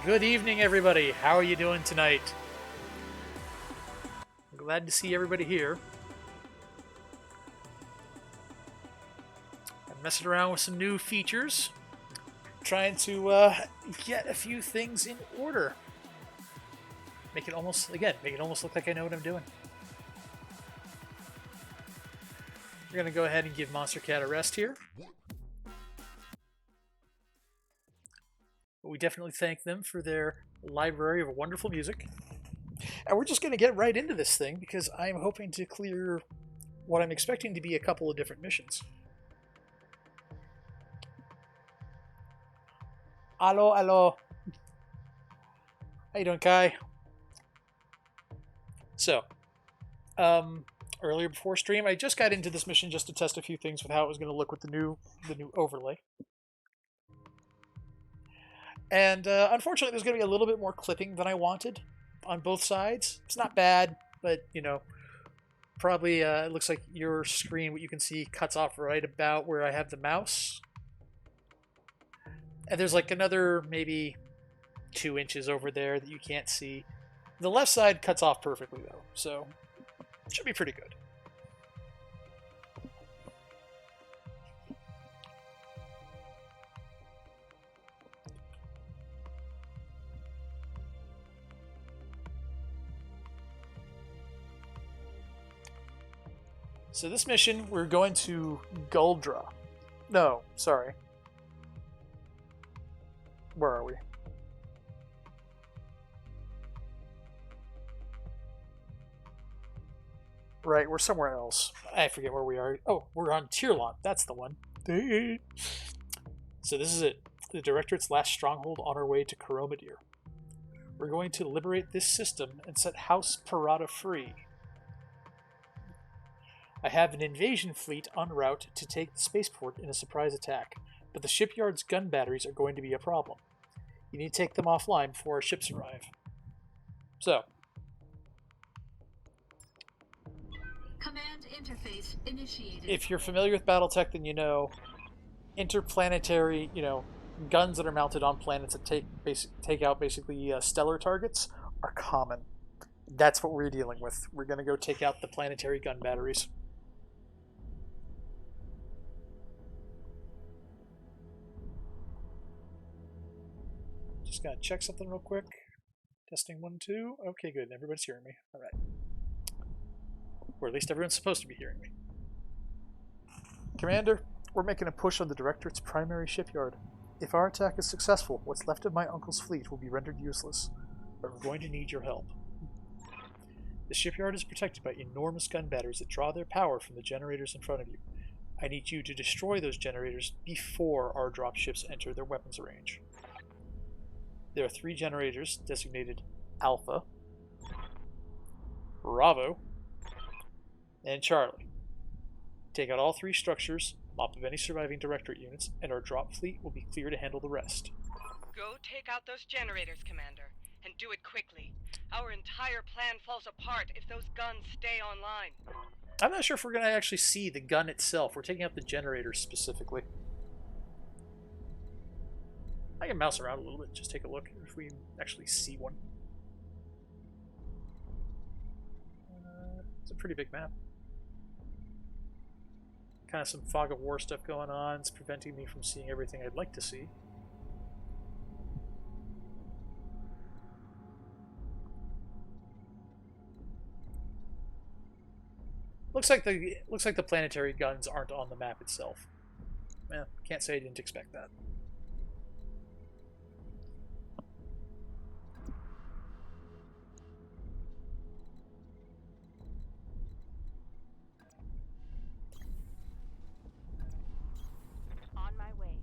Good evening, everybody. How are you doing tonight? I'm glad to see everybody here. I'm messing around with some new features, trying to get a few things in order. Make it almost look like I know what I'm doing. We're gonna go ahead and give Monster Cat a rest here. But we definitely thank them for their library of wonderful music. And we're just going to get right into this thing because I'm hoping to clear what I'm expecting to be a couple of different missions. Hello, hello. How you doing, Kai? So, earlier before stream, I just got into this mission just to test a few things with how it was going to look with the new overlay. And unfortunately, there's going to be a little bit more clipping than I wanted on both sides. It's not bad, but, you know, probably it looks like your screen, what you can see, cuts off right about where I have the mouse. And there's like another maybe 2 inches over there that you can't see. The left side cuts off perfectly, though, so it should be pretty good. So this mission, we're going to Guldra. No, sorry. Where are we? Right, we're somewhere else. I forget where we are. Oh, we're on Tierlont. That's the one. So this is it. The Directorate's last stronghold on our way to Coromadir. We're going to liberate this system and set House Parada free. I have an invasion fleet en route to take the spaceport in a surprise attack, but the shipyard's gun batteries are going to be a problem. You need to take them offline before our ships arrive. So. Command interface initiated. If you're familiar with BattleTech, then you know interplanetary, guns that are mounted on planets that take out basically stellar targets are common. That's what we're dealing with. We're going to go take out the planetary gun batteries. Just gotta check something real quick. Testing 1, 2. Okay, good. Everybody's hearing me. All right. Or at least everyone's supposed to be hearing me. Commander, we're making a push on the Directorate's primary shipyard. If our attack is successful, what's left of my uncle's fleet will be rendered useless. But we're going to need your help. The shipyard is protected by enormous gun batteries that draw their power from the generators in front of you. I need you to destroy those generators before our dropships enter their weapons range. There are 3 generators designated Alpha, Bravo, and Charlie. Take out all 3 structures, mop up any surviving Directorate units, and our drop fleet will be clear to handle the rest. Go take out those generators, Commander, and do it quickly. Our entire plan falls apart if those guns stay online. I'm not sure if we're going to actually see the gun itself. We're taking out the generators specifically. I can mouse around a little bit, just take a look if we actually see one. It's a pretty big map. Kind of some fog of war stuff going on. It's preventing me from seeing everything I'd like to see. Looks like the planetary guns aren't on the map itself. Can't say I didn't expect that. On my way.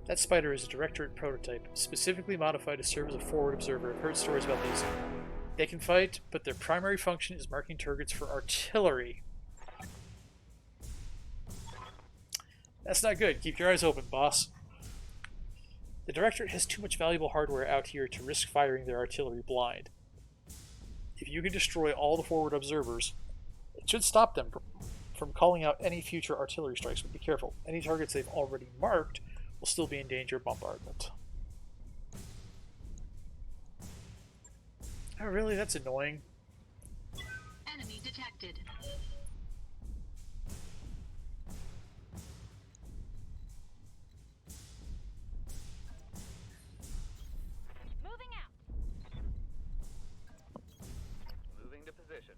That spider is a Directorate prototype, specifically modified to serve as a forward observer. I've heard stories about these. They can fight, but their primary function is marking targets for artillery. That's not good. Keep your eyes open, boss. The Directorate has too much valuable hardware out here to risk firing their artillery blind. If you can destroy all the forward observers, it should stop them from calling out any future artillery strikes, but be careful. Any targets they've already marked will still be in danger of bombardment. Oh, really? That's annoying. Enemy detected. Moving out. Moving to position.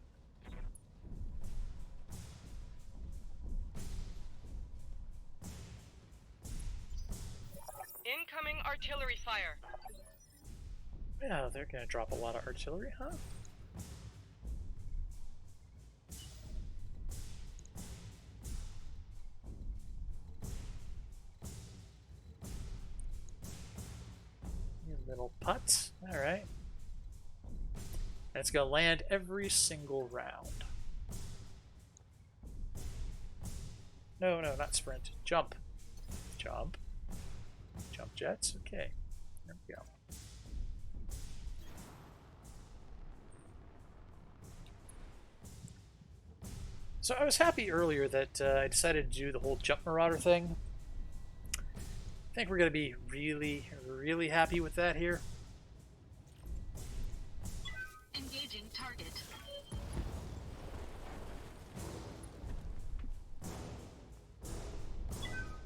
Incoming artillery fire. Yeah, they're gonna drop a lot of artillery, huh? You little putts. Alright. And it's gonna land every single round. No, no, not sprint. Jump. Jump. Jump jets. Okay. There we go. So I was happy earlier that I decided to do the whole jump marauder thing. I think we're going to be really, really happy with that here. Engaging target.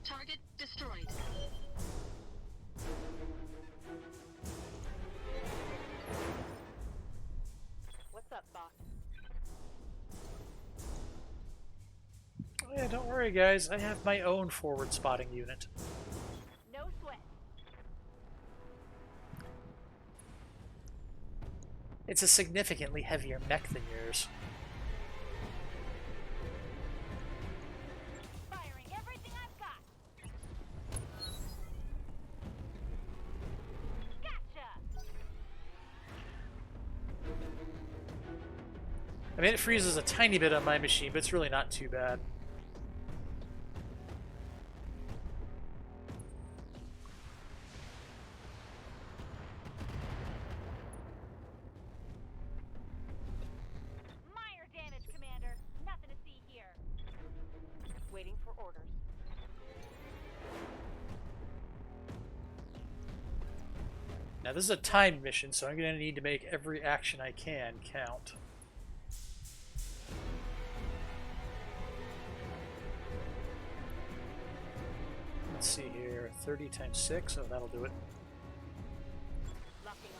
Target destroyed. What's up, boss? Oh yeah, don't worry guys, I have my own forward spotting unit. No sweat. It's a significantly heavier mech than yours. Firing everything I've got. Gotcha. I mean, it freezes a tiny bit on my machine, but it's really not too bad. Minor damage, Commander. Nothing to see here. Waiting for orders. Now this is a timed mission, so I'm going to need to make every action I can count. Let's see here, 30 times 6, oh that'll do it. Locking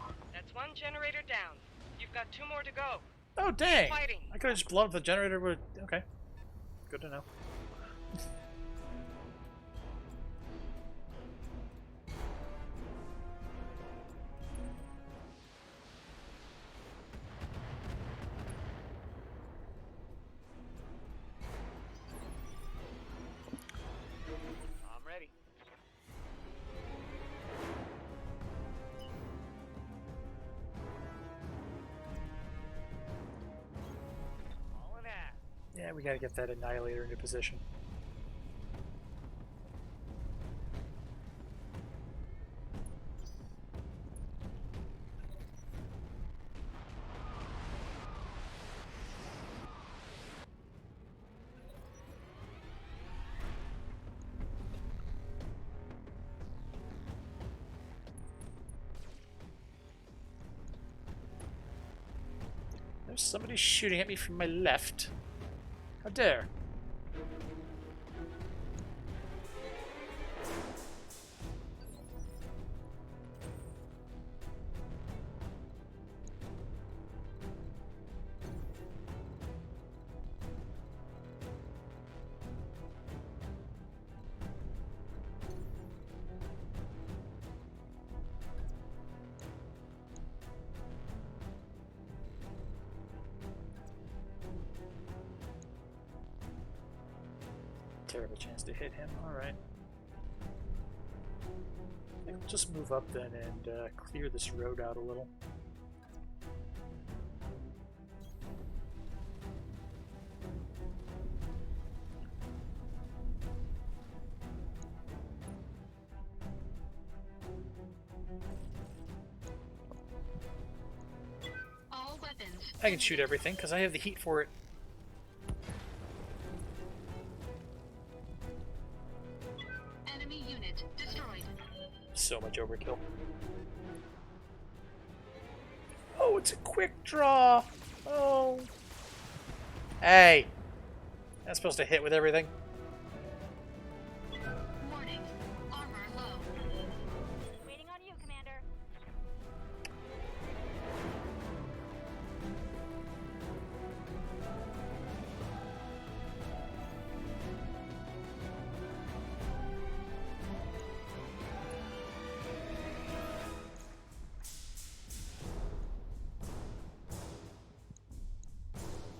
on. That's one generator down. You've got 2 more to go. Oh dang! Fighting. I could have just blown up the generator with... Okay. Good to know. I'm ready. All in that. Yeah, we gotta get that Annihilator into position. There's somebody shooting at me from my left. How dare! Terrible chance to hit him. Alright. I think we'll just move up then and clear this road out a little. All weapons I can shoot everything because I have the heat for it. Enemy unit destroyed. So much overkill. Oh, it's a quick draw. Oh. Hey. That's supposed to hit with everything. Warning. Armor low. Waiting on you, Commander.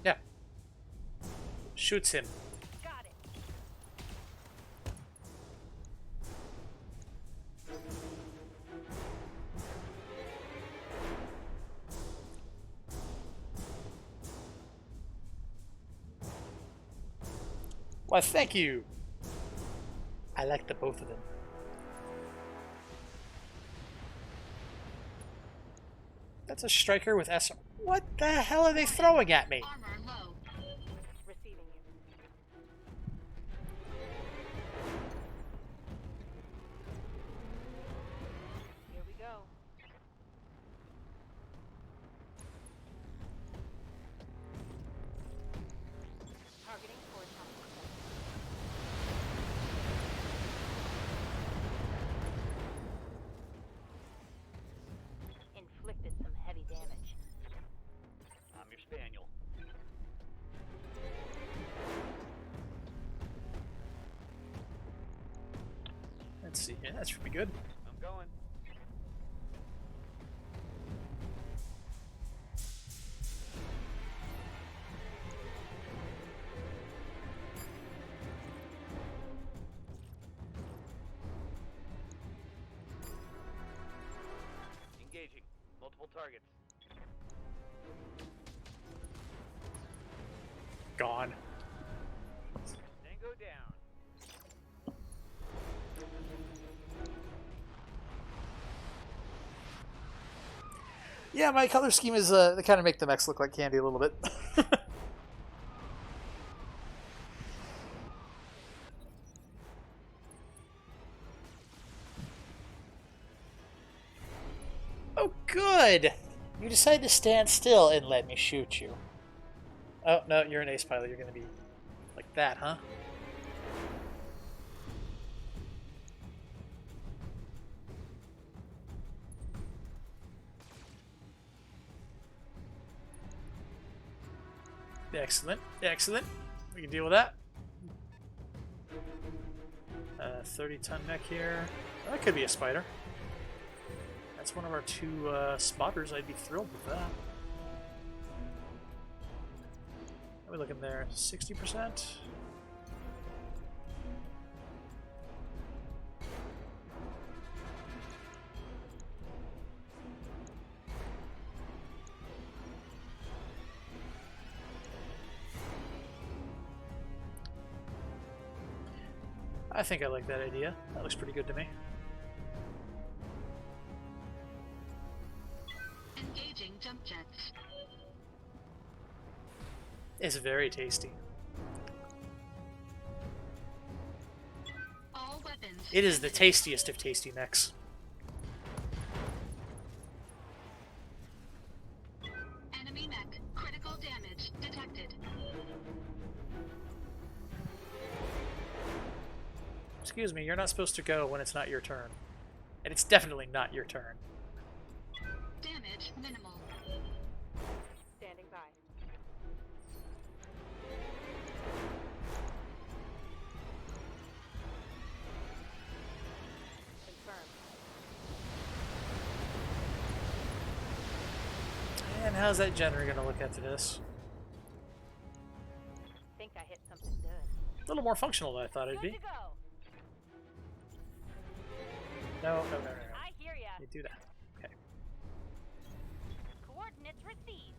Yeah. Shoots him. Got it. Why, thank you. I like the both of them. That's a striker with S. What the hell are they throwing at me? Armor low. Receiving you. Here we go. Targeting for inflicted some heavy damage. I'm your spaniel. Let's see. Yeah, that should be good. I'm going. Engaging. Multiple targets. Gone. Tango down. Yeah, my color scheme is they kind of make the mechs look like candy a little bit. Oh, good! You decided to stand still and let me shoot you. Oh, no, you're an ace pilot. You're going to be like that, huh? Excellent, excellent. We can deal with that. 30-ton mech here. Oh, that could be a spider. That's one of our two spotters. I'd be thrilled with that. How are we looking there? 60%? I think I like that idea. That looks pretty good to me. Engaging jump jets. It's very tasty. All weapons. It is the tastiest of tasty mechs. Enemy mech. Critical damage detected. Excuse me, you're not supposed to go when it's not your turn. And it's definitely not your turn. Damage minimal. Standing by. Confirmed. And how's that general going to look after this? Think I hit something good. A little more functional than I thought it'd Good be. to go. No. I hear ya. You do that. Okay. Coordinates received.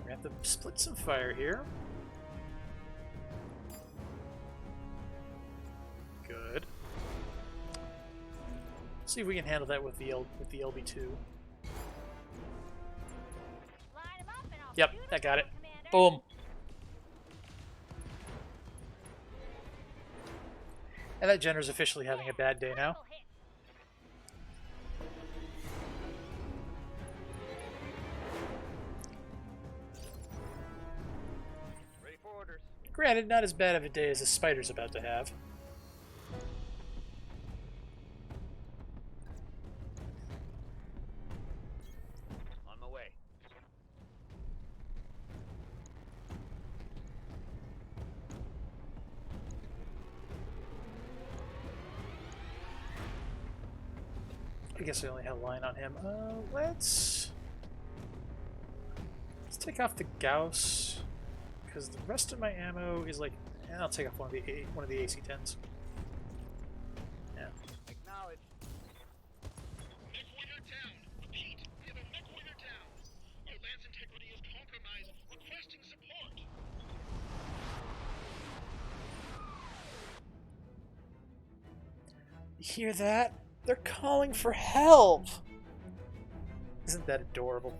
We have to split some fire here. Good. See if we can handle that with the LB2. Line 'em up and I'll Yep, shoot 'em that got it. down, Commander. Boom. And that Jenner's officially having a bad day now. Critical hit. Ready for orders. Granted, not as bad of a day as the Spider's about to have. On my way. I guess I only have a line on him. Let's take off the Gauss, because the rest of my ammo is like. I'll take off one of the AC-10s. Yeah. Acknowledge. Mech warrior down. Repeat, we have a mech warrior down. Our land's integrity is compromised. Requesting support. You hear that? They're calling for help! Isn't that adorable?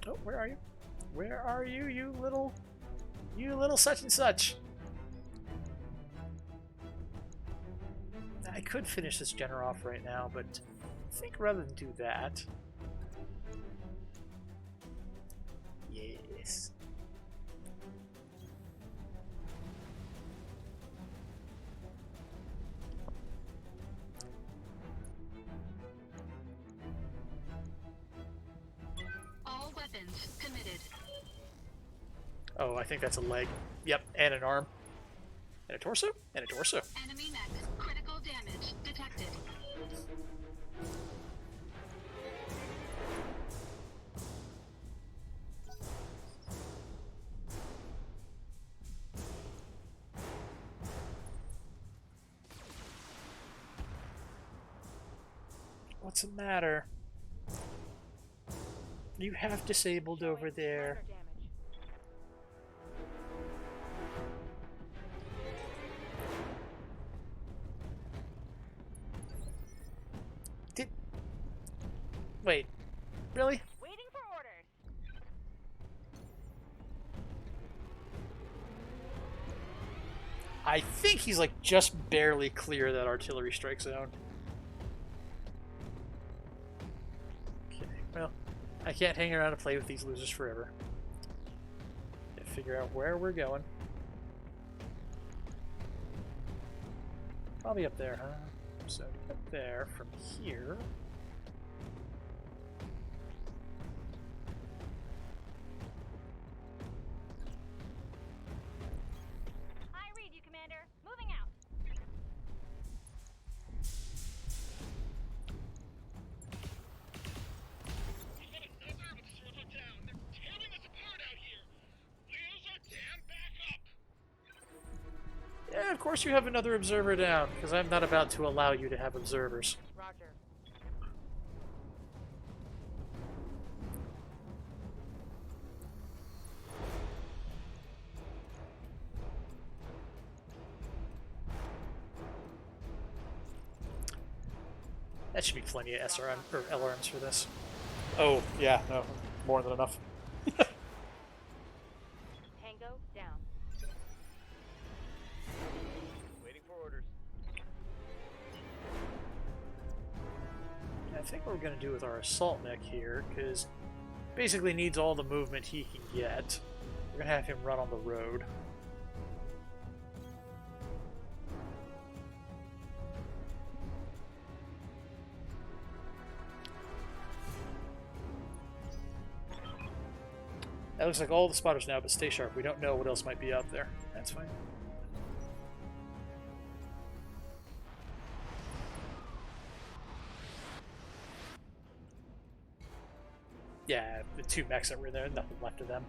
Oh, where are you? Where are you, you little such and such? I could finish this Jenner off right now, but I think rather than do that... Yes. All weapons committed. Oh, I think that's a leg. Yep, and an arm. And a torso? And a torso. Enemy mech. Critical damage detected. What's the matter? You have disabled over there. Minor damage. Wait, really? Waiting for orders. I think he's like just barely clear of that artillery strike zone. Okay, well, I can't hang around and play with these losers forever. Gotta figure out where we're going. Probably up there, huh? So up there from here. I read you, Commander. Moving out. We've got another observer down. They're tearing us apart out here. Where's our damn backup? Yeah, of course you have another observer down, because I'm not about to allow you to have observers. Roger. That should be plenty of SRM or LRMs for this. Oh, yeah, no, more than enough. Tango down. Waiting for orders. I think what we're going to do with our assault mech here, because basically needs all the movement he can get. We're going to have him run on the road. That looks like all the spotters now, but stay sharp. We don't know what else might be out there. That's fine. Yeah, the two mechs that were there, nothing left of them.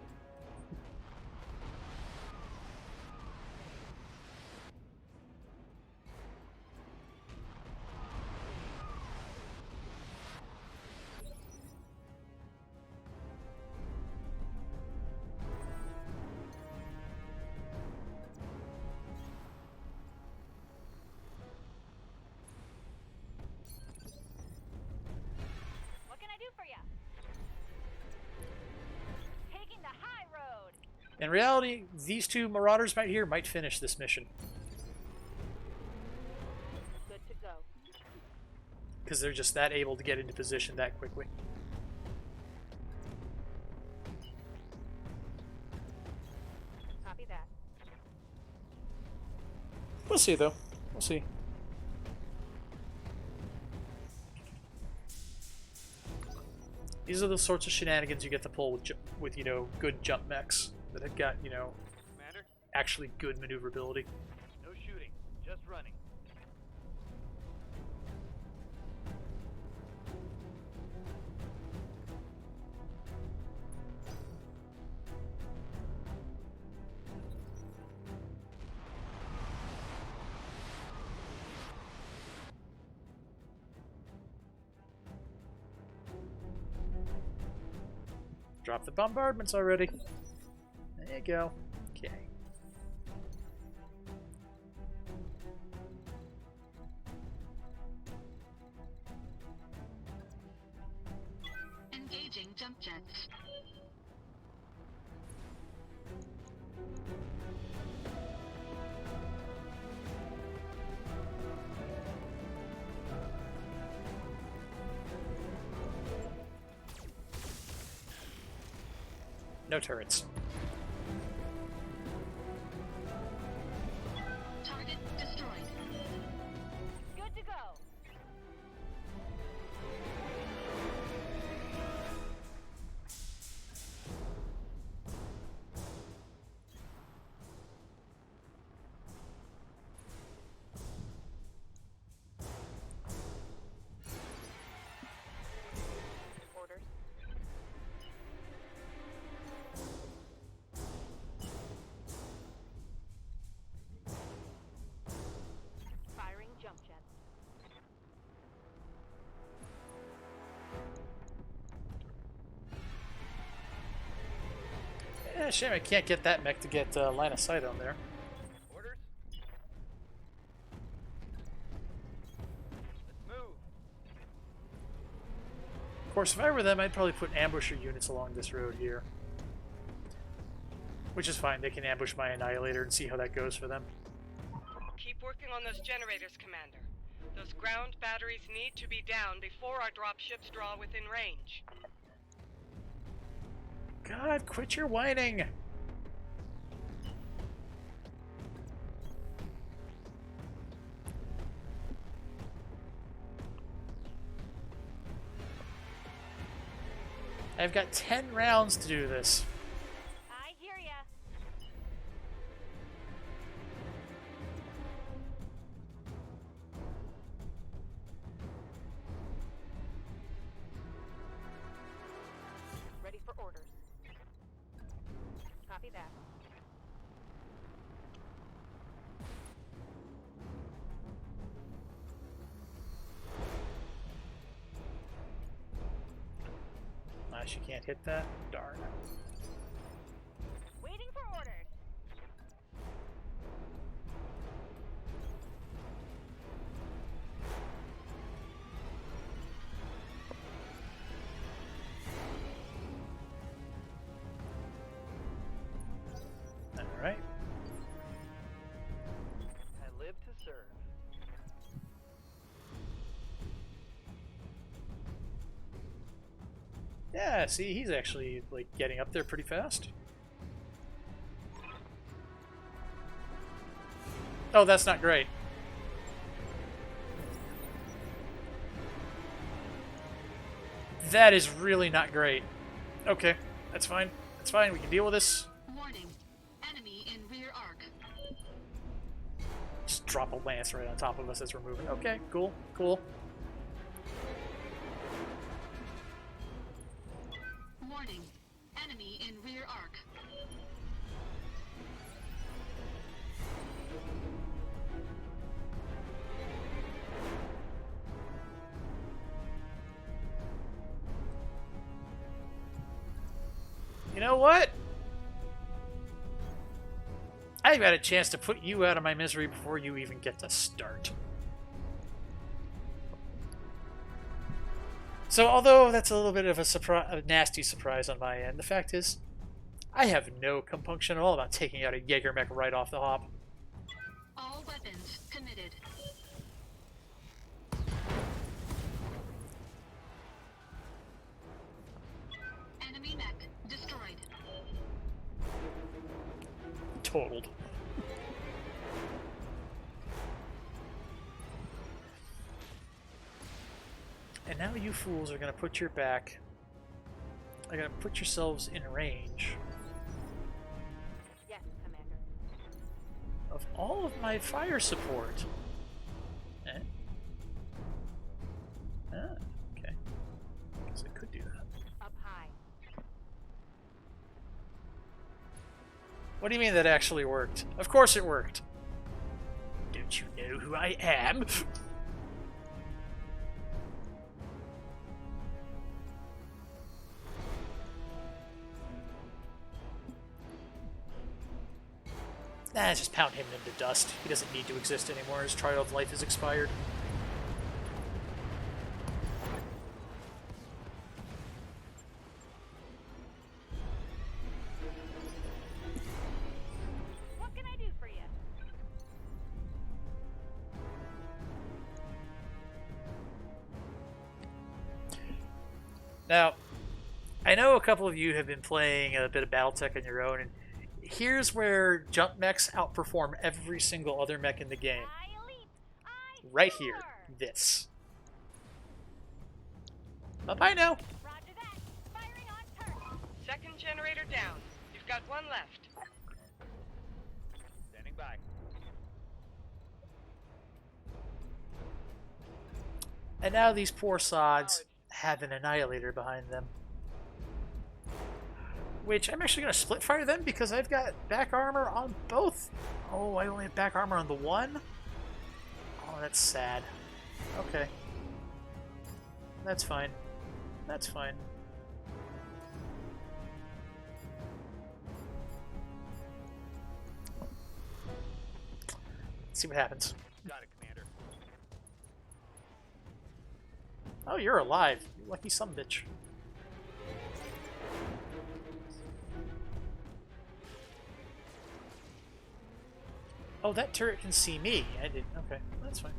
taking the high road. In reality, these two marauders right here might finish this mission. Good to go. Because they're just that able to get into position that quickly. Copy that. We'll see, though. We'll see. These are the sorts of shenanigans you get to pull with you know, good jump mechs that have got, you know, Commander, actually good maneuverability. no shooting, just running. Drop the bombardments already. There you go. Okay. Engaging jump jets. No turrets. Target destroyed. Good to go. Orders. Firing jump jets. Yeah, shame I can't get that mech to get line of sight on there. Orders? Let's move. Of course, if I were them, I'd probably put ambusher units along this road here. Which is fine, they can ambush my Annihilator and see how that goes for them. Keep working on those generators, Commander. Those ground batteries need to be down before our dropships draw within range. God, quit your whining! I've got 10 rounds to do this. I hear ya. Ready for orders. Copy that. She can't hit that? Darn. Waiting for orders. Alright. I live to serve. Yeah, see, he's actually, like, getting up there pretty fast. Oh, that's not great. That is really not great. Okay, that's fine. That's fine, we can deal with this. Warning. Enemy in rear arc. Just drop a lance right on top of us as we're moving. Okay, cool, cool. Warning. Enemy in rear arc. You know what? I've got a chance to put you out of my misery before you even get to start. So, although that's a little bit of a nasty surprise on my end, the fact is, I have no compunction at all about taking out a Jaeger mech right off the hop. All weapons committed. Enemy mech destroyed. Totaled. And now you fools are going to put your back... are going to put yourselves in range Yes, Commander. of all of my fire support. Eh? Ah, okay. Guess I could do that. Up high. What do you mean that actually worked? Of course it worked. Don't you know who I am? Nah, just pound him into dust. He doesn't need to exist anymore. His trial of life is expired. What can I do for you? Now, I know a couple of you have been playing a bit of BattleTech on your own, and here's where jump mechs outperform every single other mech in the game. I leap. I Right here. soar. This. Bye-bye now. Roger that. Firing on turret. Second generator down. You've got one left. Standing by. And now these poor sods have an Annihilator behind them. Which I'm actually going to split fire them because I've got back armor on both. Oh, I only have back armor on the one? Oh, that's sad. Okay. That's fine. That's fine. Let's see what happens. Got it, Commander. Oh, you're alive. You lucky sumbitch. Oh, that turret can see me. I didn't. Okay, that's fine.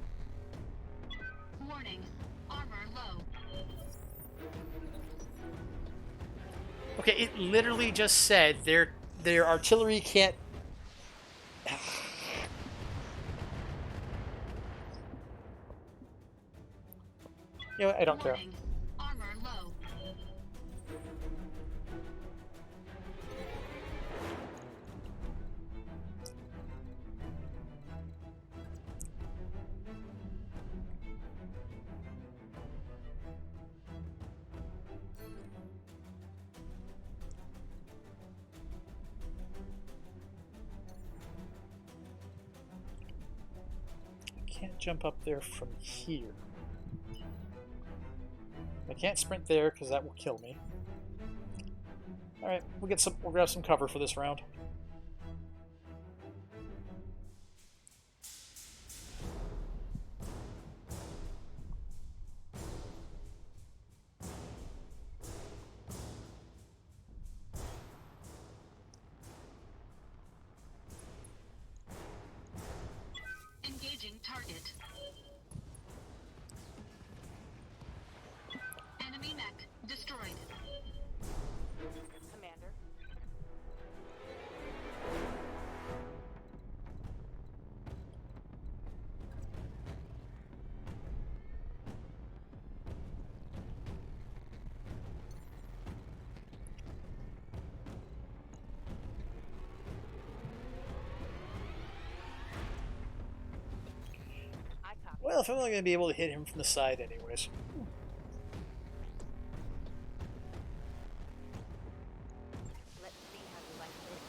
Warning. Armor low. Okay, it literally just said their artillery can't. You know what? I don't care. Warning. Armor low. I can't jump up there from here. I can't sprint there because that will kill me. All right, we'll grab some cover for this round. Engaging target. Enemy mech destroyed. Commander. I copy. Well, if I'm only going to be able to hit him from the side anyways. Let's see how you like this.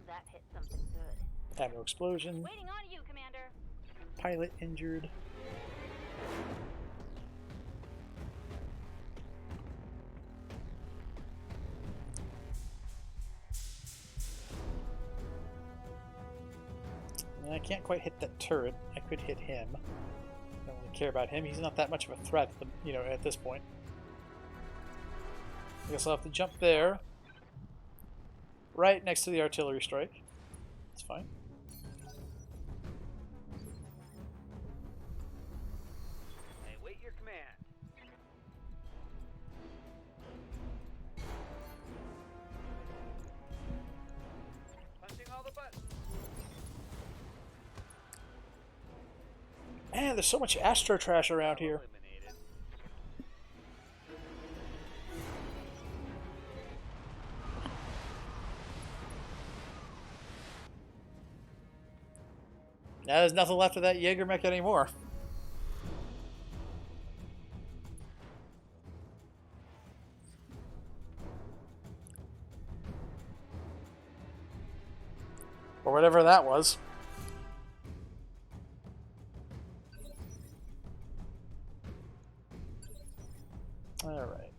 That hit something good. Ammo explosion. Waiting on you, Commander. Pilot injured. I can't quite hit that turret. I could hit him. That only don't care about him. He's not that much of a threat, you know, at this point. I guess I'll have to jump there. Right next to the artillery strike. That's fine. I await your command. Punching all the buttons. Man, there's so much Astro trash around here. Eliminated. Now there's nothing left of that Jägermech anymore. Or whatever that was. Alright.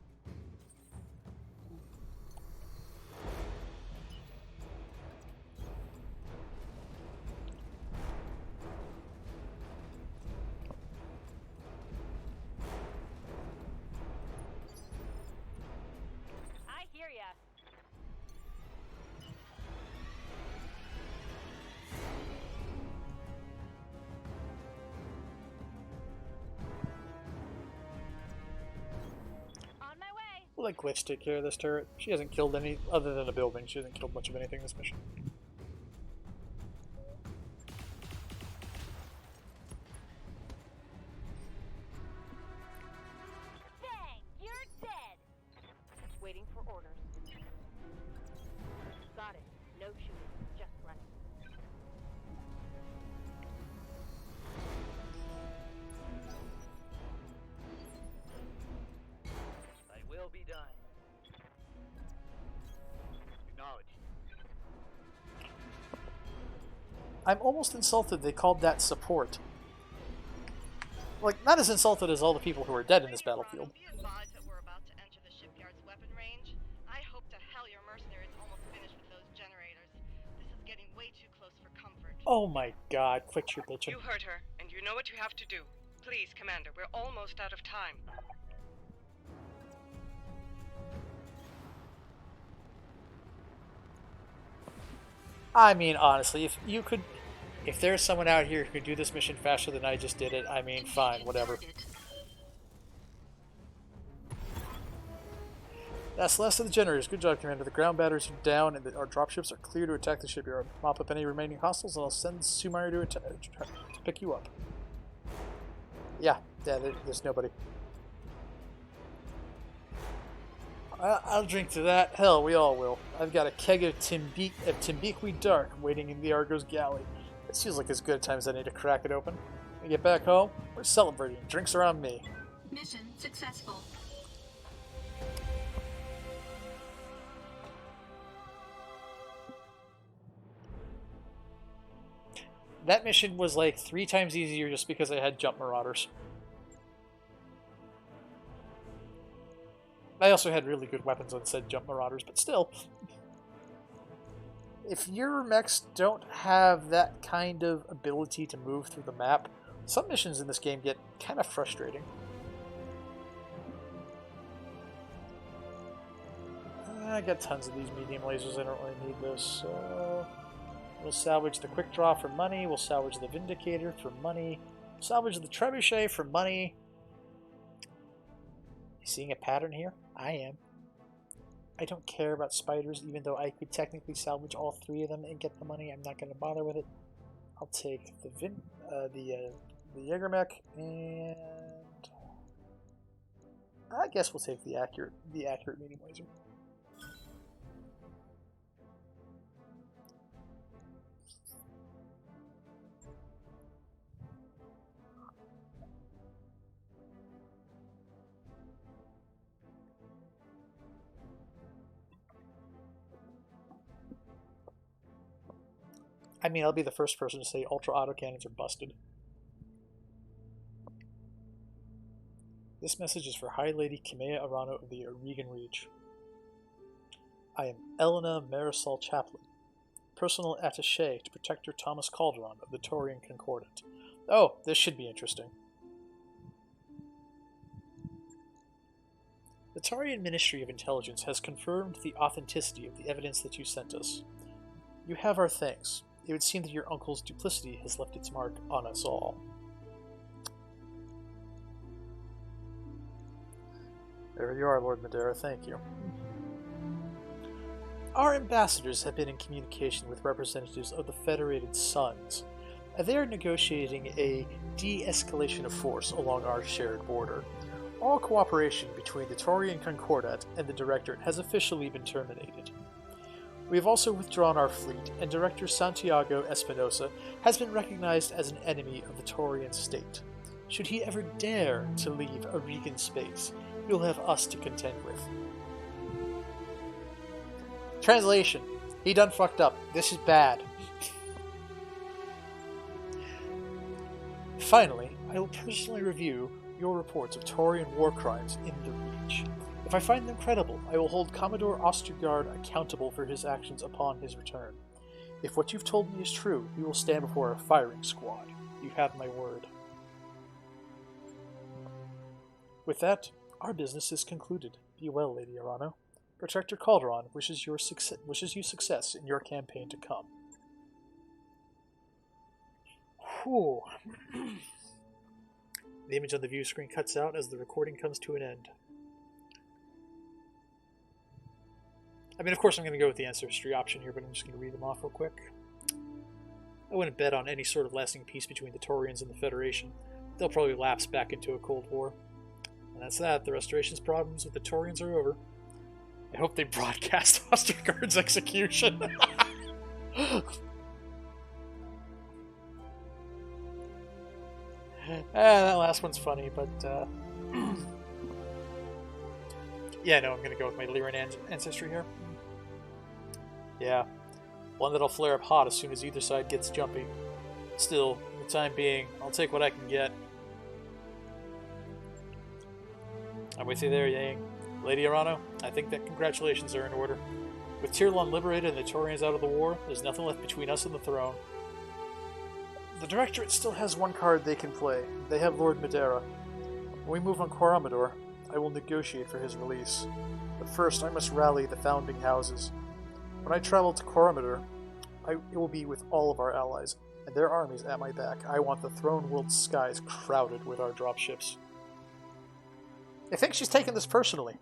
I hear ya. On my way. We'll let Glitch take care of this turret. She hasn't killed any, other than a building, she hasn't killed much of anything this mission. Bang! You're dead. Waiting for orders. Got it. No shooting. Just running. Thy will be done. Acknowledged. I'm almost insulted they called that support. Like, not as insulted as all the people who are dead in this battlefield. Be advised that we're about to enter the shipyard's weapon range. I hope to hell your mercenaries almost finished with those generators. This is getting way too close for comfort. Oh my god, quit your bitching. You heard her, and you know what you have to do. Please, Commander, we're almost out of time. I mean, honestly, if there's someone out here who could do this mission faster than I just did it, I mean, fine, whatever. That's the last of the generators. Good job, Commander. The ground batteries are down, and our dropships are clear to attack the shipyard. Mop up any remaining hostiles, and I'll send Sumaru to pick you up. Yeah, there's nobody. I'll drink to that. Hell, we all will. I've got a keg of Timbiqui Dark waiting in the Argo's galley. It feels like as good a time as I need to crack it open. When we get back home, we're celebrating. Drinks are on me. Mission successful. That mission was like 3 times easier just because I had jump marauders. I also had really good weapons on said jump marauders, but still. If your mechs don't have that kind of ability to move through the map, some missions in this game get kind of frustrating. I got tons of these medium lasers, I don't really need this, so... We'll salvage the quick draw for money, we'll salvage the Vindicator for money, salvage the Trebuchet for money. You seeing a pattern here? I am. I don't care about spiders, even though I could technically salvage all 3 of them and get the money. I'm not going to bother with it. I'll take the Jägermech, and I guess we'll take the accurate medium laser. I mean, I'll be the first person to say ultra autocannons are busted. This message is for High Lady Kimea Arano of the Oregon Reach. I am Elena Marisol Chaplin, personal attaché to Protector Thomas Calderon of the Taurian Concordant. Oh, this should be interesting. Tarian Ministry of Intelligence has confirmed the authenticity of the evidence that you sent us. You have our thanks. It would seem that your uncle's duplicity has left its mark on us all. There you are, Lord Madeira. Thank you. Our ambassadors have been in communication with representatives of the Federated Suns. They are negotiating a de-escalation of force along our shared border. All cooperation between the Taurian Concordat and the Directorate has officially been terminated. We have also withdrawn our fleet, and Director Santiago Espinosa has been recognized as an enemy of the Taurian state. Should he ever dare to leave Aurigan space, he'll have us to contend with. Translation. He done fucked up. This is bad. Finally, I will personally review your reports of Taurian war crimes in the Reach. If I find them credible, I will hold Commodore Ostergaard accountable for his actions upon his return. If what you've told me is true, we will stand before a firing squad. You have my word. With that, our business is concluded. Be well, Lady Arano. Protector Calderon wishes you success in your campaign to come. Whew. The image on the view screen cuts out as the recording comes to an end. I mean, of course I'm going to go with the ancestry option here, but I'm just going to read them off real quick. I wouldn't bet on any sort of lasting peace between the Taurians and the Federation. They'll probably lapse back into a Cold War. And that's that. The Restoration's problems with the Taurians are over. I hope they broadcast Ostergaard's execution. That last one's funny, but yeah, no, I'm gonna go with my Lyran ancestry here. Yeah, one that'll flare up hot as soon as either side gets jumpy. Still, for the time being, I'll take what I can get. I'm with you there, Yang. Lady Arano, I think that congratulations are in order. With Tirlon liberated and the Taurians out of the war, there's nothing left between us and the throne. The Directorate still has one card they can play. They have Lord Madeira. When we move on Coramador, I will negotiate for his release. But first, I must rally the founding houses. When I travel to Coramador, it will be with all of our allies, and their armies at my back. I want the throne world skies crowded with our dropships. I think she's taking this personally.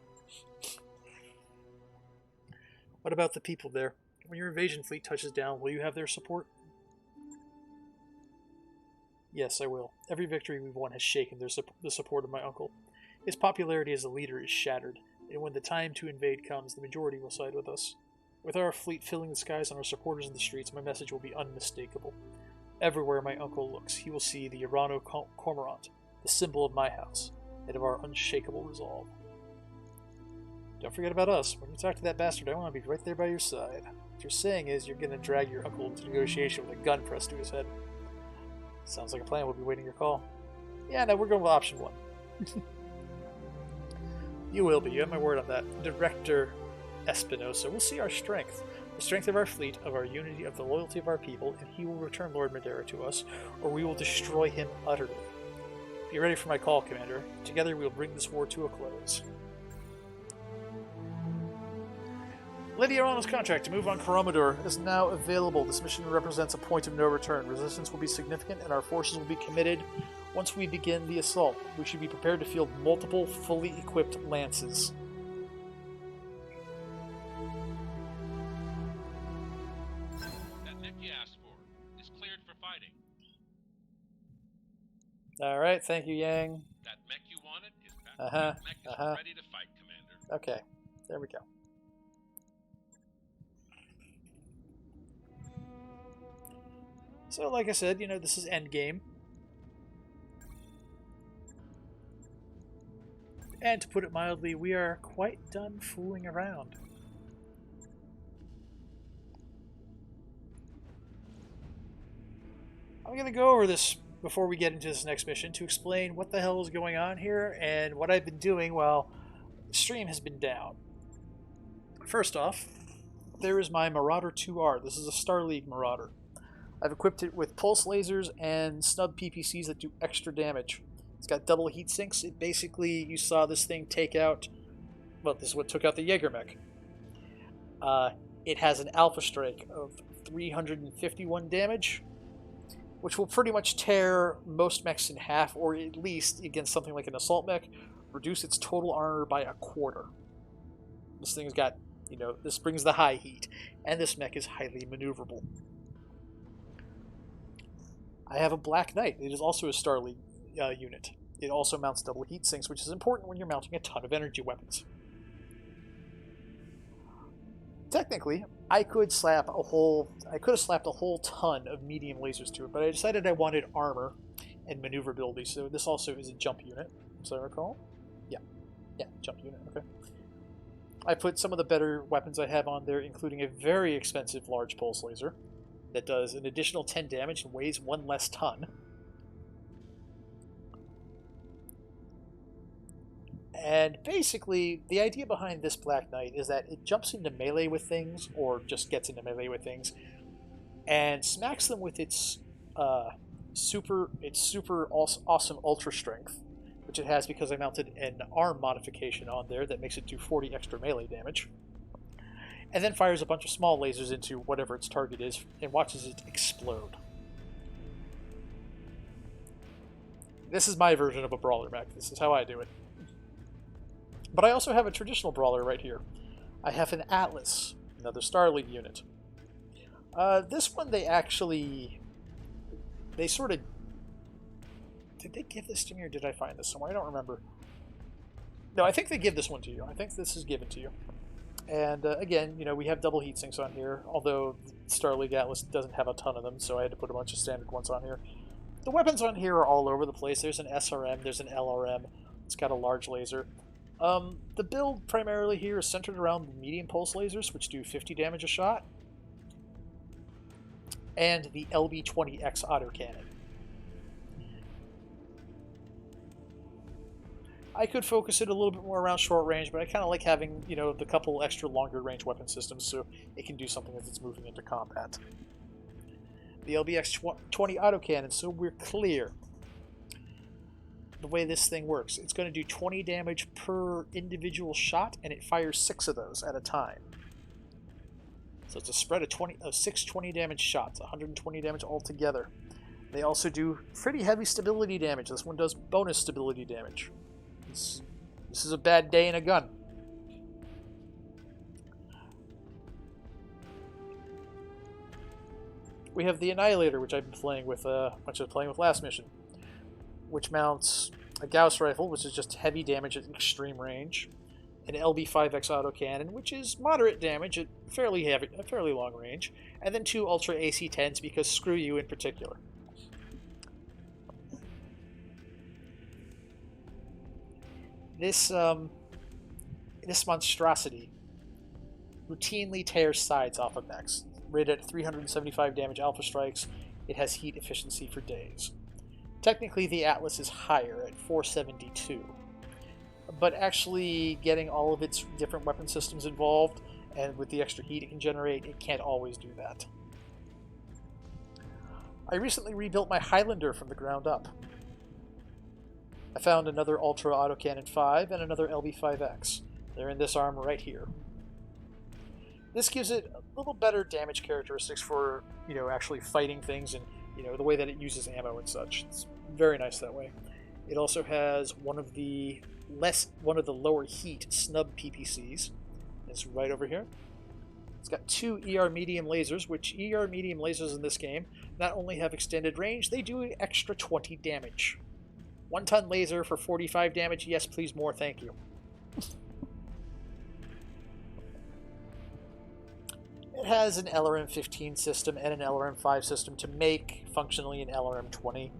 What about the people there? When your invasion fleet touches down, will you have their support? Yes, I will. Every victory we've won has shaken the support of my uncle. His popularity as a leader is shattered, and when the time to invade comes, the majority will side with us. With our fleet filling the skies and our supporters in the streets, my message will be unmistakable. Everywhere my uncle looks, he will see the Urano Cormorant, the symbol of my house, and of our unshakable resolve. Don't forget about us. When you talk to that bastard, I want to be right there by your side. What you're saying is you're going to drag your uncle into negotiation with a gun pressed to his head. Sounds like a plan. We'll be waiting your call. Yeah, no, we're going with option 1. You will be. You have my word on that. Director Espinosa will see our strength. The strength of our fleet, of our unity, of the loyalty of our people, and he will return Lord Madeira to us, or we will destroy him utterly. Be ready for my call, Commander. Together we will bring this war to a close. Lady Arano's contract to move on Coramador is now available. This mission represents a point of no return. Resistance will be significant and our forces will be committed. Once we begin the assault, we should be prepared to field multiple fully equipped lances. That mech you asked for is cleared for fighting. Alright, thank you, Yang. That mech you wanted is back. Uh-huh, That mech is uh-huh. ready to fight, Commander. Okay, there we go. So, like I said, this is endgame. And to put it mildly, we are quite done fooling around. I'm going to go over this before we get into this next mission to explain what the hell is going on here and what I've been doing while the stream has been down. First off, there is my Marauder 2R. This is a Star League Marauder. I've equipped it with pulse lasers and snub PPCs that do extra damage. It's got double heat sinks. It basically, you saw this thing take out well, this is what took out the Jaeger mech. It has an Alpha Strike of 351 damage, which will pretty much tear most mechs in half, or at least, against something like an assault mech, reduce its total armor by a quarter. This thing's got, this brings the high heat, and this mech is highly maneuverable. I have a Black Knight. It is also a Starly unit. It also mounts double heat sinks, which is important when you're mounting a ton of energy weapons. Technically, I could have slapped a whole ton of medium lasers to it, but I decided I wanted armor and maneuverability, so this also is a jump unit, as I recall. Yeah, jump unit, okay. I put some of the better weapons I have on there, including a very expensive large pulse laser that does an additional 10 damage and weighs 1 less ton. And basically, the idea behind this Black Knight is that it jumps into melee with things, or just gets into melee with things, and smacks them with its super awesome ultra strength, which it has because I mounted an arm modification on there that makes it do 40 extra melee damage, and then fires a bunch of small lasers into whatever its target is and watches it explode. This is my version of a brawler mech. This is how I do it. But I also have a traditional brawler right here. I have an Atlas, another Starleague unit. This one they sort of... Did they give this to me or did I find this somewhere? I don't remember. No, I think they give this one to you. I think this is given to you. And again, we have double heat sinks on here, although Starleague Atlas doesn't have a ton of them, so I had to put a bunch of standard ones on here. The weapons on here are all over the place. There's an SRM, there's an LRM, it's got a large laser. The build primarily here is centered around the medium pulse lasers, which do 50 damage a shot, and the LB-20X autocannon. I could focus it a little bit more around short range, but I kind of like having, the couple extra longer range weapon systems so it can do something as it's moving into combat. The LBX-20 autocannon, so we're clear. The way this thing works, it's going to do 20 damage per individual shot, and it fires 6 of those at a time. So it's a spread of 6 20 damage shots, 120 damage altogether. They also do pretty heavy stability damage. This one does bonus stability damage. This is a bad day in a gun. We have the Annihilator, which I've been playing with last mission, which mounts a Gauss rifle, which is just heavy damage at extreme range, an LB-5X autocannon, which is moderate damage at fairly long range, and then 2 Ultra AC-10s because screw you in particular. This monstrosity routinely tears sides off of mechs. Rated at 375 damage alpha strikes, it has heat efficiency for days. Technically, the Atlas is higher at 472, but actually getting all of its different weapon systems involved, and with the extra heat it can generate, it can't always do that. I recently rebuilt my Highlander from the ground up. I found another Ultra Autocannon 5 and another LB-5X. They're in this arm right here. This gives it a little better damage characteristics for, actually fighting things and, the way that it uses ammo and such. It's very nice that way. It also has one of the lower heat snub PPCs. It's right over here. It's got 2 ER medium lasers, which ER medium lasers in this game not only have extended range, they do an extra 20 damage. 1-ton laser for 45 damage, yes please, more, thank you. It has an LRM-15 system and an LRM-5 system to make functionally an LRM-20,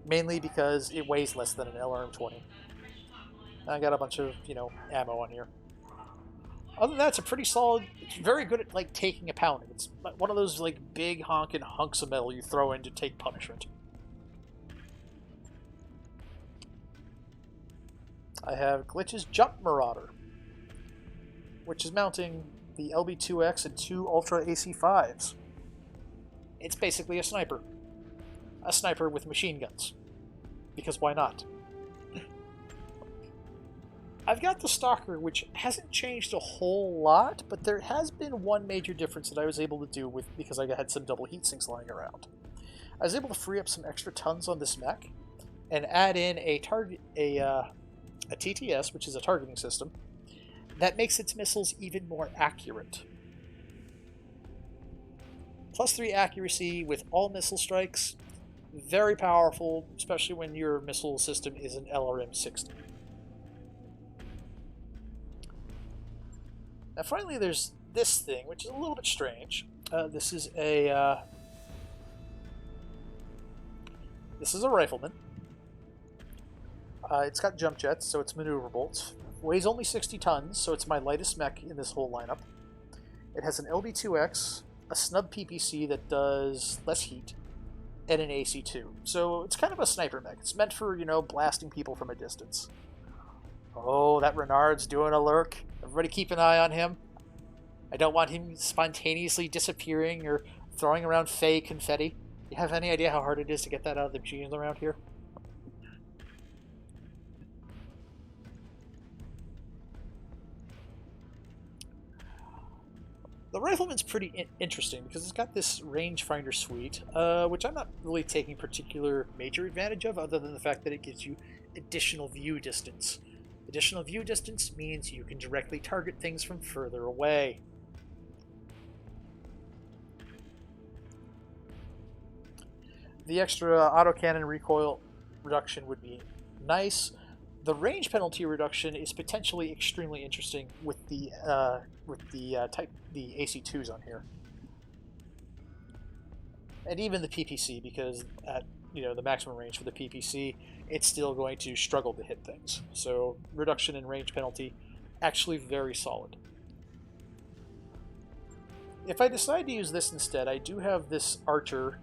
mainly because it weighs less than an LRM-20. I got a bunch of, ammo on here. Other than that, it's a pretty solid, it's very good at, taking a pounding. It's one of those, big honking hunks of metal you throw in to take punishment. I have Glitch's Jump Marauder, which is mounting the LB-2X and 2 Ultra AC-5s. It's basically a sniper. A sniper with machine guns. Because why not? I've got the Stalker, which hasn't changed a whole lot, but there has been one major difference that I was able to do with because I had some double heat sinks lying around. I was able to free up some extra tons on this mech and add in a TTS, which is a targeting system, that makes its missiles even more accurate. +3 accuracy with all missile strikes, very powerful, especially when your missile system is an LRM-60. Now finally there's this thing, which is a little bit strange. This is a rifleman. It's got jump jets, so it's maneuverable. It weighs only 60 tons, so it's my lightest mech in this whole lineup. It has an LB2X, a snub PPC that does less heat, and an AC2. So it's kind of a sniper mech. It's meant for, blasting people from a distance. Oh, that Renard's doing a lurk. Everybody keep an eye on him. I don't want him spontaneously disappearing or throwing around fake confetti. You have any idea how hard it is to get that out of the machines around here? The Rifleman's pretty interesting because it's got this rangefinder suite, which I'm not really taking particular major advantage of other than the fact that it gives you additional view distance. Additional view distance means you can directly target things from further away. The extra autocannon recoil reduction would be nice. The range penalty reduction is potentially extremely interesting with the AC2s on here, and even the PPC, because at the maximum range for the PPC, it's still going to struggle to hit things. So reduction in range penalty, actually very solid. If I decide to use this instead, I do have this Archer,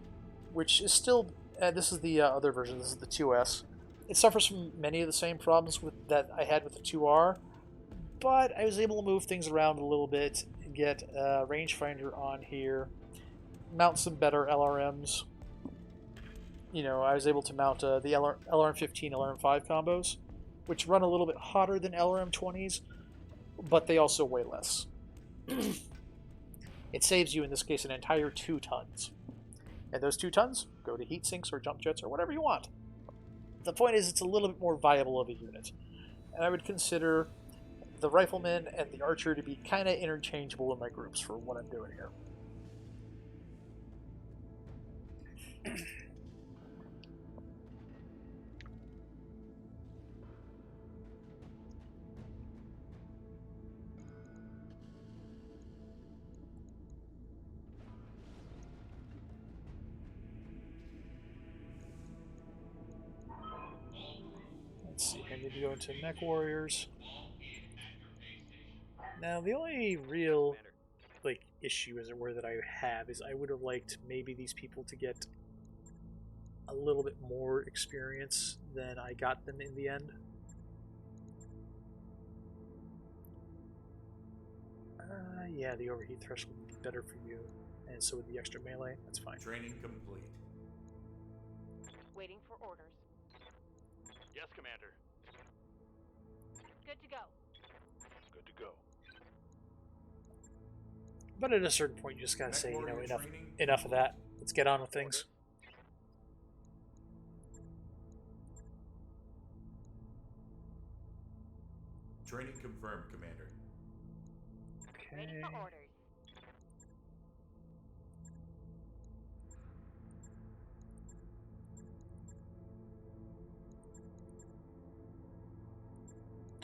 which is still this is the other version. This is the 2S. It suffers from many of the same problems that I had with the 2R, but I was able to move things around a little bit, get a rangefinder on here, mount some better LRMs. I was able to mount the LRM-15, LRM-5 combos, which run a little bit hotter than LRM-20s, but they also weigh less. It saves you, in this case, an entire 2 tons. And those 2 tons go to heat sinks or jump jets or whatever you want. The point is, it's a little bit more viable of a unit. And I would consider the Rifleman and the Archer to be kind of interchangeable in my groups for what I'm doing here. Let's see, I need to go into Mech Warriors. Now, the only real issue, as it were, that I have is I would have liked maybe these people to get a little bit more experience than I got them in the end. Yeah, the overheat threshold would be better for you, and so would the extra melee. That's fine. Training complete. Waiting for orders. Yes, Commander. Good to go. Good to go. But at a certain point, you just gotta say, Warrior enough, training enough of that. Let's get on with things. Training confirmed, Commander. Ready Okay. for orders.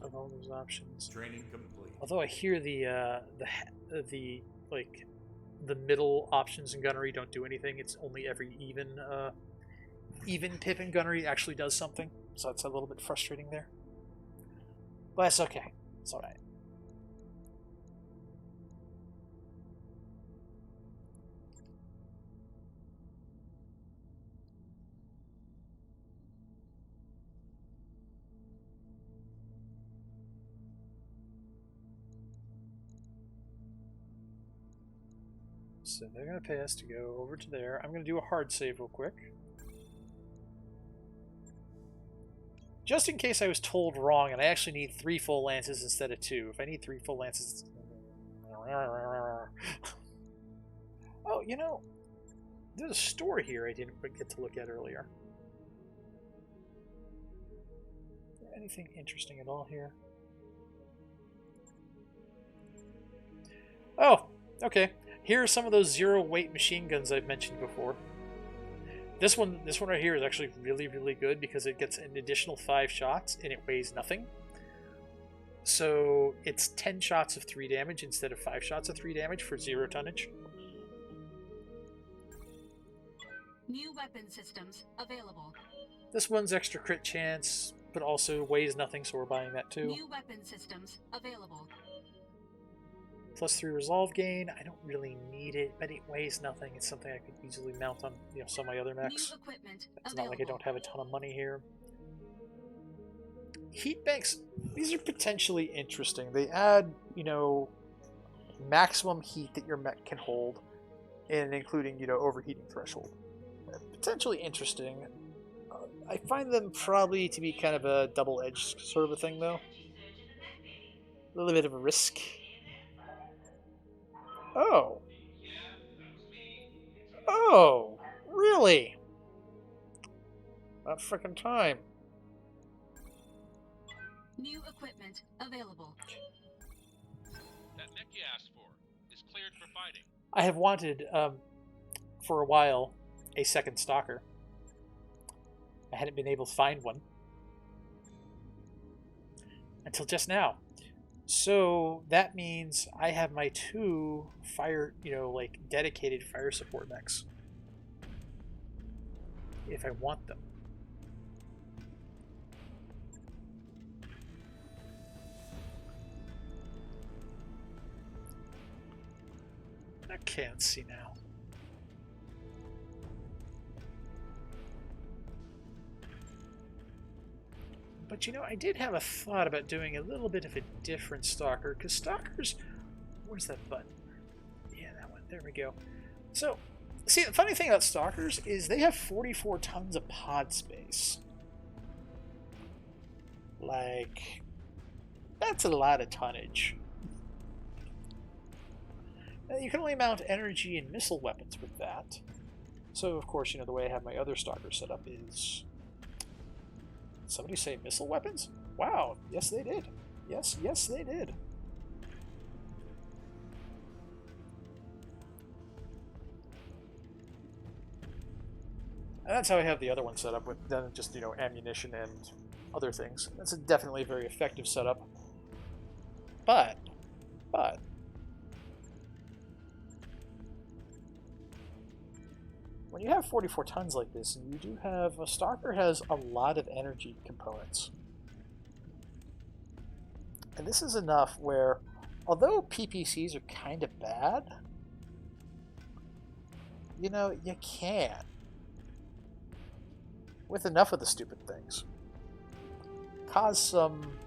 Of all those options. Training complete. Although I hear the middle options in gunnery don't do anything. It's only every even pip in gunnery actually does something. So that's a little bit frustrating there. But that's okay. It's alright. So they're going to pay us to go over to there. I'm going to do a hard save real quick. Just in case I was told wrong and I actually need 3 full lances instead of 2. If I need 3 full lances... Oh, you know, there's a store here I didn't get to look at earlier. Anything interesting at all here? Oh, okay. Here are some of those zero-weight machine guns I've mentioned before. This one right here is actually really, really good because it gets an additional 5 shots and it weighs nothing. So it's 10 shots of 3 damage instead of 5 shots of 3 damage for 0 tonnage. New weapon systems available. This one's extra crit chance, but also weighs nothing, so we're buying that too. New weapon systems available. +3 resolve gain. I don't really need it, but it weighs nothing. It's something I could easily mount on, some of my other mechs. New equipment It's available. not like I don't have a ton of money here. Heat banks, these are potentially interesting. They add, maximum heat that your mech can hold, and including, overheating threshold. Potentially interesting. I find them probably to be kind of a double-edged sort of a thing, though. A little bit of a risk. Oh. Oh, really? About frickin' time. New equipment available. That mech you asked for is cleared for fighting. I have wanted, for a while, a second stalker. I hadn't been able to find one until just now. So that means I have my 2 fire, dedicated fire support mechs. If I want them. I can't see now. But I did have a thought about doing a little bit of a different stalker, because stalkers... Where's that button? Yeah, that one. There we go. So, see, the funny thing about stalkers is they have 44 tons of pod space. Like, that's a lot of tonnage. Now, you can only mount energy and missile weapons with that. So, of course, the way I have my other stalker set up is... Somebody say missile weapons? Wow, yes they did. Yes, they did. And that's how I have the other one set up, with then just, ammunition and other things. That's definitely a very effective setup. But... when you have 44 tons like this, and you do have... A stalker has a lot of energy components. And this is enough where, although PPCs are kind of bad, you can. With enough of the stupid things. Cause some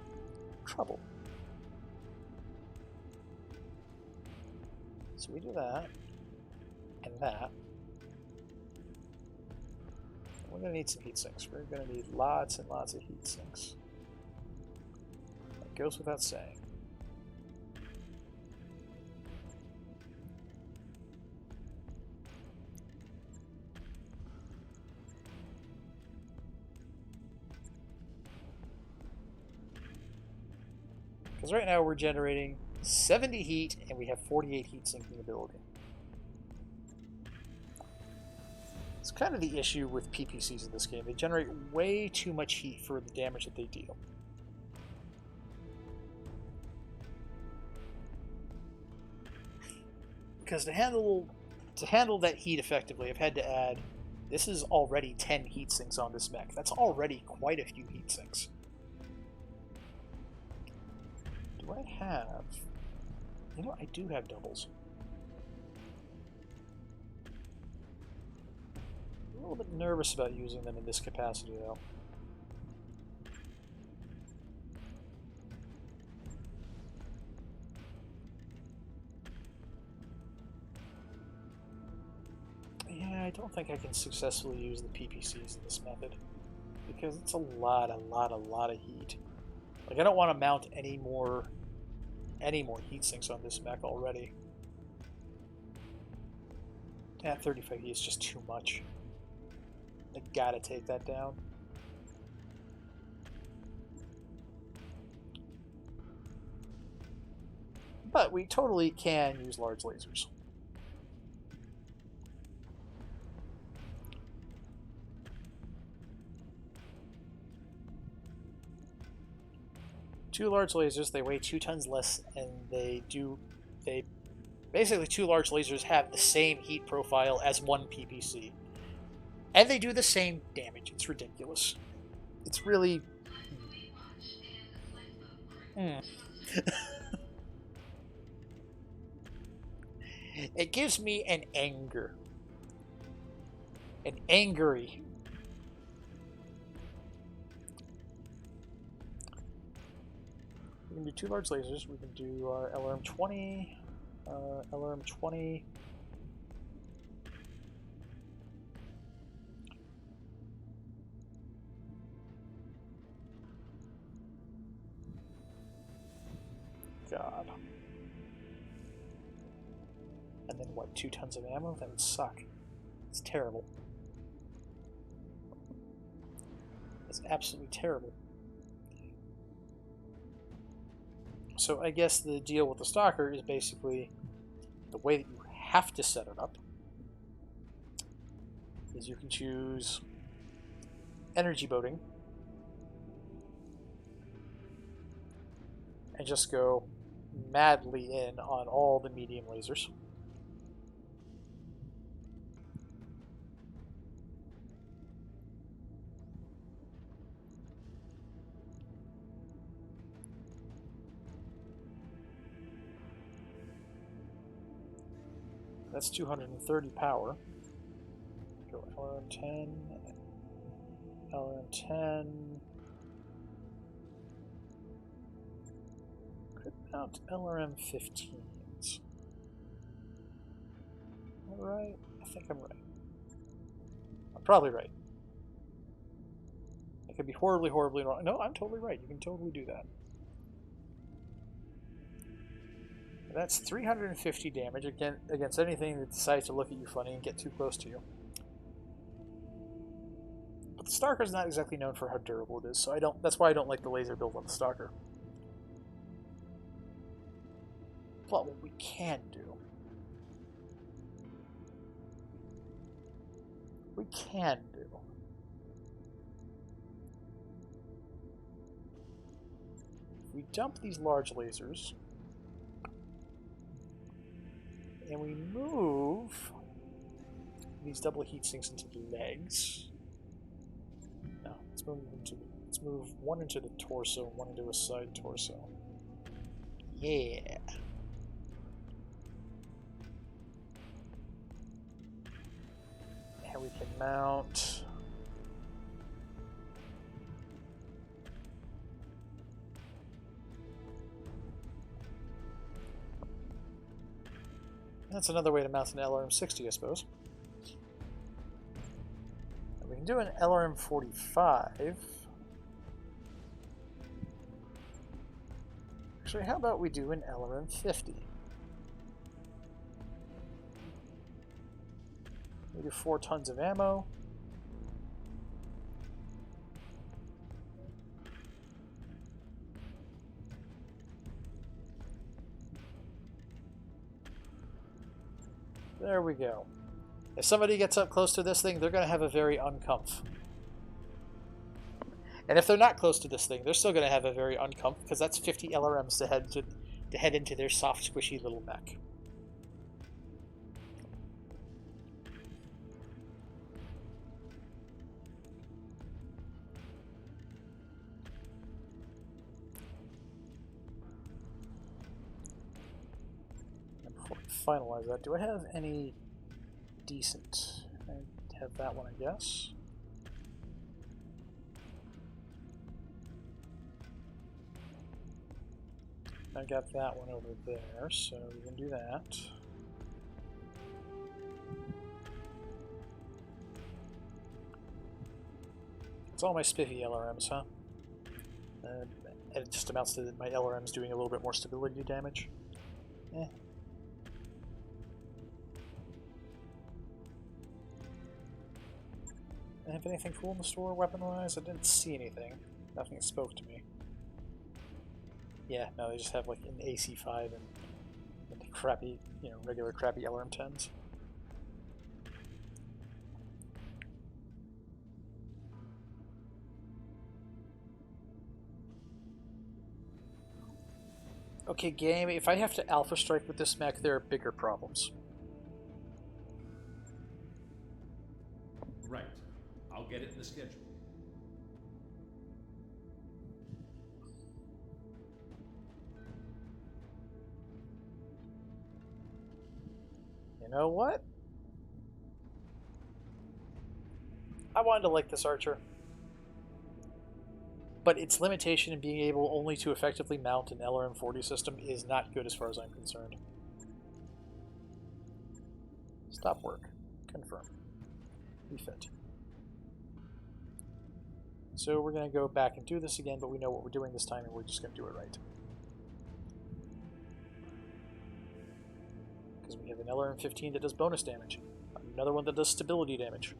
trouble. So we do that. And that. We're going to need some heat sinks. We're going to need lots and lots of heat sinks. That goes without saying. Because right now we're generating 70 heat and we have 48 heat sinking ability. It's kind of the issue with PPCs in this game. They generate way too much heat for the damage that they deal. Because to handle that heat effectively, I've had to add... This is already 10 heat sinks on this mech. That's already quite a few heat sinks. Do I have... I do have doubles. I'm a little bit nervous about using them in this capacity, though. Yeah, I don't think I can successfully use the PPCs in this method. Because it's a lot of heat. Like, I don't want to mount any more heat sinks on this mech already. Yeah, 35 heat is just too much. I gotta take that down. But we totally can use large lasers. Two large lasers, they weigh 2 tons less, and basically, two large lasers have the same heat profile as one PPC. And they do the same damage. It's ridiculous. It's really... It gives me an anger. An angry. We can do two large lasers. We can do our LRM-20. LRM-20. God. And then what, 2 tons of ammo? That would suck. It's terrible. It's absolutely terrible. So I guess the deal with the Stalker is basically the way that you have to set it up is you can choose energy boating and just go madly in on all the medium lasers. That's 230 power. Go LRM-10, LRM-10. Could mount LRM-15s. Am I right? I think I'm right. I'm probably right. I could be horribly wrong. No, I'm totally right. You can totally do that. That's 350 damage against anything that decides to look at you funny and get too close to you. But the Stalker's not exactly known for how durable it is, so that's why I don't like the laser build on the Stalker. But what we can do... If we dump these large lasers... and we move these double heat sinks into the legs. No, let's move one into the torso and one into a side torso. Yeah. And we can mount that's another way to mount an LRM-60, I suppose. And we can do an LRM-45. Actually, how about we do an LRM-50? We do 4 tons of ammo. There we go. If somebody gets up close to this thing, they're going to have a very uncomf. And if they're not close to this thing, they're still going to have a very uncomf, because that's 50 LRMs to head into their soft, squishy little mech. Finalize that. Do I have any decent? I have that one, I guess. I got that one over there, so we can do that. It's all my spiffy LRMs, huh? And it just amounts to my LRMs doing a little bit more stability damage. Eh. Have anything cool in the store weapon-wise? I didn't see anything. Nothing spoke to me. Yeah, no, they just have like an AC5 and crappy, you know, regular crappy LRM-10s. Okay, game, if I have to Alpha Strike with this mech, there are bigger problems. Right. I'll get it in the schedule. You know what? I wanted to like this archer. But its limitation in being able only to effectively mount an LRM-40 system is not good as far as I'm concerned. Stop work. Confirm. Refit. So we're going to go back and do this again, but we know what we're doing this time and we're just going to do it right. Because we have an LRM-15 that does bonus damage. Another one that does stability damage.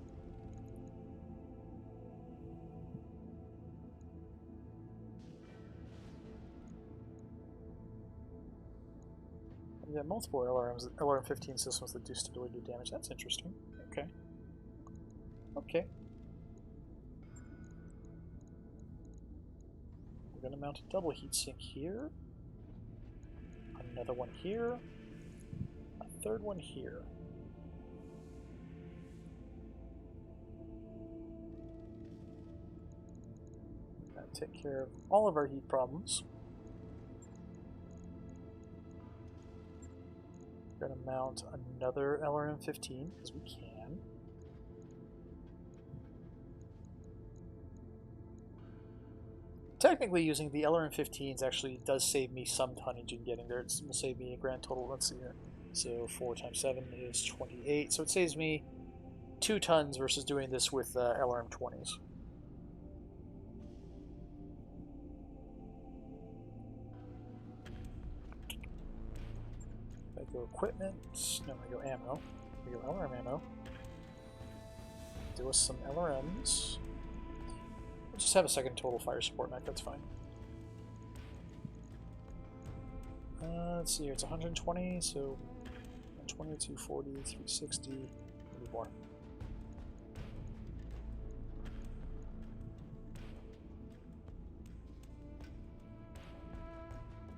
Yeah, multiple LRM-15 systems that do stability damage. That's interesting. Okay. Okay. We're going to mount a double heatsink here. Another one here. A third one here. That'll take care of all of our heat problems. We're going to mount another LRM-15 because we can. Technically, using the LRM-15s actually does save me some tonnage in getting there. It will save me a grand total, let's see here. So 4 times 7 is 28. So it saves me 2 tons versus doing this with LRM-20s. I go equipment. No, I go ammo. I go LRM ammo. Do us some LRMs. We'll just have a second total fire support mech, that's fine. Let's see here, it's 120, so 120, 240, 360, maybe more.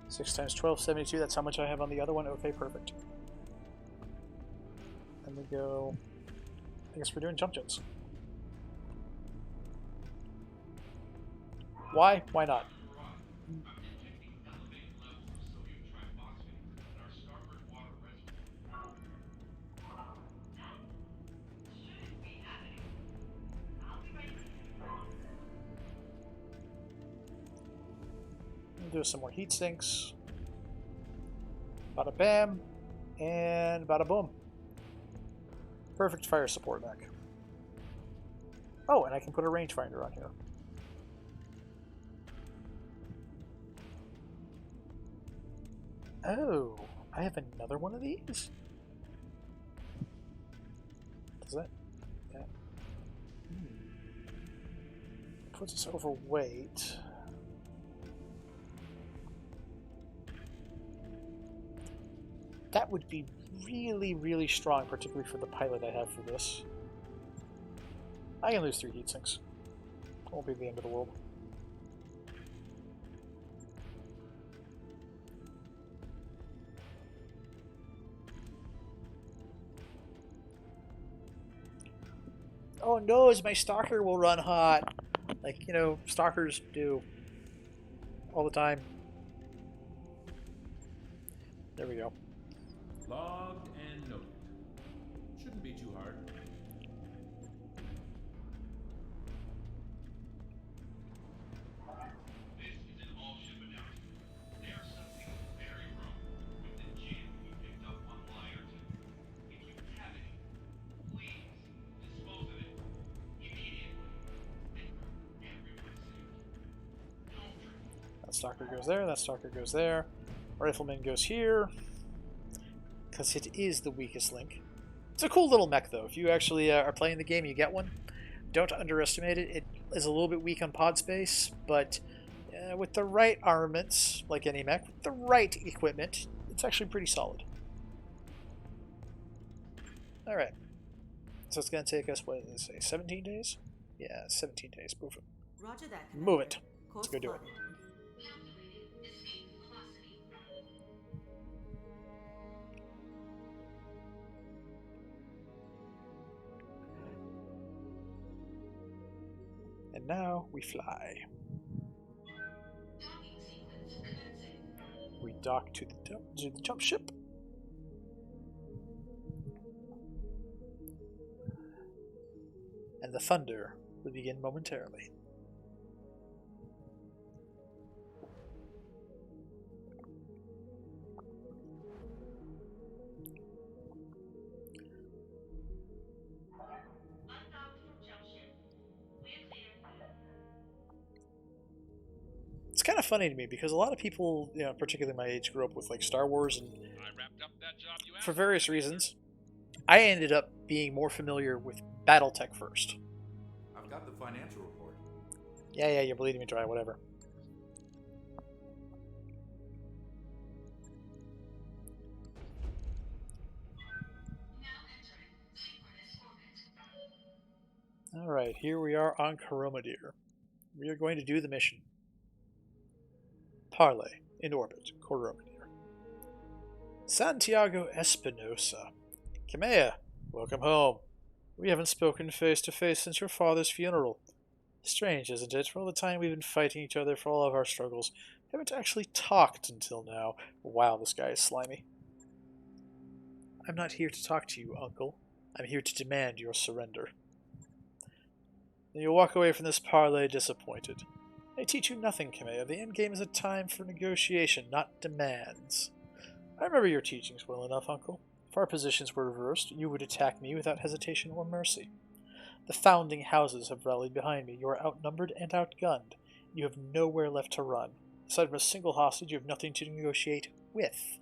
Six times 12, 72, that's how much I have on the other one. Okay, perfect. And we go, I guess we're doing jump jets. Why? Why not? Do some more heat sinks. Bada bam. And bada boom. Perfect fire support mech. Oh, and I can put a rangefinder on here. Oh, I have another one of these? Does that... Yeah. Puts us overweight. That would be really, really strong, particularly for the pilot I have for this. I can lose 3 heat sinks. Won't be the end of the world. Oh no, my stalker will run hot. Like, you know, stalkers do. All the time. There we go. Logged and noted. Shouldn't be too hard. This is an all-ship announcement. There's something very wrong with the jam we picked up on Lyerton. If you have any, please dispose of it immediately. stalker goes there, that stalker goes there. Rifleman goes here. Because it is the weakest link. It's a cool little mech, though. If you actually are playing the game, you get one. Don't underestimate it. It is a little bit weak on pod space, but with the right armaments, like any mech, with the right equipment, it's actually pretty solid. Alright. So it's going to take us, what did it say, 17 days? Yeah, 17 days. Move it. Roger that. Move it. Course Let's go do it. plotted. Calculated escape velocity. And now we fly. Docking sequence commencing. We dock to the jump ship. And the thunder will begin momentarily. It's kind of funny to me because a lot of people, particularly my age, grew up with like Star Wars, and for various reasons, I ended up being more familiar with BattleTech first. I've got the financial report. Yeah, you're bleeding me dry, whatever. Now entering synchronous orbit. Alright, here we are on Coromadir. We are going to do the mission. Parley, in orbit, Coromadir. Santiago Espinosa. Kamea, welcome home. We haven't spoken face to face since your father's funeral. Strange, isn't it? For all the time we've been fighting each other for all of our struggles, we haven't actually talked until now. Wow, this guy is slimy. I'm not here to talk to you, Uncle. I'm here to demand your surrender. Then you'll walk away from this parley disappointed. I teach you nothing, Kamea. The endgame is a time for negotiation, not demands. I remember your teachings well enough, Uncle. If our positions were reversed, you would attack me without hesitation or mercy. The founding houses have rallied behind me. You are outnumbered and outgunned. You have nowhere left to run. Aside from a single hostage, you have nothing to negotiate with.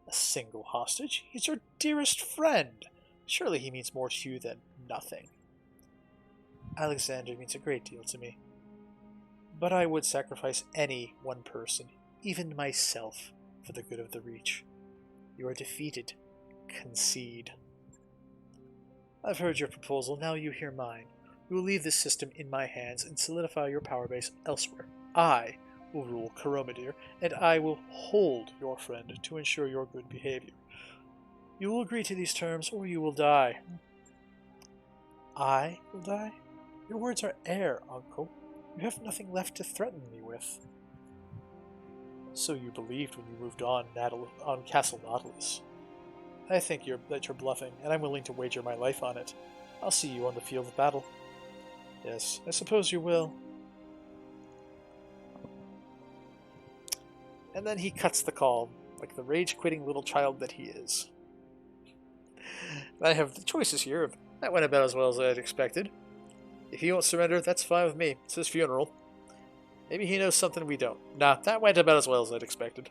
A single hostage? He's your dearest friend. Surely he means more to you than nothing. Alexander means a great deal to me. But I would sacrifice any one person, even myself, for the good of the Reach. You are defeated. Concede. I've heard your proposal, now you hear mine. We will leave this system in my hands and solidify your power base elsewhere. I will rule Coromadir, and I will hold your friend to ensure your good behavior. You will agree to these terms, or you will die. I will die? Your words are air, Uncle. You have nothing left to threaten me with. So you believed when you moved on Castle Nautilus. I think that you're bluffing, and I'm willing to wager my life on it. I'll see you on the field of battle. Yes, I suppose you will. And then he cuts the call, like the rage-quitting little child that he is. I have the choices here. That went about as well as I had expected. If he won't surrender, that's fine with me. It's his funeral. Maybe he knows something we don't. Nah, that went about as well as I'd expected.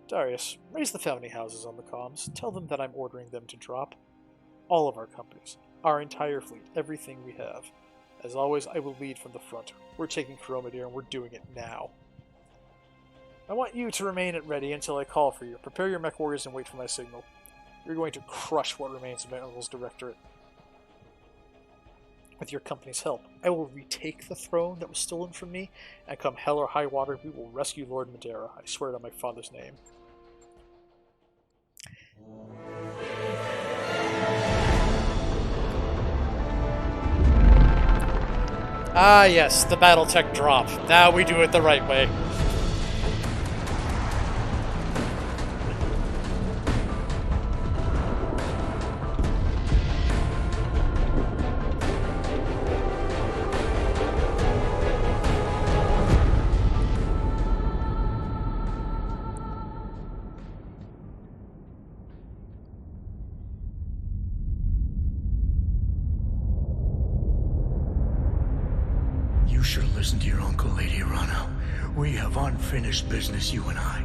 Darius, raise the founding houses on the comms. Tell them that I'm ordering them to drop all of our companies, our entire fleet, everything we have. As always, I will lead from the front. We're taking Coromadir and we're doing it now. I want you to remain at ready until I call for you. Prepare your mech warriors and wait for my signal. You're going to crush what remains of my uncle's directorate. With your company's help, I will retake the throne that was stolen from me, and come hell or high water, we will rescue Lord Madeira. I swear it on my father's name. Ah yes, the BattleTech drop. Now we do it the right way. You shall We have unfinished business, you and I.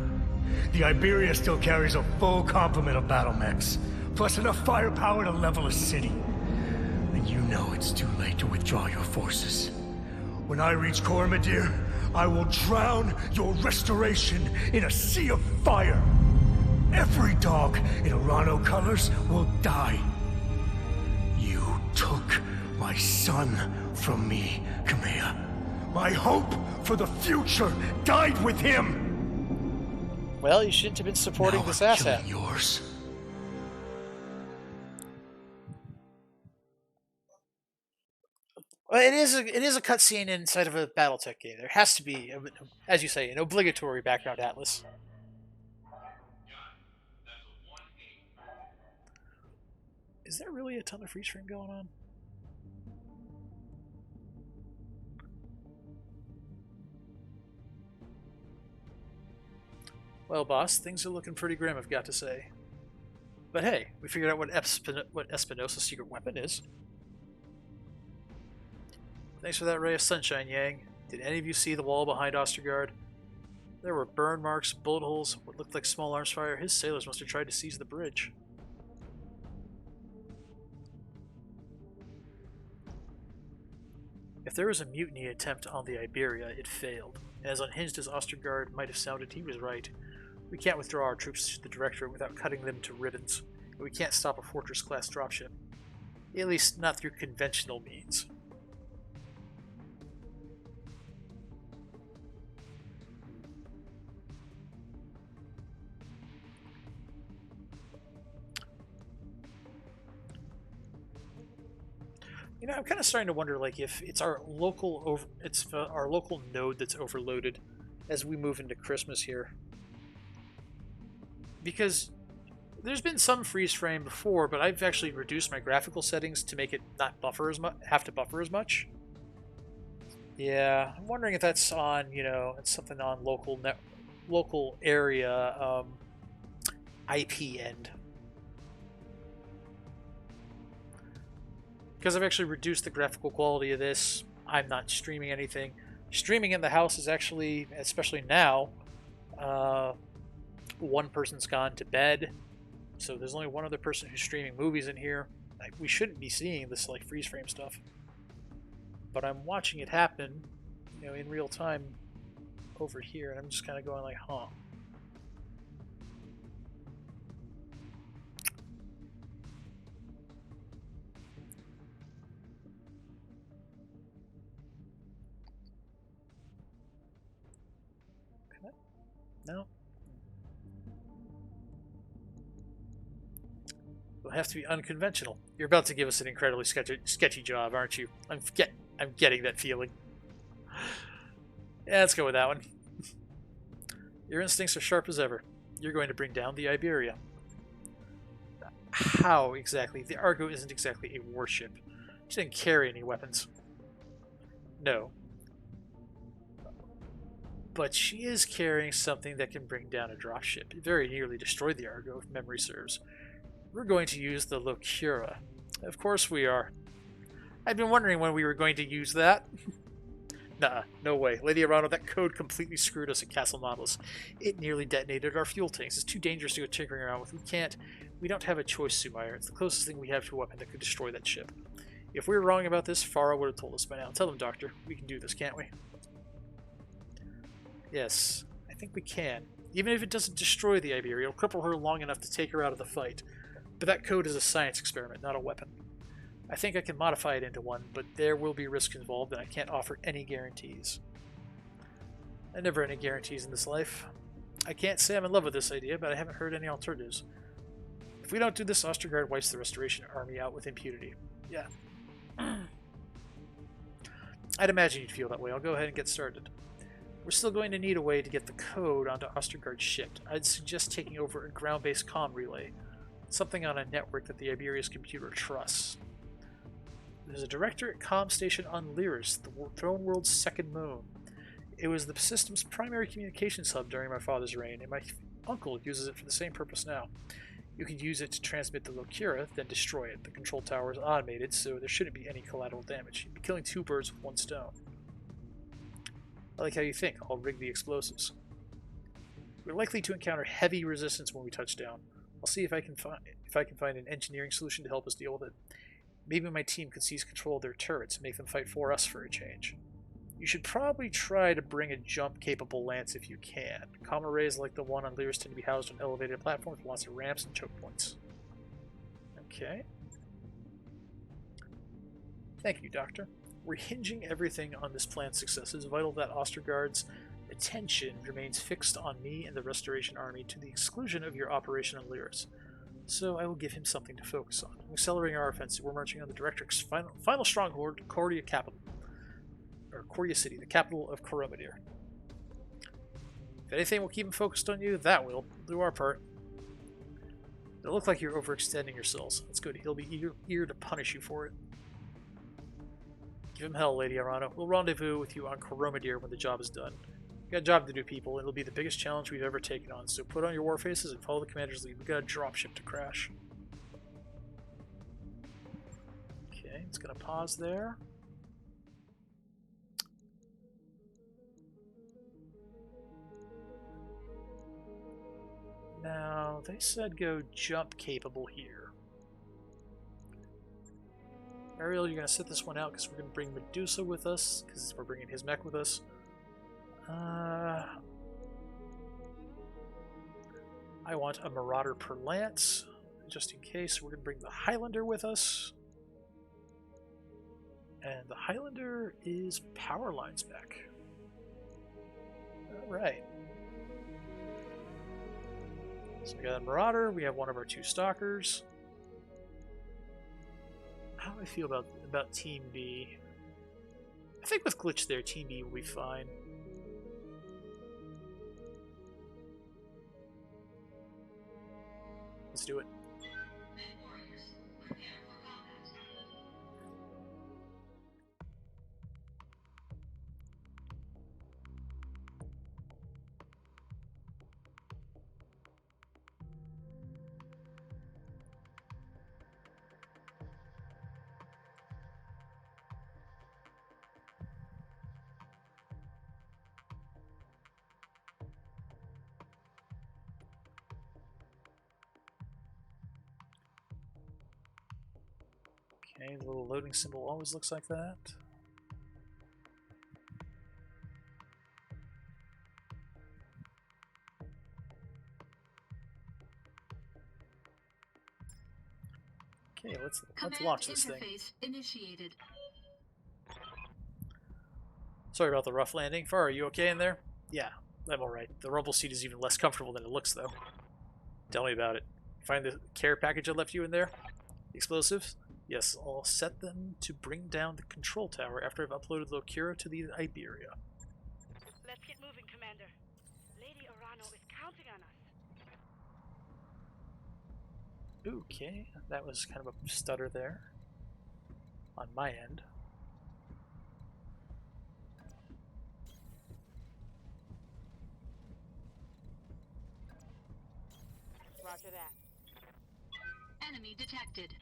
The Iberia still carries a full complement of battle mechs, plus enough firepower to level a city. And you know it's too late to withdraw your forces. When I reach Cormadir, I will drown your restoration in a sea of fire. Every dog in Arano colors will die. You took my son from me, Kamea. My hope for the future died with him. Well, you shouldn't have been supporting Now this I'm asshat. killing yours. Well, it is a cutscene inside of a BattleTech game. There has to be, as you say, an obligatory background atlas. Is there really a ton of freeze frame going on? Well, boss, things are looking pretty grim, I've got to say. But hey, we figured out what Espinosa's secret weapon is. Thanks for that ray of sunshine, Yang. Did any of you see the wall behind Ostergaard? There were burn marks, bullet holes, what looked like small arms fire. His sailors must have tried to seize the bridge. If there was a mutiny attempt on the Iberia, it failed. And as unhinged as Ostergaard might have sounded, he was right. We can't withdraw our troops to the Directorate without cutting them to ribbons. And we can't stop a Fortress-class dropship. At least, not through conventional means. You know, I'm kind of starting to wonder, like, if it's our local our local node that's overloaded as we move into Christmas here, because there's been some freeze frame before, but I've actually reduced my graphical settings to make it not buffer as much, have to buffer as much. Yeah, I'm wondering if that's on, you know, it's something on local area IP end. Because I've actually reduced the graphical quality of this, I'm not streaming anything. Streaming in the house is actually, especially now, one person's gone to bed, so there's only one other person who's streaming movies in here. Like, we shouldn't be seeing this like freeze frame stuff, but I'm watching it happen, you know, in real time over here, and I'm just kind of going like, huh. No. It'll have to be unconventional. You're about to give us an incredibly sketchy job, aren't you? I'm getting that feeling. Yeah, let's go with that one. Your instincts are sharp as ever. You're going to bring down the Iberia. How exactly? The Argo isn't exactly a warship. She didn't carry any weapons. No. But she is carrying something that can bring down a dropship. It very nearly destroyed the Argo, if memory serves. We're going to use the Locura. Of course we are. I've been wondering when we were going to use that. Nah, no way. Lady Arano, that code completely screwed us at Castle Nautilus. It nearly detonated our fuel tanks. It's too dangerous to go tinkering around with. We don't have a choice, Sumair. It's the closest thing we have to a weapon that could destroy that ship. If we were wrong about this, Farah would have told us by now. Tell them, Doctor. We can do this, can't we? Yes, I think we can. Even if it doesn't destroy the Iberia, it'll cripple her long enough to take her out of the fight. But that code is a science experiment, not a weapon. I think I can modify it into one, but there will be risks involved, and I can't offer any guarantees. I never any guarantees in this life. I can't say I'm in love with this idea, but I haven't heard any alternatives. If we don't do this, Ostergaard wipes the Restoration Army out with impunity. Yeah. I'd imagine you'd feel that way. I'll go ahead and get started. We're still going to need a way to get the code onto Ostergaard's ship. I'd suggest taking over a ground-based comm relay. Something on a network that the Iberia's computer trusts. There's a Directorate comm station on Lyris, the Throne World's second moon. It was the system's primary communications hub during my father's reign, and my uncle uses it for the same purpose now. You can use it to transmit the Locura, then destroy it. The control tower is automated, so there shouldn't be any collateral damage. You'd be killing two birds with one stone. I like how you think. I'll rig the explosives. We're likely to encounter heavy resistance when we touch down. I'll see if I can find an engineering solution to help us deal with it. Maybe my team could seize control of their turrets and make them fight for us for a change. You should probably try to bring a jump-capable lance if you can. Comm arrays like the one on Lyris tend to be housed on elevated platforms with lots of ramps and choke points. Okay. Thank you, Doctor. We're hinging everything on this plan's success. It's vital that Ostergaard's attention remains fixed on me and the Restoration Army to the exclusion of your operation on Lyris. So I will give him something to focus on. We're accelerating our offensive. We're marching on the Director's final stronghold, Korea capital. Or Korea City, the capital of Koromadir. If anything will keep him focused on you, that will. We'll do our part. It'll look like you're overextending yourselves. That's good. He'll be eager to punish you for it. Give him hell, Lady Arano. We'll rendezvous with you on Koromadir when the job is done. We've got a job to do, people. It'll be the biggest challenge we've ever taken on, so put on your war faces and follow the commander's lead. We've got a dropship to crash. Okay, it's going to pause there. Now, they said go jump capable here. Ariel, you're going to sit this one out because we're going to bring Medusa with us, because we're bringing his mech with us. I want a Marauder per lance, just in case. We're going to bring the Highlander with us. And the Highlander is power line spec. Alright. So we got a Marauder, we have one of our two Stalkers. How do I feel about Team B? I think with Glitch there, Team B will be fine. Let's do it. Okay, the little loading symbol always looks like that. Okay, let's launch this thing. Initiated. Sorry about the rough landing. Far, are you okay in there? Yeah, I'm alright. The rumble seat is even less comfortable than it looks, though. Tell me about it. Find the care package I left you in there? The explosives? Yes, I'll set them to bring down the control tower after I've uploaded Lokira to the Iberia. Let's get moving, Commander. Lady Arano is counting on us. Okay, that was kind of a stutter there. On my end. Roger that. Enemy detected.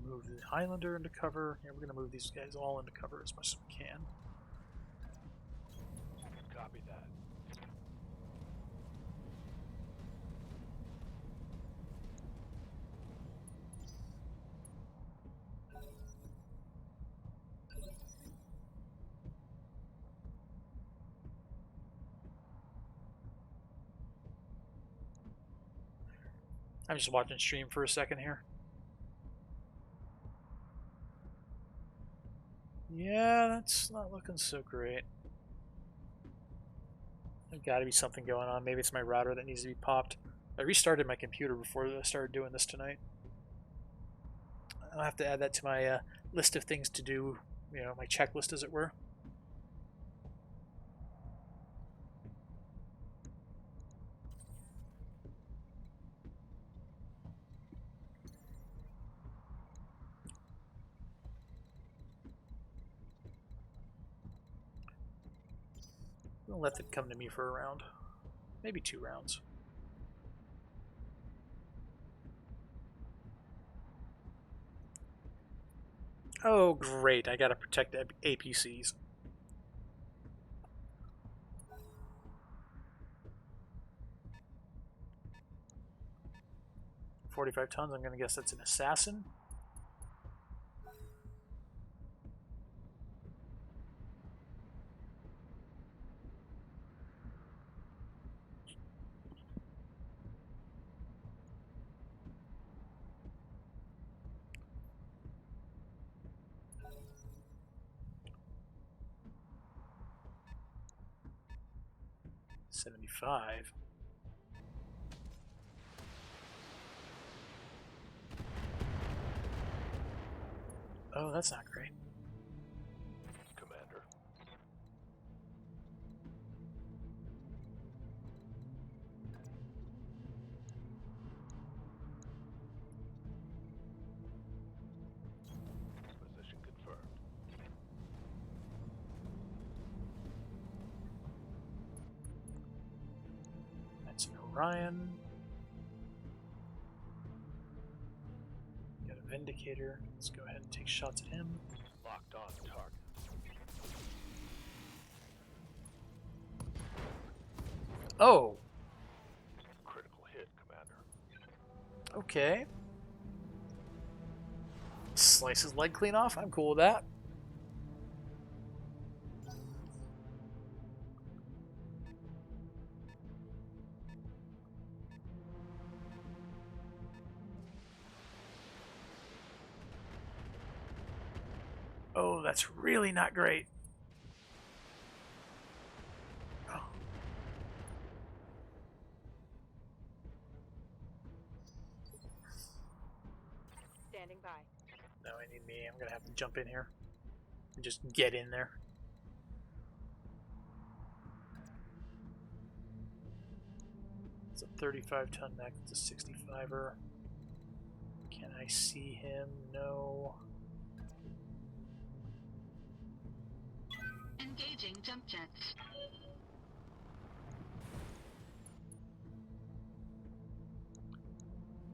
Move the Highlander into cover. Yeah, we're going to move these guys all into cover as much as we can. Copy that. I'm just watching stream for a second here. Yeah, that's not looking so great. There's got to be something going on. Maybe it's my router that needs to be popped. I restarted my computer before I started doing this tonight. I'll have to add that to my list of things to do, you know, my checklist as it were. I'll let them come to me for a round. Maybe 2 rounds. Oh, great. I gotta protect APCs. $45 tons, I'm gonna guess that's an assassin. $75. Oh, that's not great. Commander. Position confirmed. That's an Orion. Got a Vindicator. Let's go ahead and take shots at him. Locked on target. Oh, Critical hit, Commander. okay. Slice his leg clean off. I'm cool with that. Oh, that's really not great. Oh. Standing by. No, I need me. I'm gonna have to jump in here and just get in there. It's a 35-ton mech. It's a 65er. Can I see him? No. Engaging jump jets.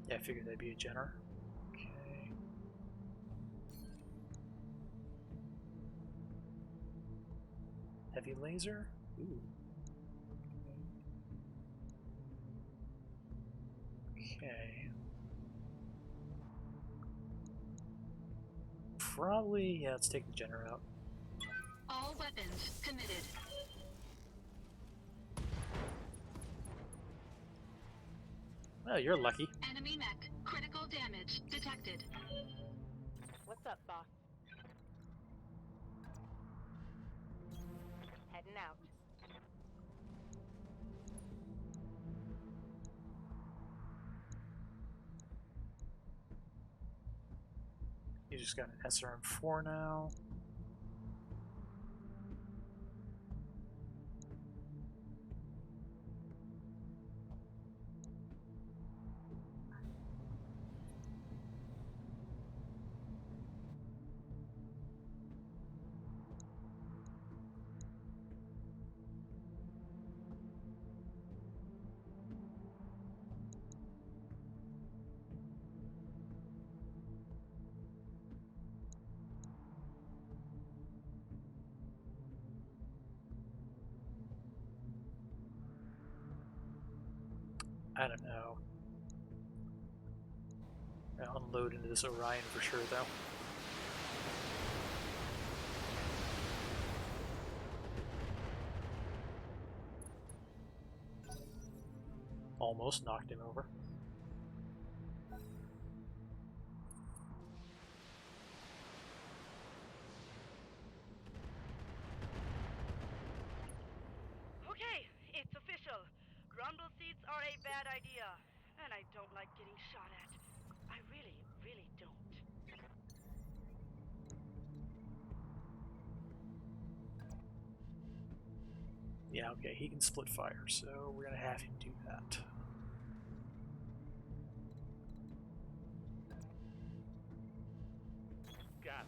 Yeah, I figured that'd be a Jenner. Okay. Heavy laser? Ooh. Okay. Probably, yeah, let's take the Jenner out. All weapons committed. Oh, you're lucky. Enemy mech. Critical damage detected. What's up, boss? Heading out. You just got an SRM-4 now. I don't know. I'll unload into this Orion for sure, though. Almost knocked him over. Okay, it's official. Grumble seats are a bad idea. And I don't like getting shot at. I really, really don't. Yeah, okay, he can split fire, so we're gonna have him do that. Got it.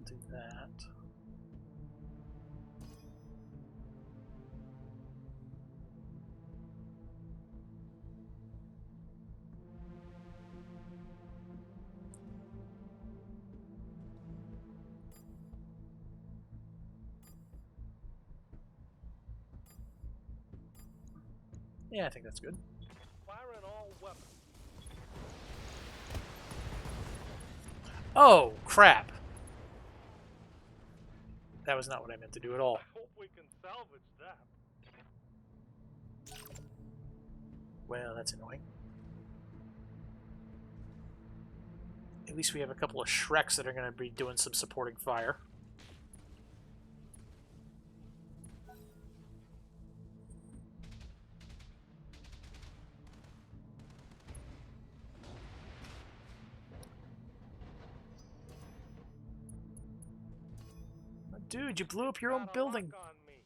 do that. Yeah, I think that's good. Firing all weapons. Oh, crap. That was not what I meant to do at all. I hope we can salvage that. Well, that's annoying. At least we have a couple of Shreks that are going to be doing some supporting fire. Dude, you blew up your own Got a building. lock on me.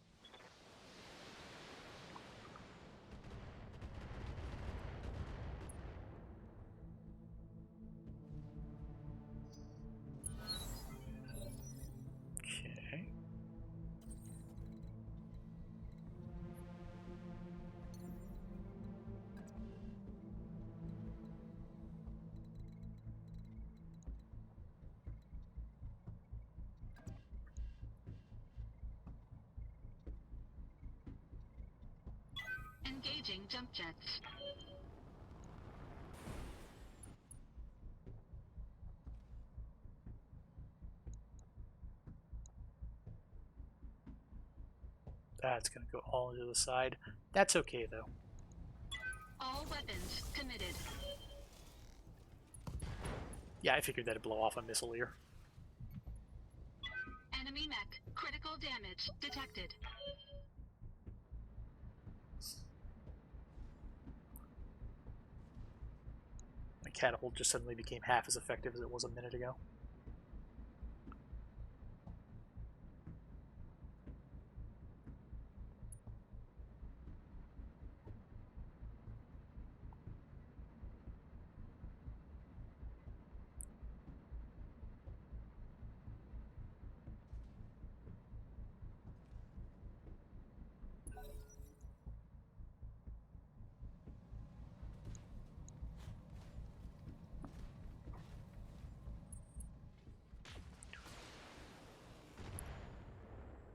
Okay. Engaging jump jets. That's going to go all into the side. That's okay, though. All weapons committed. Yeah, I figured that'd blow off a missile here. Enemy mech. Critical damage detected. My catapult just suddenly became half as effective as it was a minute ago.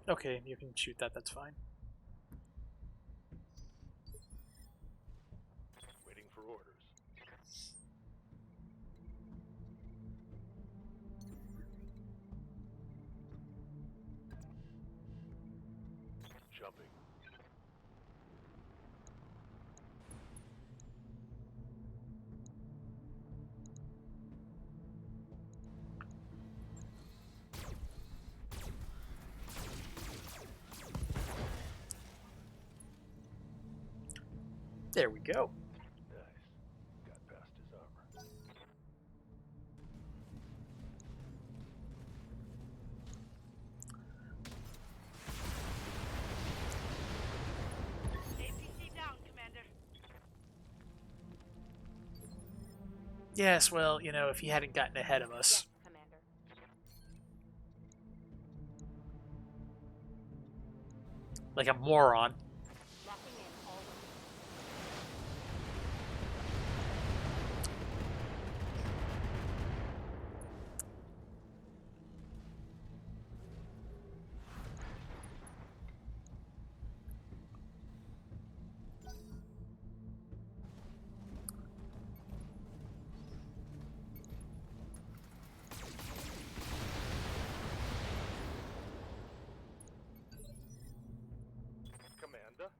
Okay, you can shoot that, that's fine. Waiting for orders. Jumping. There we go. Nice. Got past his armor. APC down, Commander. Yes, well, you know, if he hadn't gotten ahead of us. Yes, Commander. Like a moron. Locking in all weapons. Commander?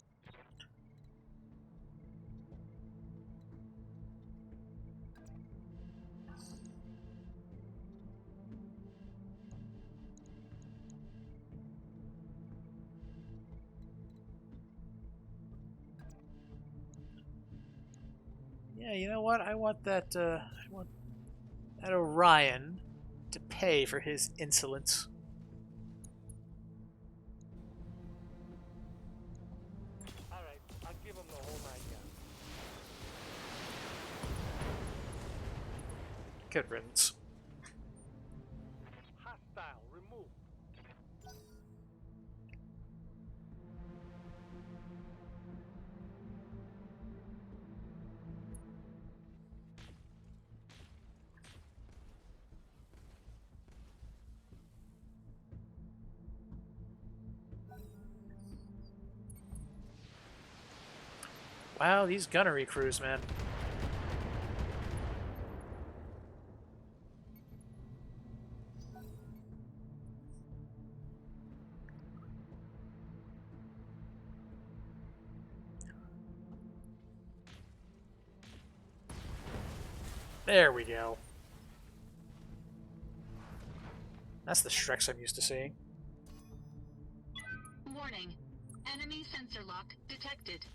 Yeah, you know what? I want that Orion to pay for his insolence. Alright, I'll give him the whole 9 yards. Good riddance. Hostile removed. Wow, these gunnery crews, man. There we go. That's the Shreks I'm used to seeing. Warning. Enemy sensor lock detected.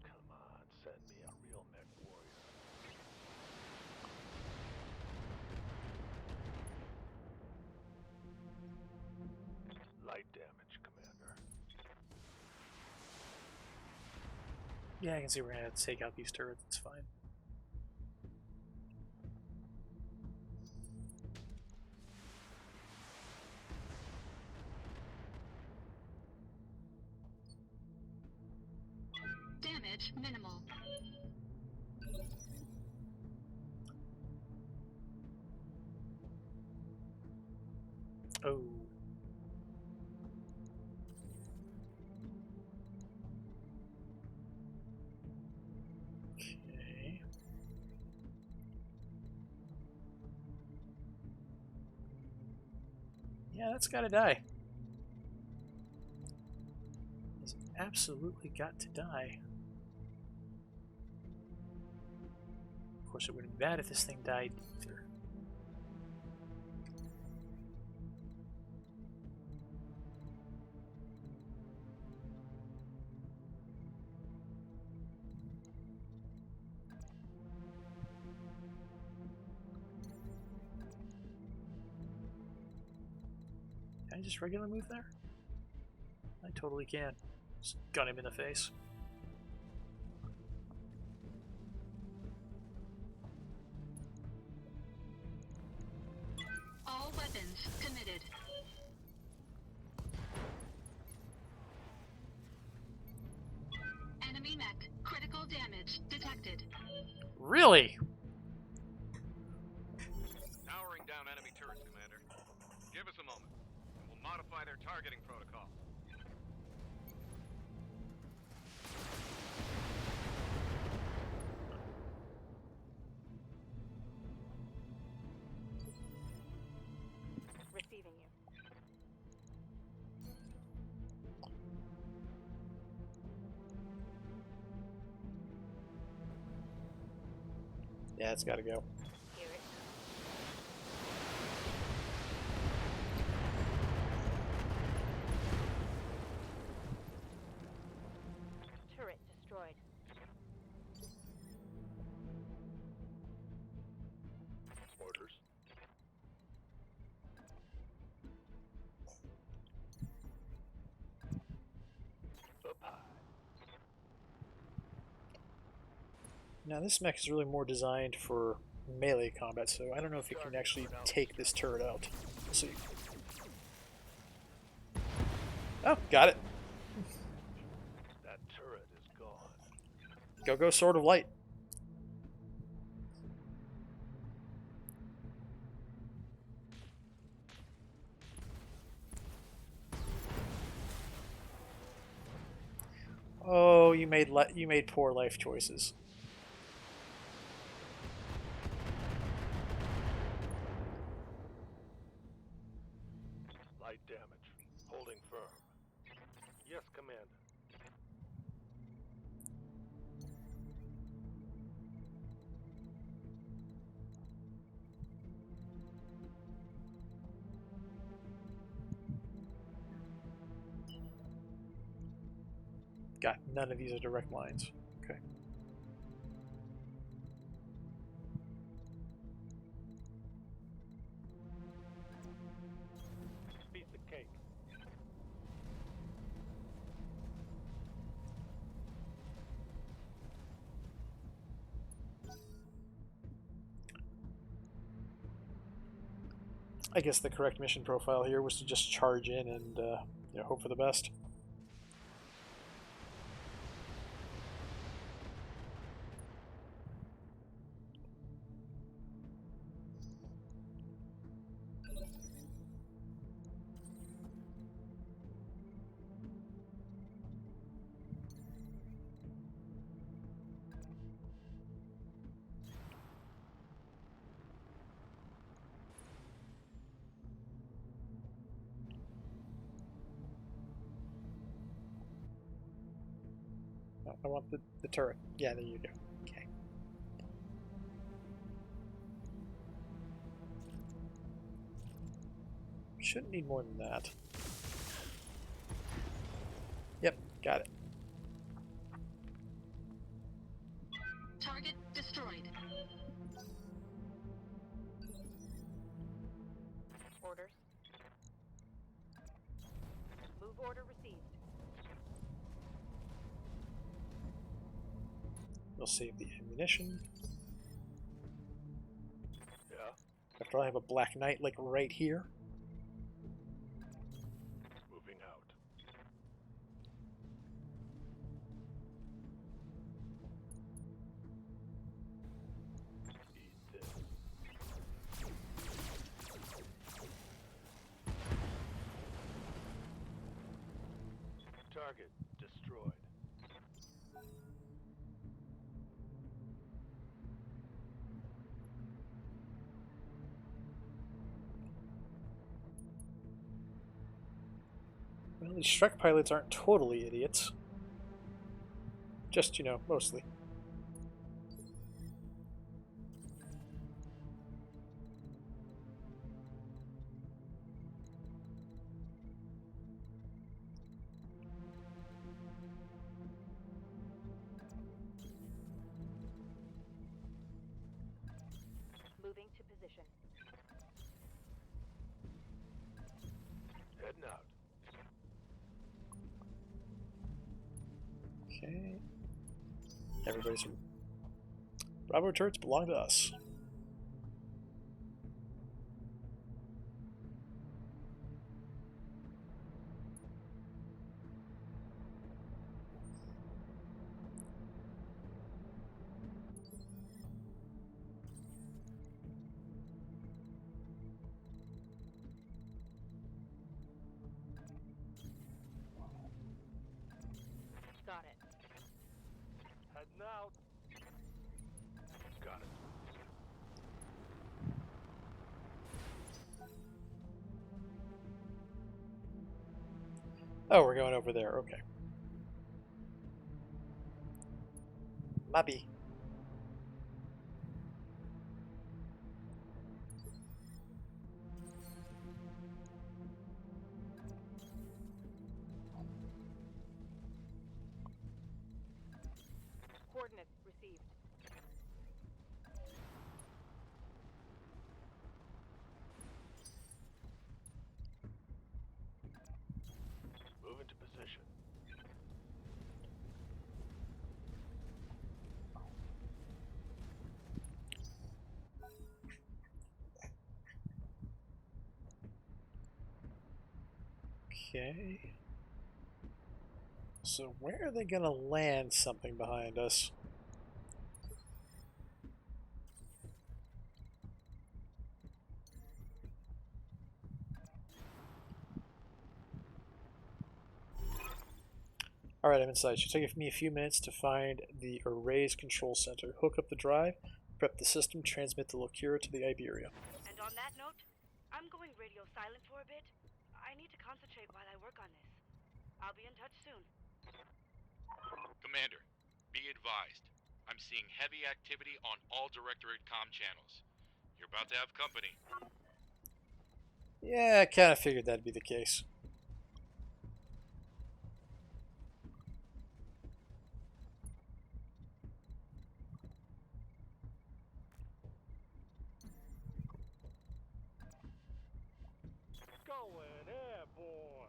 Come on, send me a real mech warrior. Light damage, Commander. Yeah, I can see we're gonna have to take out these turrets. It's fine. Damage minimal. Oh. Okay. Yeah, that's gotta die. It's absolutely got to die. Of course, it wouldn't be bad if this thing died either. Can I just regular move there? I totally can. Just gun him in the face. All weapons committed. Enemy mech. Critical damage detected. Really? Powering down enemy turrets, Commander. Give us a moment, and we'll modify their targeting protocol. Receiving you. Yeah, it's gotta go. Hear it. Turret destroyed. Orders. Up high. Now this mech is really more designed for melee combat, so I don't know if it can actually take this turret out. We'll see. Oh, got it. That turret is gone. Go, Sword of Light. Oh, you made poor life choices. Light damage. Holding firm. Yes, Commander. Got none of these are direct lines. Okay. Piece of cake. I guess the correct mission profile here was to just charge in and hope for the best. No, I want the turret. Yeah, there you go. Okay. Shouldn't need more than that. Yep, got it. Target destroyed. Orders. Move order received. We'll save the ammunition. Yeah? After all, I have a Black Knight like right here. Moving out. Eat this. Target destroyed. Well, these Shrek pilots aren't totally idiots. Just, you know, mostly. Moving to position. Heading out. Okay. Everybody's... Bravo turrets belong to us. Got it. Heading out. Got it. Oh, we're going over there. Okay. Mabby. Coordinates received. Move into position. Okay. So where are they going to land something behind us? Alright, I'm inside. It should take me a few minutes to find the array's control center, hook up the drive, prep the system, transmit the Locura to the Iberia. And on that note, I'm going radio silent for a bit. I need to concentrate while I work on this. I'll be in touch soon. Commander, be advised. I'm seeing heavy activity on all Directorate comm channels. You're about to have company. Yeah, I kind of figured that'd be the case. Going airborne.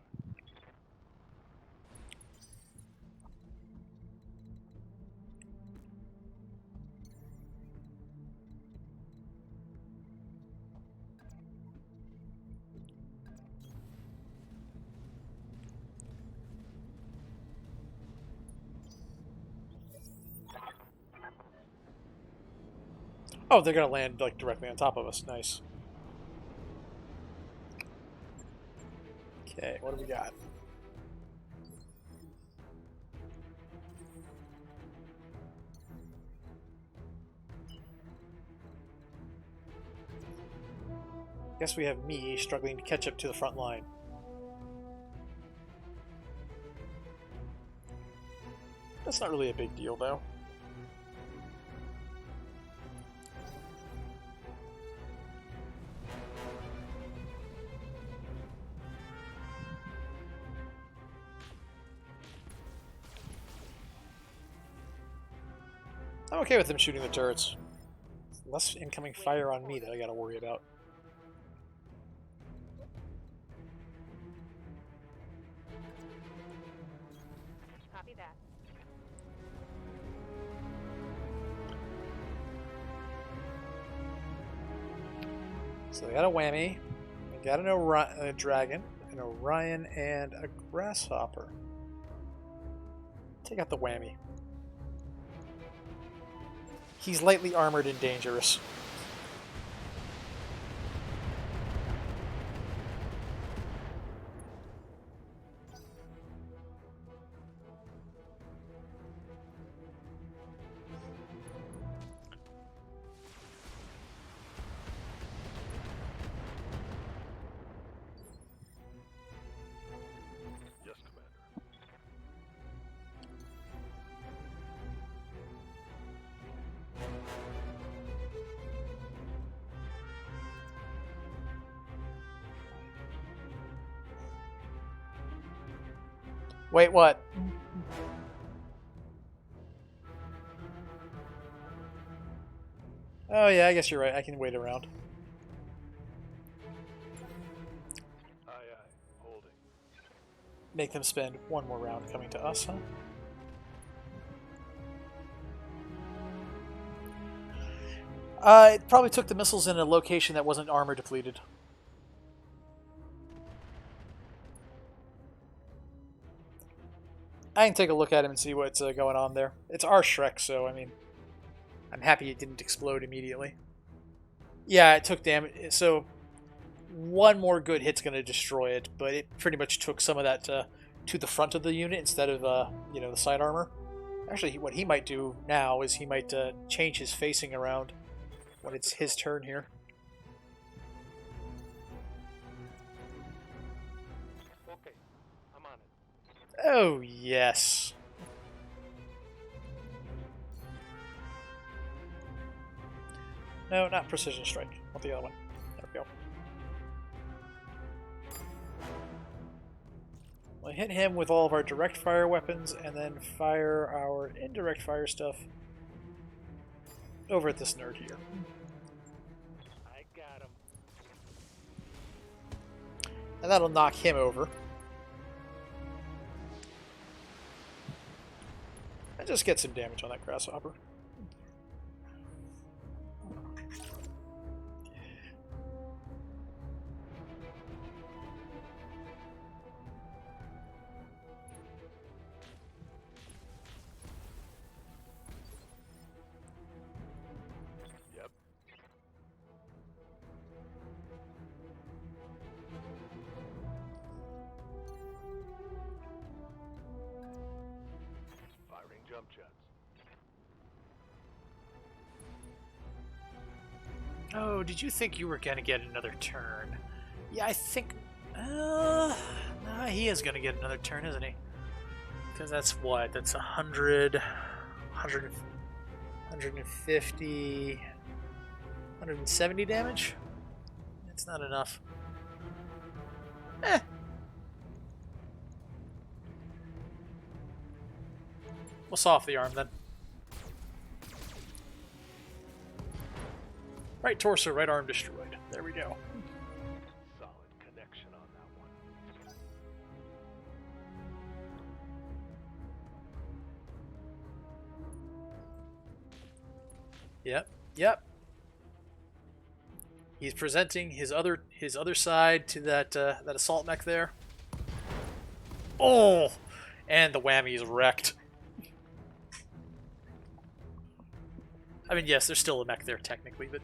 Oh, they're going to land like directly on top of us. Nice. Okay, what do we got? Guess we have me struggling to catch up to the front line. That's not really a big deal, though. I'm okay with them shooting the turrets. Less incoming fire on me that I gotta worry about. Copy that. So they got a whammy, they got a dragon, an Orion, and a grasshopper. Take out the whammy. He's lightly armored and dangerous. Yes, Commander. Wait, what? Oh yeah, I guess you're right. I can wait around. Aye, aye. Holding. Make them spend one more round coming to us, huh? It probably took the missiles in a location that wasn't armor depleted. I can take a look at him and see what's going on there. It's our Shrek, so I mean, I'm happy it didn't explode immediately. Yeah, it took damage. So one more good hit's going to destroy it, but it pretty much took some of that to the front of the unit instead of the side armor. Actually, what he might do now is he might change his facing around when it's his turn here. Okay, I'm on it. Oh, yes. No, not precision strike. Want the other one. There we go. We'll hit him with all of our direct fire weapons and then fire our indirect fire stuff over at this nerd here. I got him. And that'll knock him over. And just get some damage on that grasshopper. Yep. Firing jump jets. Oh, did you think you were going to get another turn? Yeah, I think... nah, he is going to get another turn, isn't he? Because that's what? That's 100... 100... 150... 170 damage? That's not enough. We'll saw off the arm then. Right torso, right arm destroyed. There we go. Solid connection on that one. Yep. He's presenting his other side to that that assault mech there. Oh, and the whammy is wrecked. I mean, yes, there's still a mech there technically, but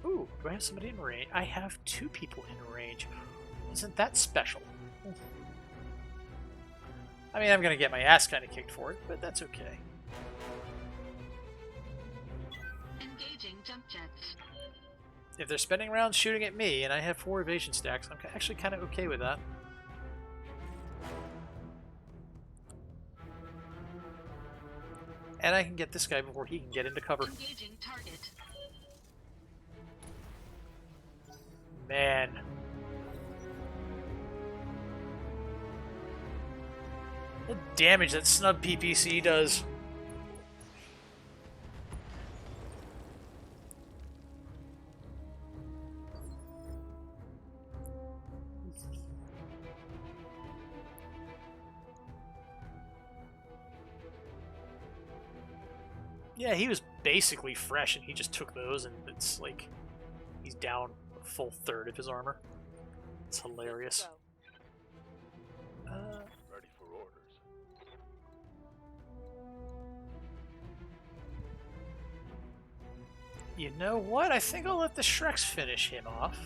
ooh, do I have somebody in range? I have 2 people in range. Isn't that special? I mean, I'm gonna get my ass kind of kicked for it, but that's okay. Engaging jump jets. If they're spending rounds shooting at me and I have 4 evasion stacks, I'm actually kind of okay with that. And I can get this guy before he can get into cover. Engaging target. Man. The damage that snub PPC does. Yeah, he was basically fresh and he just took those and it's like he's down a full third of his armor. It's hilarious. Ready for orders. You know what? I think I'll let the Shreks finish him off.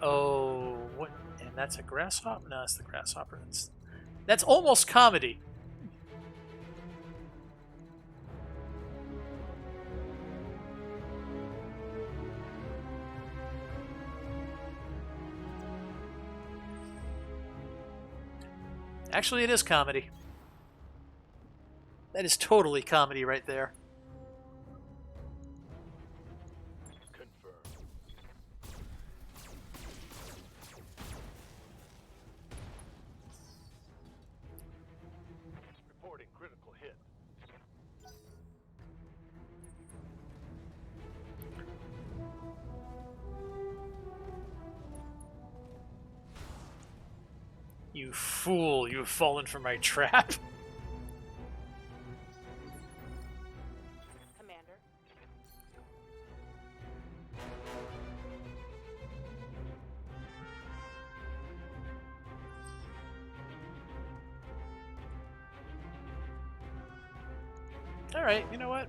Oh, what? And that's a grasshopper? No, that's the grasshopper. That's almost comedy. Actually, it is comedy. That is totally comedy right there. Confirmed. Reporting critical hit. You fool, you have fallen for my trap. Commander. Alright, you know what?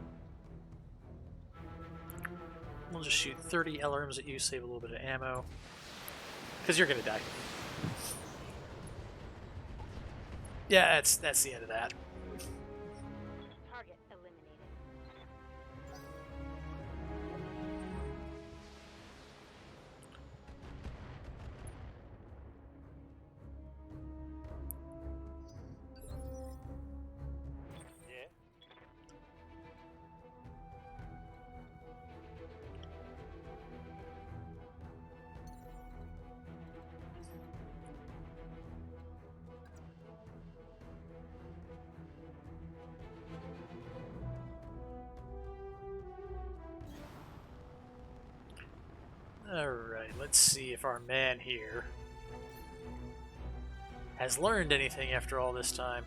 We'll just shoot 30 LRMs at you, save a little bit of ammo. Because you're gonna die. Yeah, that's the end of that. Target eliminated. Yeah. Alright, let's see if our man here has learned anything after all this time.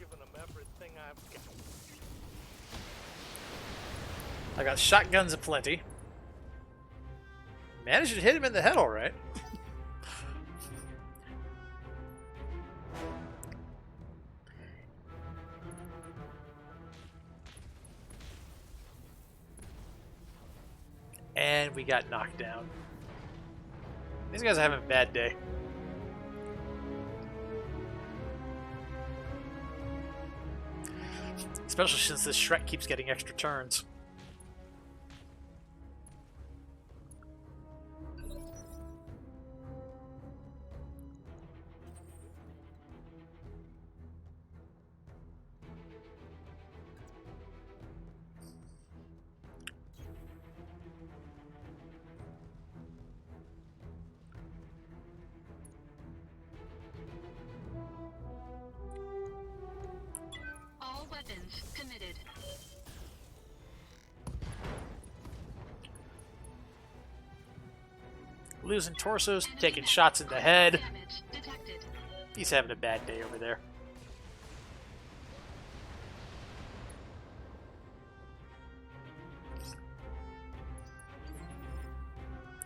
Giving them everything I've got. I got shotguns aplenty. Managed to hit him in the head alright. And we got knocked down. These guys are having a bad day. Especially since this Shrek keeps getting extra turns. All weapons committed. Losing torsos, Enemy taking net. shots in the head. Damage detected. He's having a bad day over there.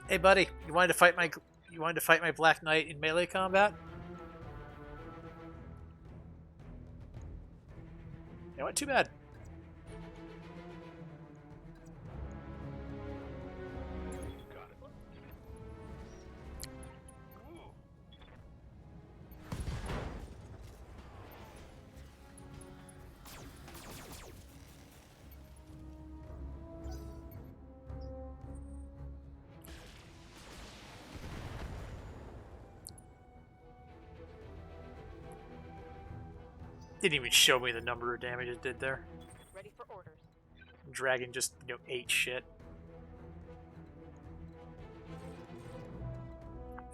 Hey buddy, you wanted to fight my Black Knight in melee combat? You know what? Too bad. Didn't even show me the number of damage it did there. Ready for orders. Dragon just, ate shit.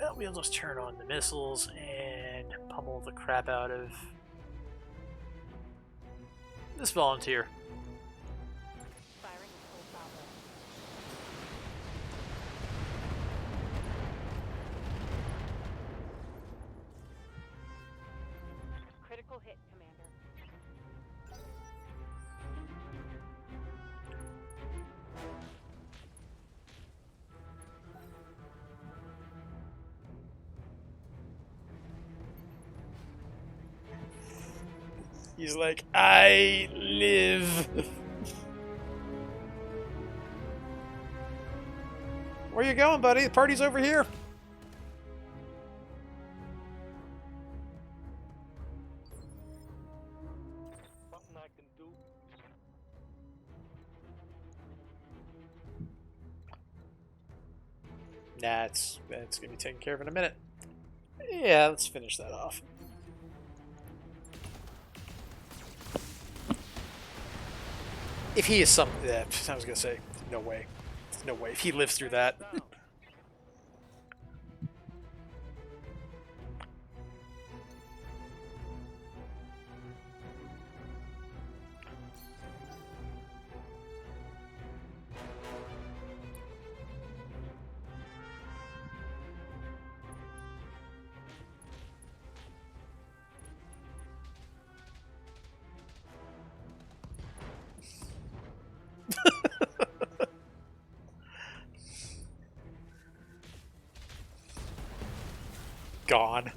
Well, we'll just turn on the missiles and pummel the crap out of this volunteer. Firing at full throttle. Critical hit, Commander. He's like, I live. Where you going, buddy? The party's over here. Something I can do. Nah, it's gonna be taken care of in a minute. Yeah, let's finish that off. If he is some, yeah, I was gonna say, no way, no way. If he lives through that, gone.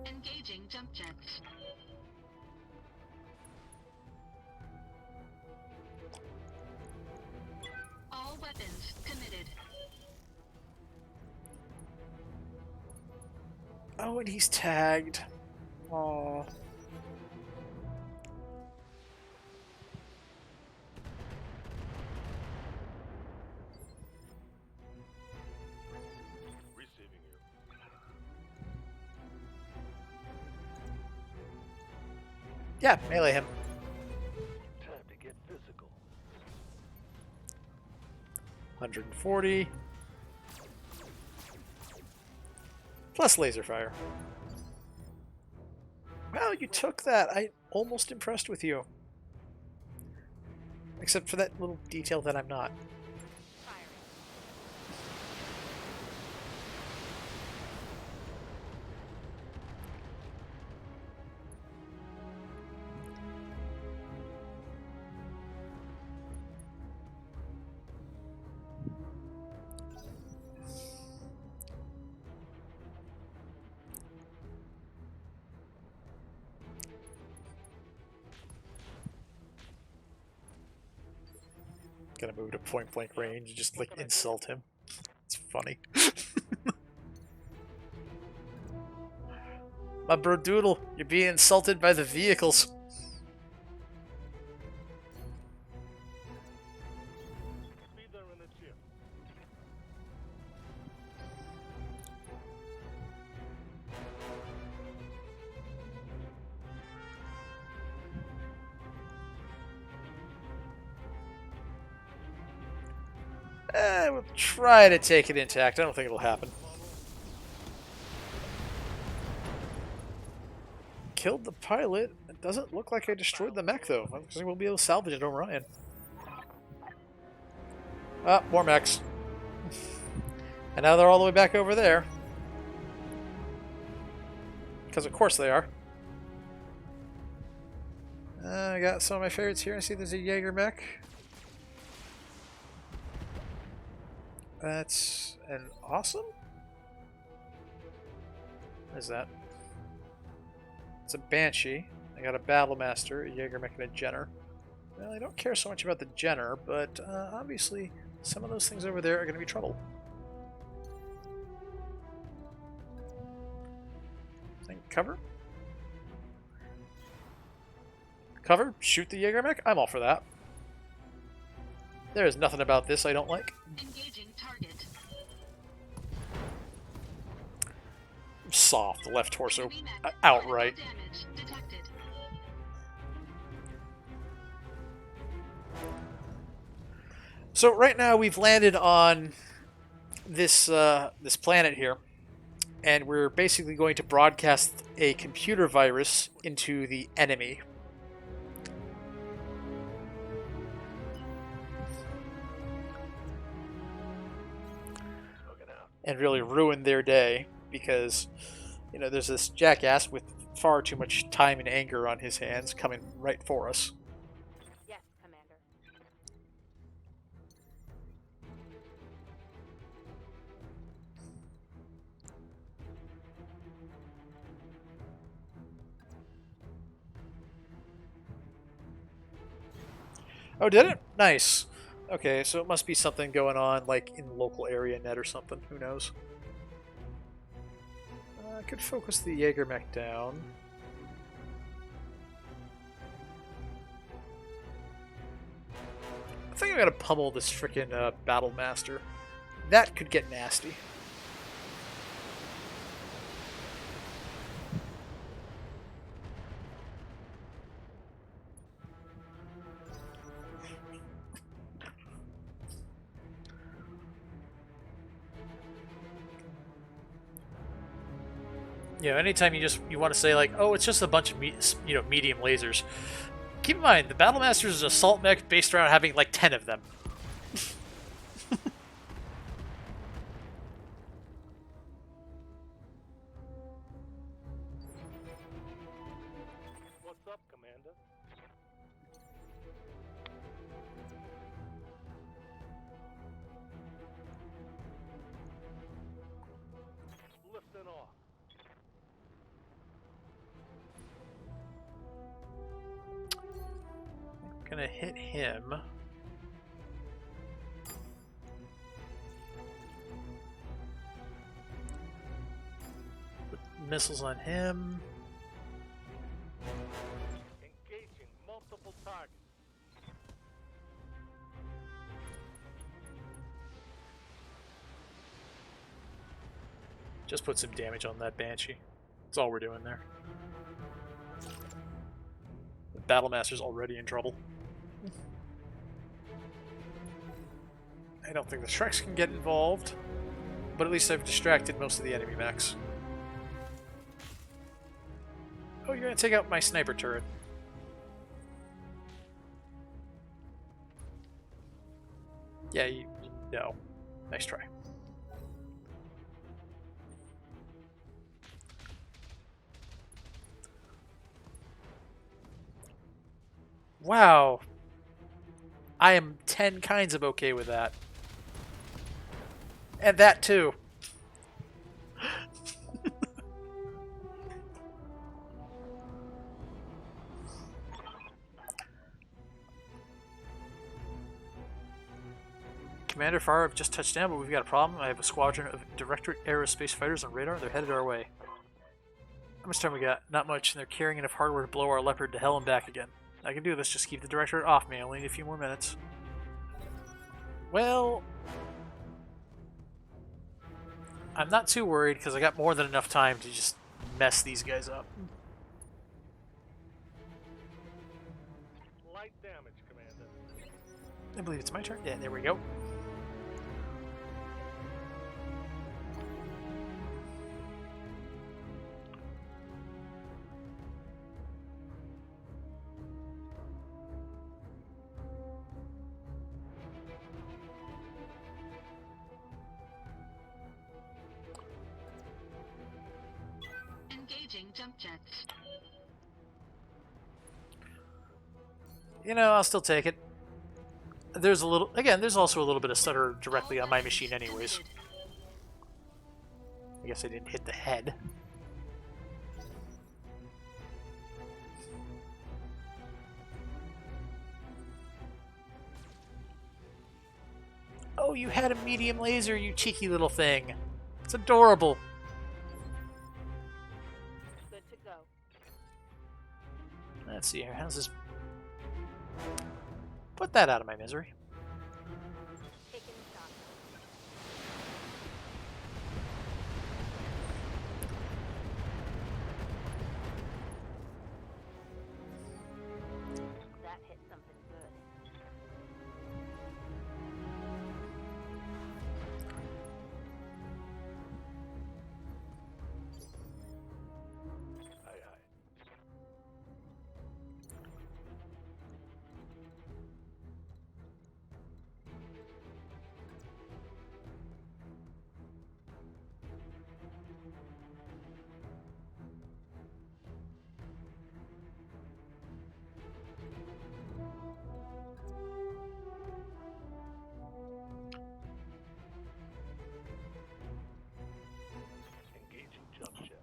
Engaging jump jets. All weapons committed. Oh, and he's tagged. Aww. Receiving you. Yeah, melee him. Time to get physical. 140. Plus laser fire. Well, you took that. I'm almost impressed with you. Except for that little detail that I'm not. Firing. Gonna move to point blank range and just like insult him. It's funny. My bro Doodle, you're being insulted by the vehicles. Be there in a jiff. We'll try to take it intact. I don't think it'll happen. Killed the pilot. It doesn't look like I destroyed the mech, though. I think we'll be able to salvage it over Ryan. Ah, more mechs. And now they're all the way back over there. Because of course they are. I got some of my favorites here. I see there's a Jaeger mech. That's an awesome? What is that? It's a Banshee. I got a Battlemaster, a Jaegermech, and a Jenner. Well, I don't care so much about the Jenner, but obviously some of those things over there are going to be trouble. Think cover? Cover? Shoot the Jaeger mech? I'm all for that. There is nothing about this I don't like. Engaging target. Saw off the left torso Enemy mech. outright. Damage detected. So right now we've landed on this this planet here, and we're basically going to broadcast a computer virus into the enemy. And really ruin their day because, you know, there's this jackass with far too much time and anger on his hands coming right for us. Yes, Commander. Oh, did it? Nice. Okay, so it must be something going on, like, in the local area net or something. Who knows? I could focus the Jaeger mech down. I think I'm gonna pummel this frickin' Battle Master. That could get nasty. You know, anytime you want to say like, oh, it's just a bunch of medium lasers. Keep in mind, the Battle Master is an assault mech based around having like 10 of them. What's up, Commander? Lifting off. Gonna hit him. Put missiles on him. Engaging multiple targets. Just put some damage on that Banshee. That's all we're doing there. The Battle Master's already in trouble. I don't think the Shreks can get involved, but at least I've distracted most of the enemy mechs. Oh, you're gonna take out my sniper turret. Yeah, no. Nice try. Wow. I am 10 kinds of okay with that. And that too. Commander Farr, I've just touched down, but we've got a problem. I have a squadron of Directorate Aerospace fighters on radar. They're headed our way. How much time we got? Not much, and they're carrying enough hardware to blow our Leopard to hell and back again. I can do this, just keep the Directorate off me. I only need a few more minutes. Well, I'm not too worried, because I got more than enough time to just mess these guys up. Light damage, Commander. I believe it's my turn. Yeah, there we go. Engaging jump jets. You know, I'll still take it. There's a little, again, there's also a little bit of stutter directly on my machine anyways. I guess I didn't hit the head. Oh, you had a medium laser, you cheeky little thing. It's adorable. Good to go. Let's see here. How's this Put that out of my misery. Taking the shot. That hit something good. Aye, aye. Engaging jump shaft.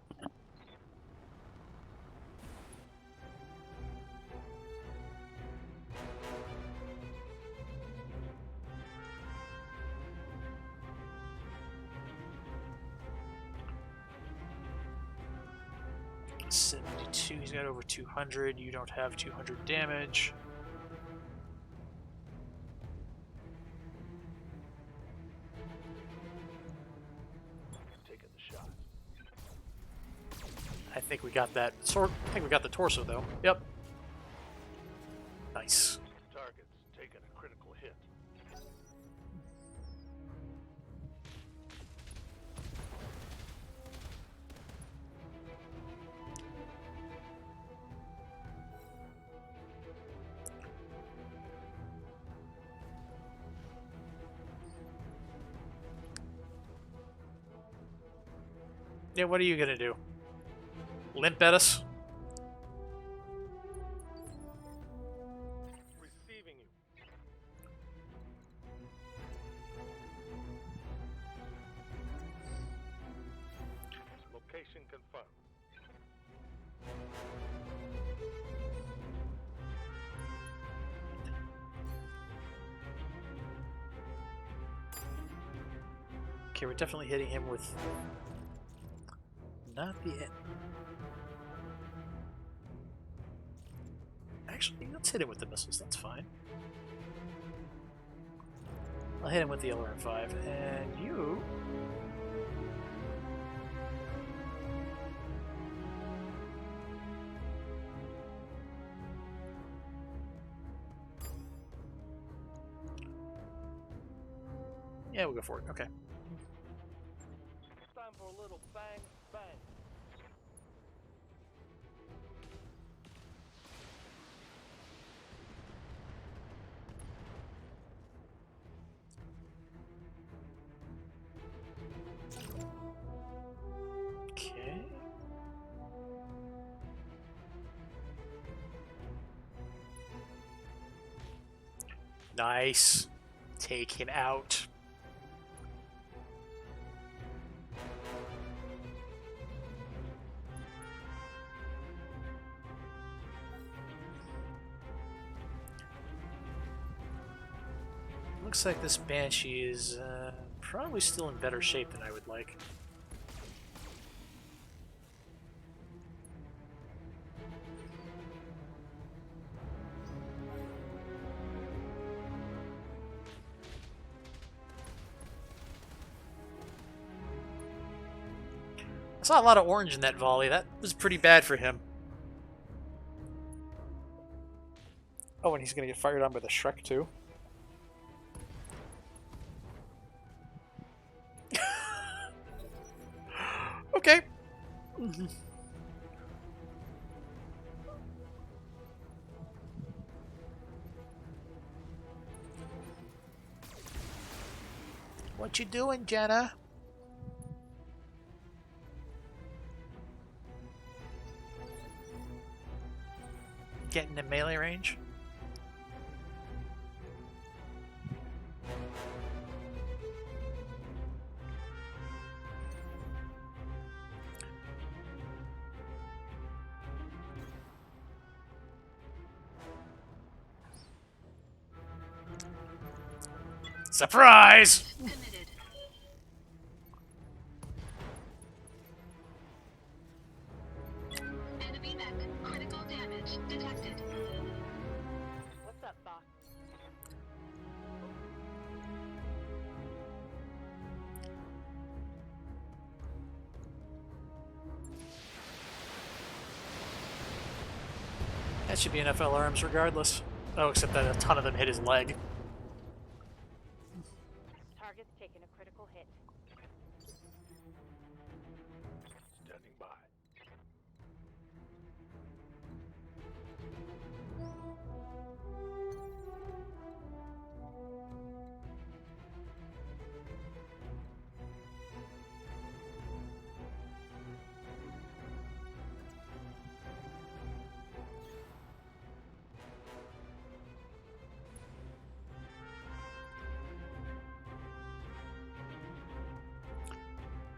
$72. He's got over 200. You don't have 200 damage. Taking the shot. I think we got that. I think we got the torso though. Yep. Nice. Target's taking a critical hit. Yeah, what are you gonna do? Limp at us? Receiving you. Location confirmed. Okay, we're definitely hitting him with not the end. Actually, let's hit him with the missiles. That's fine. I'll hit him with the LRM-5, and you. Yeah, we'll go for it. Okay. Time for a little bang, bang. Okay. Nice. Take him out. Looks like this Banshee is probably still in better shape than I would like. I saw a lot of orange in that volley. That was pretty bad for him. Oh, and he's going to get fired on by the Shrek, too. Okay. What you doing, Jenna? Getting to melee range? Surprise! Committed. Enemy mech. Critical damage detected. What's up? That should be NFL arms regardless. Oh, except that a ton of them hit his leg. Target's taken a critical hit. Standing by.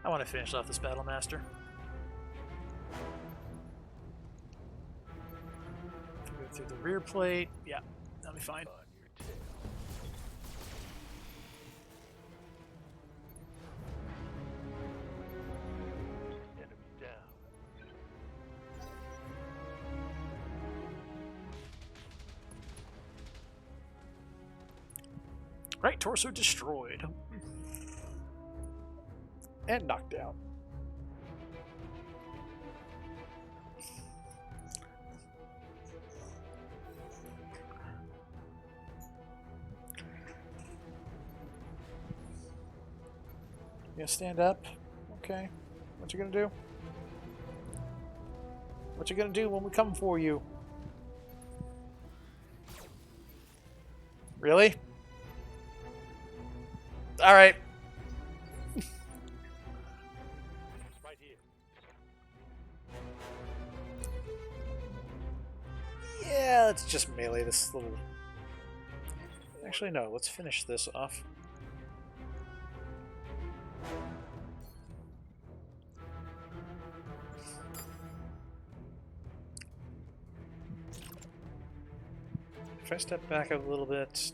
I want to finish off this Battle Master. Go through the rear plate. Yeah, that'll be fine. On your tail. Enemy down. Right torso destroyed. And knocked down. You gonna stand up? Okay. What you gonna do? What you gonna do when we come for you? Really? Alright. Right here. Yeah, let's just melee this little... Actually, no. Let's finish this off. If I step back a little bit...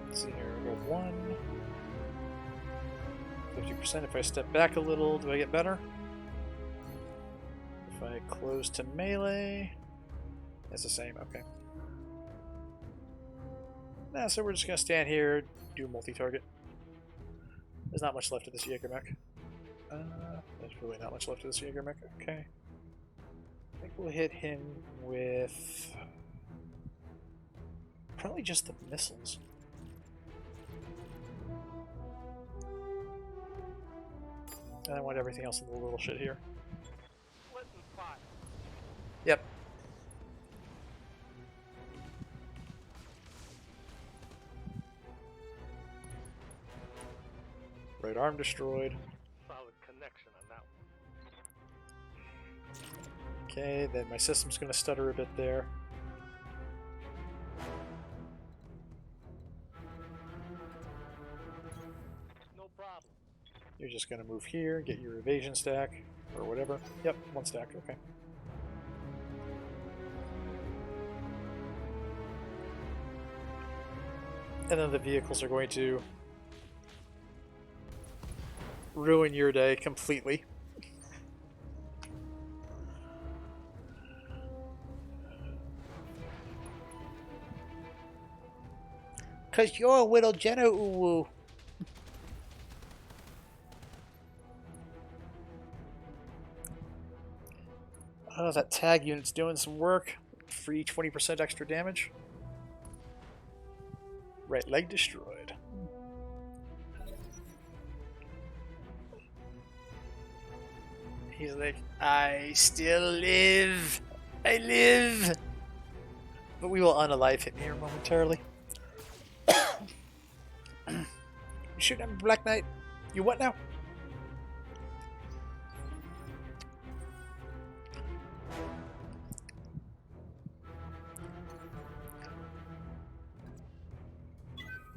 Let's see here. We go 1... 50%. If I step back a little, do I get better? If I close to melee, it's the same. Okay. Nah, so we're just gonna stand here, do multi-target. There's not much left of this Jägermech. There's really not much left of this Jägermech. Okay. I think we'll hit him with probably just the missiles. And I want everything else in the little shit here. Splitting fire. Yep. Right arm destroyed. Solid connection on that one. Okay, then my system's going to stutter a bit there. No problem. You're just going to move here, get your evasion stack, or whatever. Yep, 1 stack, okay. And then the vehicles are going to ruin your day completely. Cause you're a little Jenna Uwu. Oh, that tag unit's doing some work. Free 20% extra damage. Right leg destroyed. He's like, I still live. I live. But we will unalive him here momentarily. You shooting at me, Black Knight? You what now?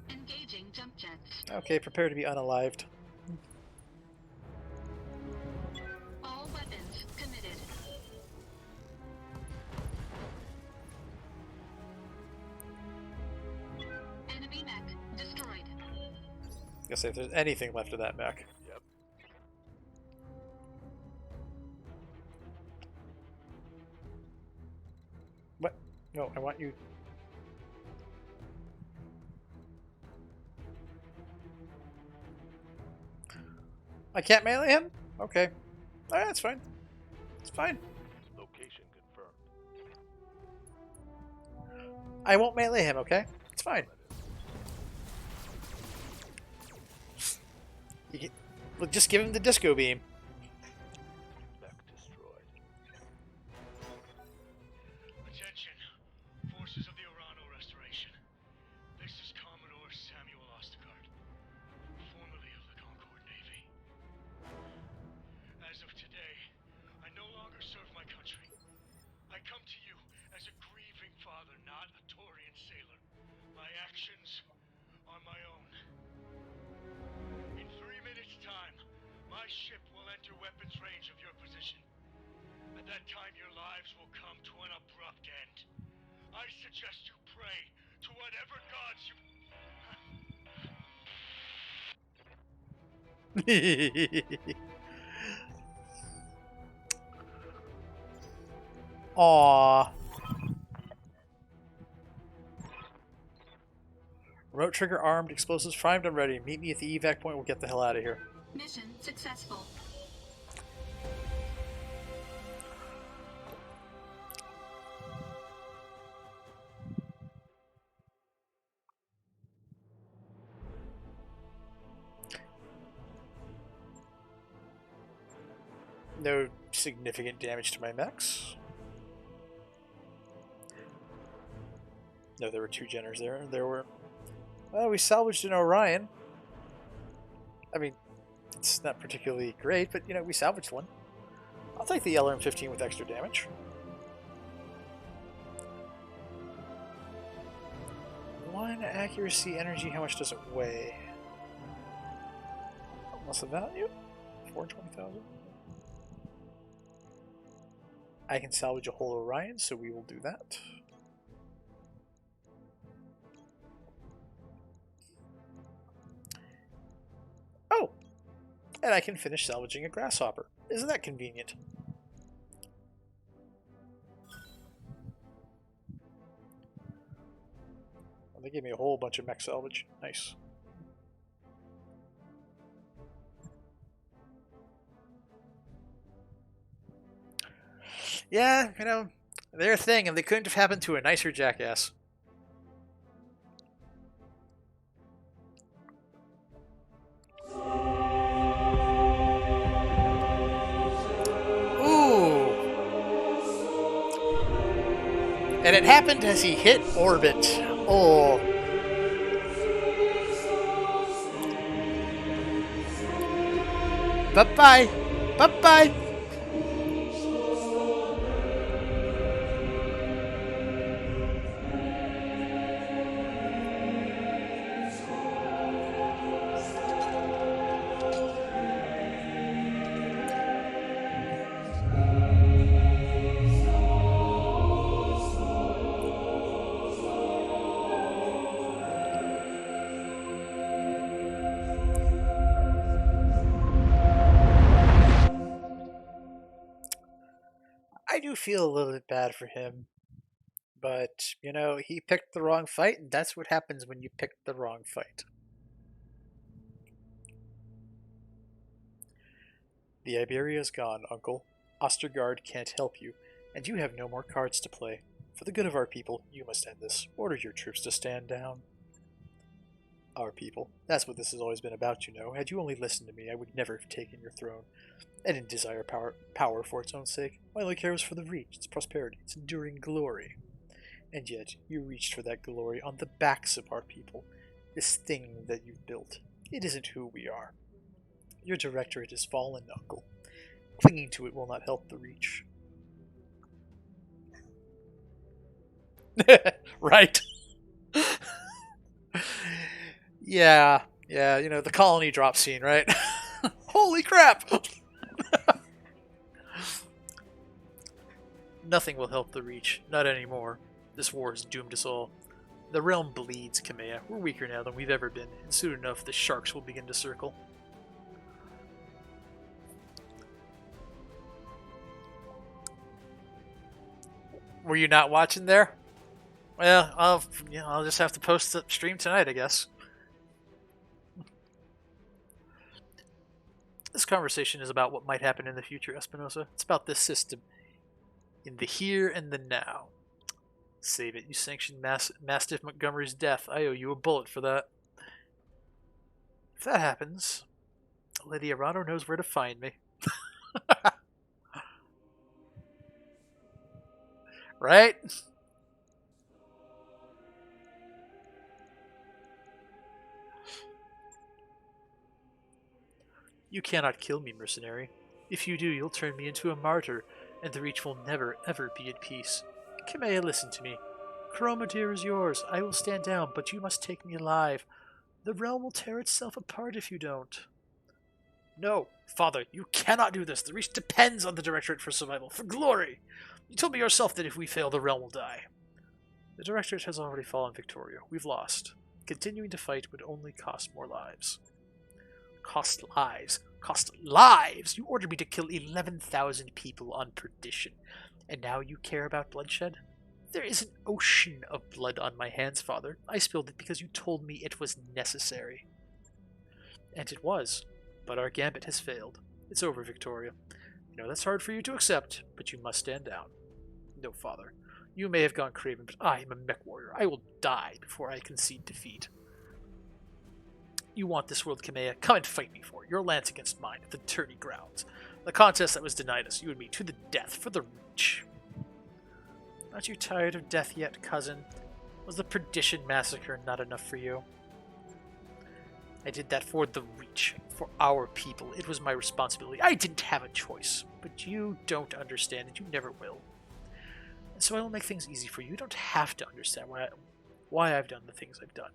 Engaging jump jets. Okay, prepare to be unalived. All weapons committed. Enemy mech destroyed. Guess if there's anything left of that mech. Yep. What? No, I want you. I can't melee him? Okay. Alright, that's fine. It's fine. Location I won't melee him, okay? It's fine. We'll just give him the disco beam. Mech destroyed. Attention, forces of the Orano Restoration. This is Commodore Samuel Ostergaard, formerly of the Concord Navy. As of today, I no longer serve my country. I come to you as a grieving father, not a Taurian sailor. My actions are my own. In 3 minutes' time, my ship will enter weapons range of your position. At that time, your lives will come to an abrupt end. I suggest you pray to whatever gods you... Aww. Remote trigger armed, explosives primed and ready. Meet me at the evac point, we'll get the hell out of here. Mission successful. No significant damage to my mechs. No, there were 2 Jenners there. There were... Well, we salvaged an Orion. I mean, it's not particularly great, but, you know, we salvaged one. I'll take the LRM-15 with extra damage. One accuracy, energy, how much does it weigh? What's the value? 420,000? I can salvage a whole Orion, so we will do that. Oh! And I can finish salvaging a grasshopper. Isn't that convenient? Well, they gave me a whole bunch of mech salvage. Nice. Yeah, you know, they're a thing, and they couldn't have happened to a nicer jackass. Ooh! And it happened as he hit orbit. Oh. Bye-bye! Bye-bye! I do feel a little bit bad for him, but, you know, he picked the wrong fight, and that's what happens when you pick the wrong fight. The Iberia's gone, Uncle. Ostergaard can't help you, and you have no more cards to play. For the good of our people, you must end this. Order your troops to stand down. Our people. That's what this has always been about, you know. Had you only listened to me, I would never have taken your throne. I didn't desire power for its own sake. My only care was for the Reach, its prosperity, its enduring glory. And yet, you reached for that glory on the backs of our people. This thing that you've built, it isn't who we are. Your directorate is fallen, Uncle. Clinging to it will not help the Reach. Right. Yeah, you know, the colony drop scene, right? Holy crap! Nothing will help the Reach, not anymore. This war has doomed us all. The realm bleeds, Kamea. We're weaker now than we've ever been, and soon enough the sharks will begin to circle. Were you not watching there? Well, I'll just have to post the stream tonight, I guess. This conversation is about what might happen in the future, Espinosa. It's about this system in the here and the now. Save it. You sanctioned Mastiff Montgomery's death. I owe you a bullet for that. If that happens, Lady Arano knows where to find me. Right? You cannot kill me, mercenary. If you do, you'll turn me into a martyr, and the Reach will never, ever be at peace. Kamea, listen to me. Chromadir is yours. I will stand down, but you must take me alive. The realm will tear itself apart if you don't. No, Father, you cannot do this. The Reach depends on the Directorate for survival, for glory. You told me yourself that if we fail, the realm will die. The Directorate has already fallen, Victoria. We've lost. Continuing to fight would only cost more lives. Cost lives? Cost lives? You ordered me to kill 11,000 people on perdition, and now you care about bloodshed? There is an ocean of blood on my hands, Father. I spilled it because you told me it was necessary. And it was, but our gambit has failed. It's over, Victoria. I know that's hard for you to accept, but you must stand down. No, Father. You may have gone craven, but I am a mech warrior. I will die before I concede defeat. You want this world, Kamea? Come and fight me for it. Your lance against mine at the tourney grounds. The contest that was denied us, you and me, to the death, for the Reach. Aren't you tired of death yet, cousin? Was the Perdition Massacre not enough for you? I did that for the Reach, for our people. It was my responsibility. I didn't have a choice. But you don't understand, and you never will. And so I will make things easy for you. You don't have to understand why I've done the things I've done.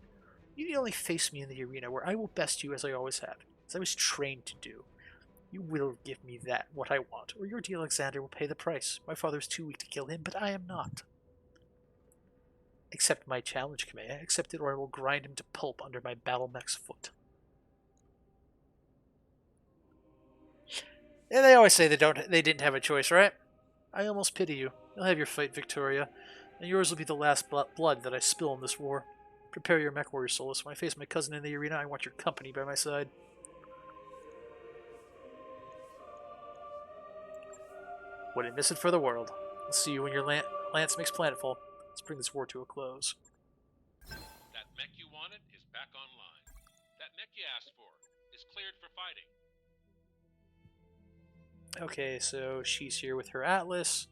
You need only face me in the arena, where I will best you as I always have, as I was trained to do. You will give me that, what I want, or your dear Alexander will pay the price. My father is too weak to kill him, but I am not. Accept my challenge, Kamea. Accept it, or I will grind him to pulp under my BattleMech's foot. Yeah, they always say they didn't have a choice, right? I almost pity you. You'll have your fight, Victoria, and yours will be the last blood that I spill in this war. Prepare your mech warrior, Solus. When I face my cousin in the arena, I want your company by my side. Wouldn't miss it for the world. I'll see you when your lance makes planetfall. Let's bring this war to a close. That mech you wanted is back online. That mech you asked for is cleared for fighting. Okay, so she's here with her Atlas.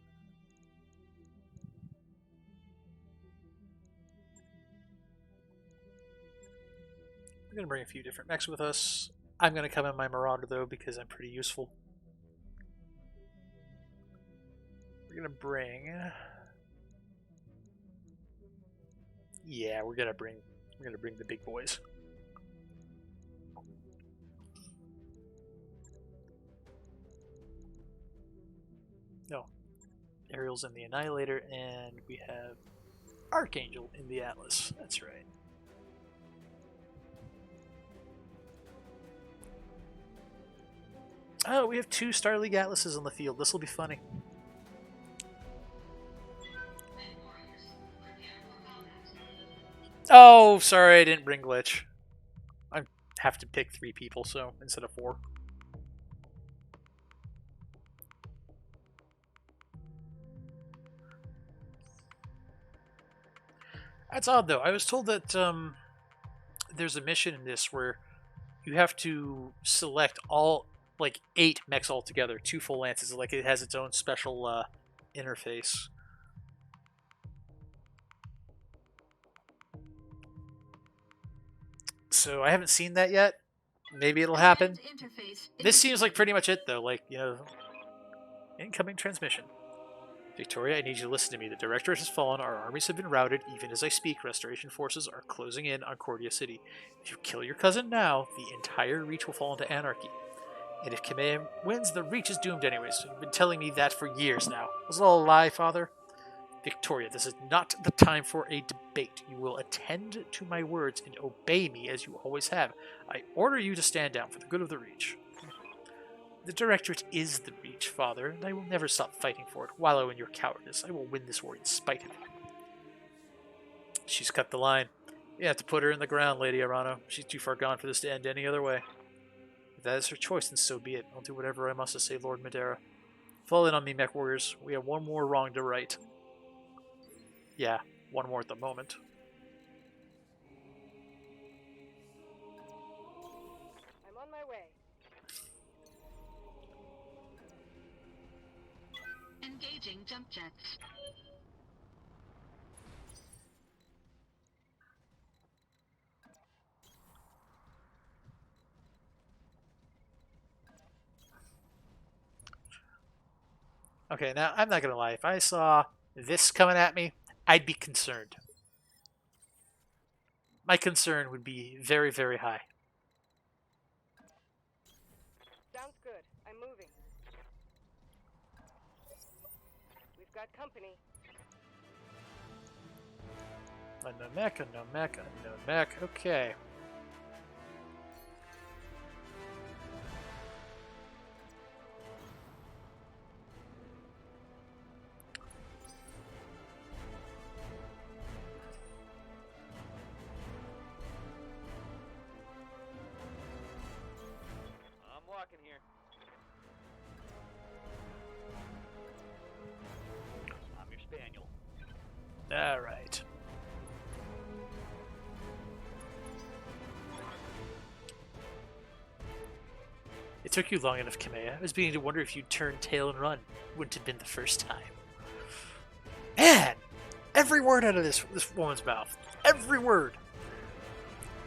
We're going to bring a few different mechs with us. I'm going to come in my Marauder, though, because I'm pretty useful. We're going to bring... Yeah, we're going to bring the big boys. No. Ariel's in the Annihilator, and we have Archangel in the Atlas. That's right. Oh, we have 2 Star League Atlases on the field. This will be funny. Oh, sorry, I didn't bring Glitch. I have to pick 3 people, so instead of 4. That's odd, though. I was told that there's a mission in this where you have to select all, like, 8 mechs altogether, 2 full lances. Like, it has its own special interface. So I haven't seen that yet. Maybe it'll happen. This seems like pretty much it, though. Like, you know, incoming transmission. Victoria, I need you to listen to me. The Directorate has fallen. Our armies have been routed. Even as I speak, Restoration forces are closing in on Cordia City. If you kill your cousin now, the entire Reach will fall into anarchy. And if Kamea wins, the Reach is doomed anyways. You've been telling me that for years now. Was it all a lie, Father? Victoria, this is not the time for a debate. You will attend to my words and obey me as you always have. I order you to stand down for the good of the Reach. The Directorate is the Reach, Father, and I will never stop fighting for it. Wallow in your cowardice. I will win this war in spite of you. She's cut the line. You have to put her in the ground, Lady Arano. She's too far gone for this to end any other way. If that is her choice, then so be it. I'll do whatever I must to save Lord Madera. Fall in on me, mech warriors. We have one more wrong to right. yeah, one more at the moment. I'm on my way. Engaging jump jets. Okay, now I'm not gonna lie. If I saw this coming at me, I'd be concerned. My concern would be very, very high. Sounds good. I'm moving. We've got company. Unknown mech, unknown mech, unknown mech. Okay. I'm walking here. I'm your spaniel. All right. It took you long enough, Kamea. I was beginning to wonder if you'd turn tail and run. Wouldn't have been the first time. Man! Every word out of this woman's mouth. Every word!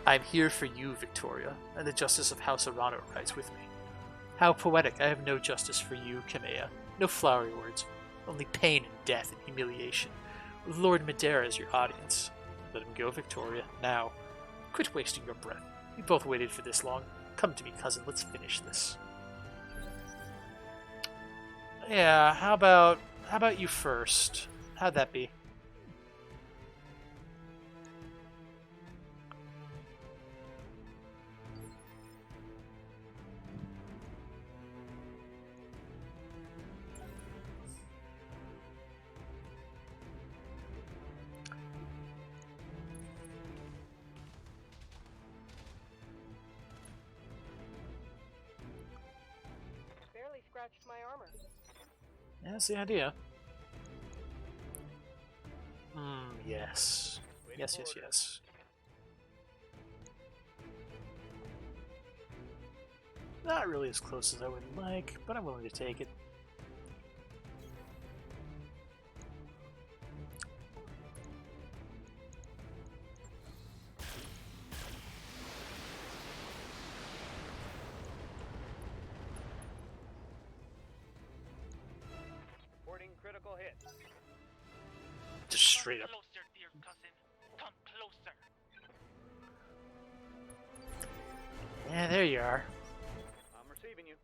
I'm here for you, Victoria, and the justice of House Arano rides with me. How poetic. I have no justice for you, Kamea. No flowery words. Only pain and death and humiliation. With Lord Madeira as your audience. Let him go, Victoria. Now. Quit wasting your breath. We both waited for this long. Come to me, cousin. Let's finish this. Yeah, how about you first? How'd that be? Barely scratched my armor. Yeah, that's the idea. Yes. Yes. Not really as close as I would like, but I'm willing to take it. Reporting critical hit. Just straight up. Closer, dear cousin. Come closer. Yeah, there you are. I'm receiving you.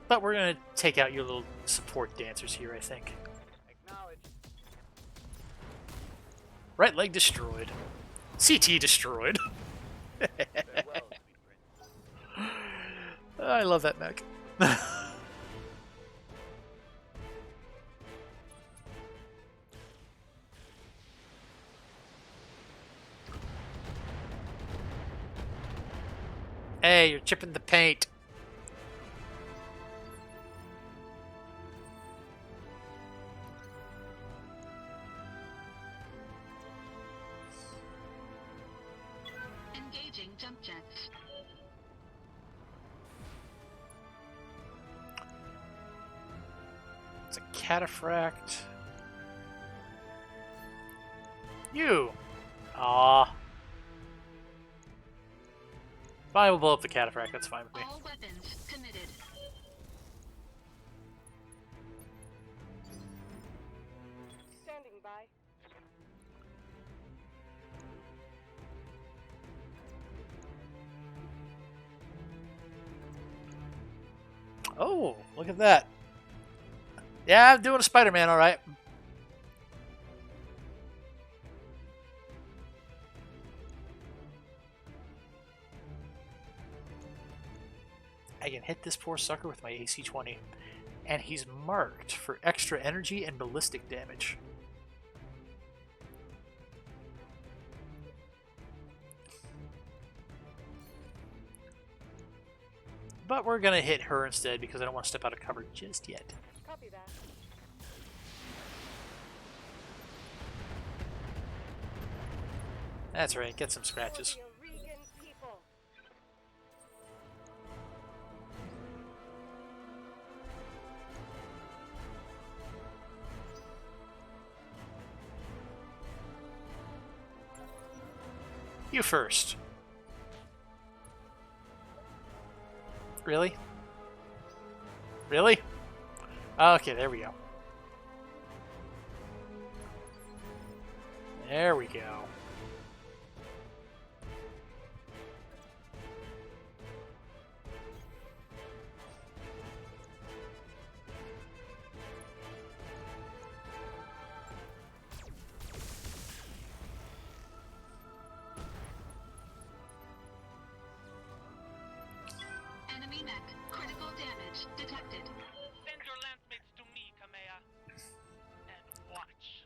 But we're gonna take out your little support dancers here, I think. Acknowledge. Right leg destroyed. CT destroyed. Farewell, sweet prince. I love that mech. Hey, you're chipping the paint. Engaging jump jets. It's a cataphract. You! Aww. Fine, we'll blow up the cataphract, that's fine with me. All weapons committed. Standing by. Oh, look at that. Yeah, I'm doing a Spider-Man, alright. I can hit this poor sucker with my AC-20. And he's marked for extra energy and ballistic damage. But we're going to hit her instead because I don't want to step out of cover just yet. Copy that. That's right, get some scratches. For the Aurigan people. You first. Really? Really? Okay, there we go. There we go. Enemy mech. Critical damage detected. Send your lancemates to me, Kamea. And watch.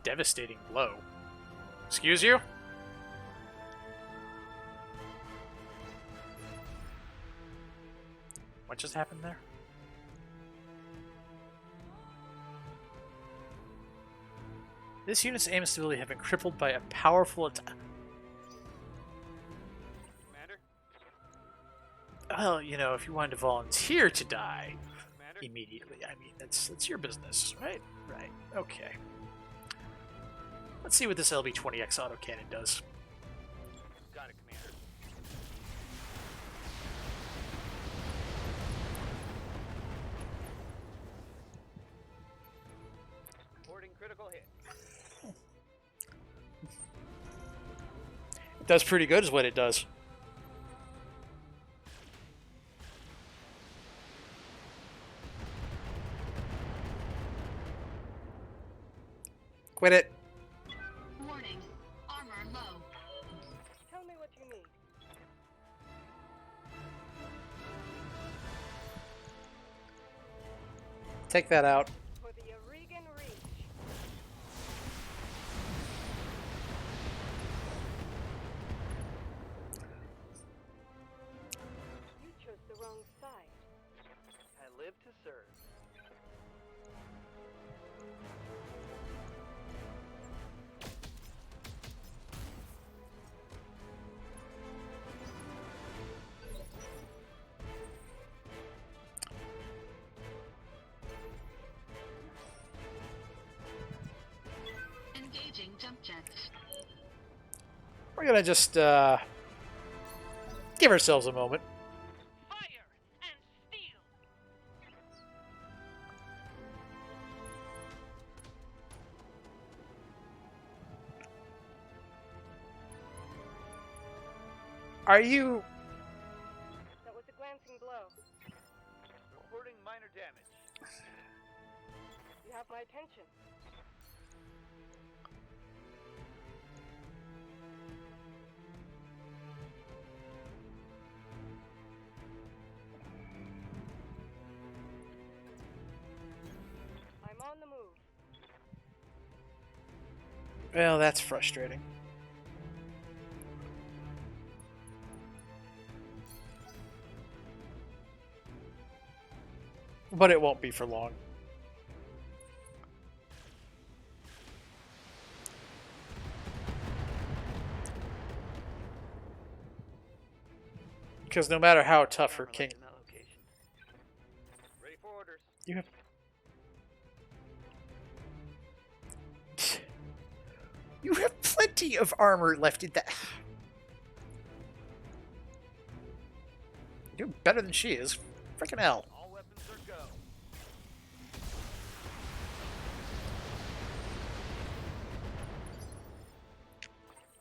Devastating blow. Excuse you? What just happened there? This unit's aim and stability have been crippled by a powerful attack. Commander? Well, you know, if you wanted to volunteer to die Commander? immediately, I mean, that's your business, right? Right. Okay. Let's see what this LB-20X autocannon does. Got it, Commander. Reporting critical hit. It does pretty good is what it does. Quit it. Warning. Armor low. Tell me what you need. Take that out. For the Aurigan Reach. You chose the wrong side. I live to serve. Engaging jump jets. We're gonna just give ourselves a moment. Fire and steel. Are you? That was a glancing blow. Reporting minor damage. You have my attention. I'm on the move. Well, that's frustrating. But it won't be for long. Because no matter how tough her king, In that location. Ready for orders. you have you have plenty of armor left in that. You're doing better than she is. Freaking hell. All weapons are go.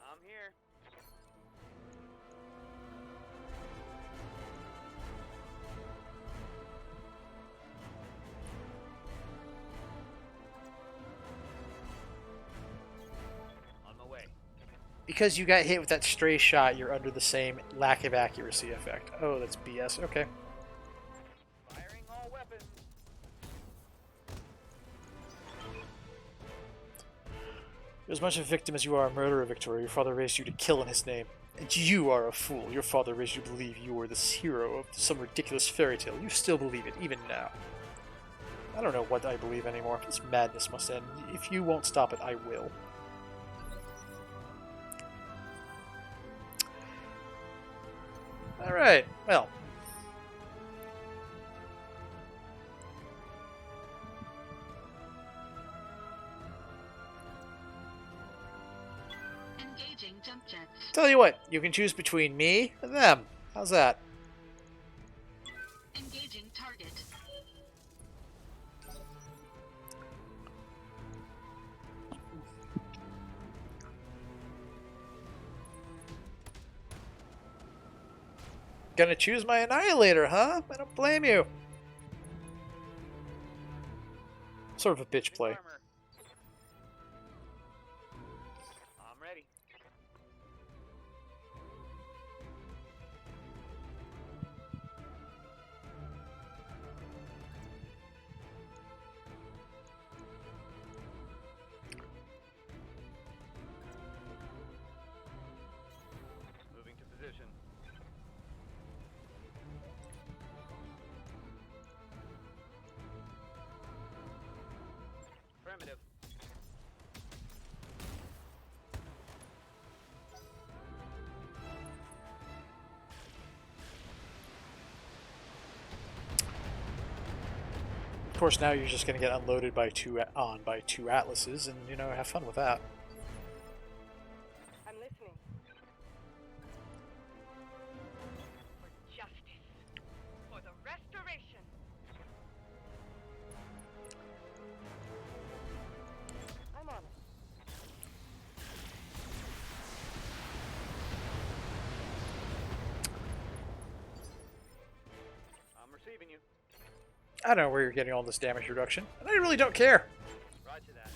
I'm here. On my way. Because you got hit with that stray shot, you're under the same lack of accuracy effect. Oh, that's BS. Okay. Firing all weapons. You're as much a victim as you are a murderer, Victoria. Your father raised you to kill in his name. And you are a fool. Your father raised you to believe you were this hero of some ridiculous fairy tale. You still believe it, even now. I don't know what I believe anymore. This madness must end. If you won't stop it, I will. Alright, well. Engaging jump jets. Tell you what, you can choose between me and them. How's that? Engaging target. Gonna choose my Annihilator, huh? I don't blame you. Sort of a bitch play. Armor. I'm ready. Moving to position. Affirmative. Of course, now you're just gonna get unloaded by two Atlases, and you know, have fun with that. I'm listening. For justice. For the restoration. I'm on it. I'm receiving you. I don't know where you're getting all this damage reduction, and I really don't care. Roger that.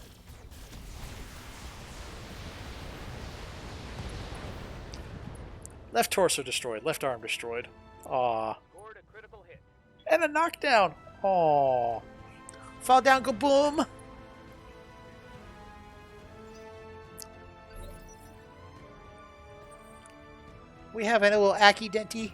Left torso destroyed, left arm destroyed. Aww. Scored a critical hit. And a knockdown. Aww. Fall down, go boom. We have a little Aki Denty.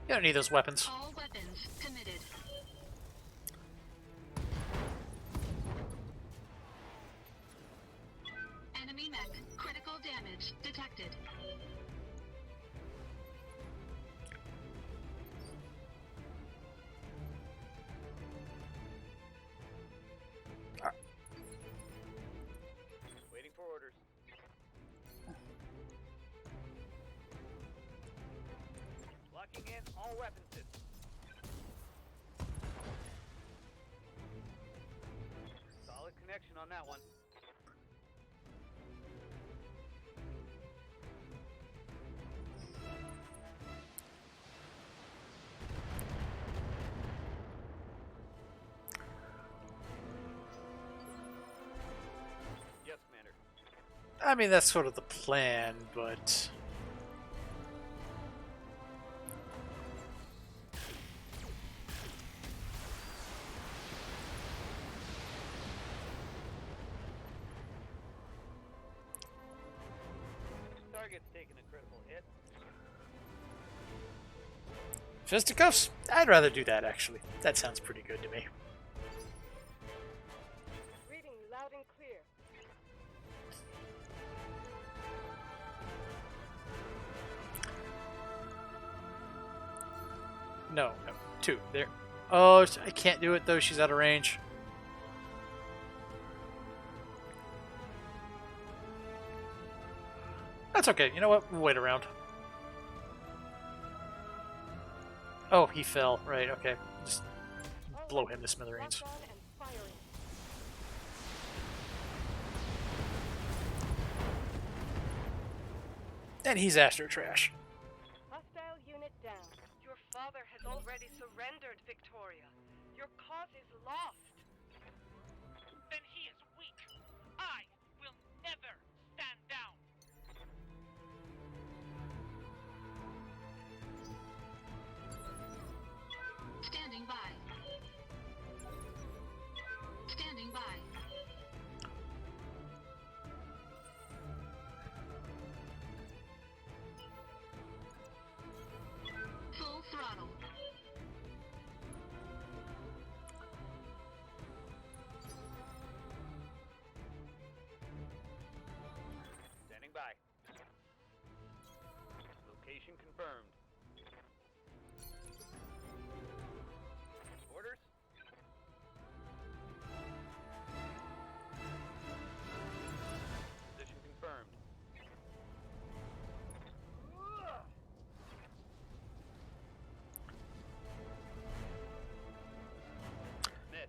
You don't need those weapons. All weapons committed. Enemy mech. Critical damage detected. Waiting for orders. Locking in all weapon systems. Solid connection on that one. Yes, Commander. I mean, that's sort of the plan, but... Target's taking a critical hit. Fisticuffs? I'd rather do that, actually. That sounds pretty good to me. Reading loud and clear. No, no. Two. There. Oh, I can't do it, though. She's out of range. That's okay. You know what? We'll wait around. Oh, he fell. Right, okay. Just blow him to smithereens. Locked on and firing. And he's Astro Trash. Hostile unit down. Your father has already surrendered, Victoria. Your cause is lost. Then he is weak. I will never stand down. Location confirmed. Orders? Position confirmed. Miss.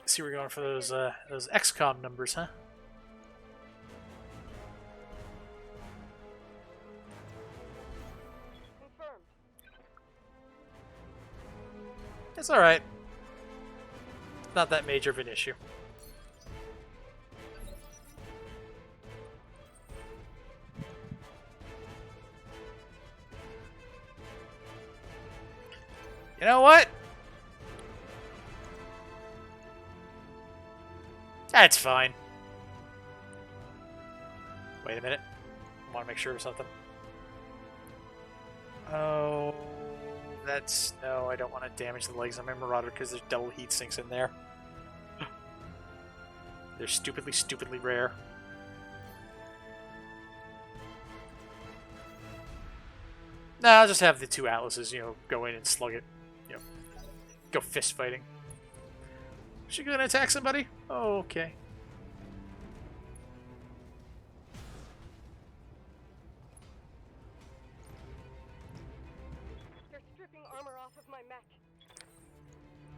See, we're going for those XCOM numbers, huh? Confirmed. It's all right. Not that major of an issue. You know what? That's fine. Wait a minute. I want to make sure of something. Oh, that's... No, I don't want to damage the legs on my Marauder because there's double heat sinks in there. They're stupidly rare. Nah, I'll just have the two Atlases, you know, go in and slug it. You know, go fist fighting. Is she gonna attack somebody? Oh, okay. They're stripping armor off of my mech.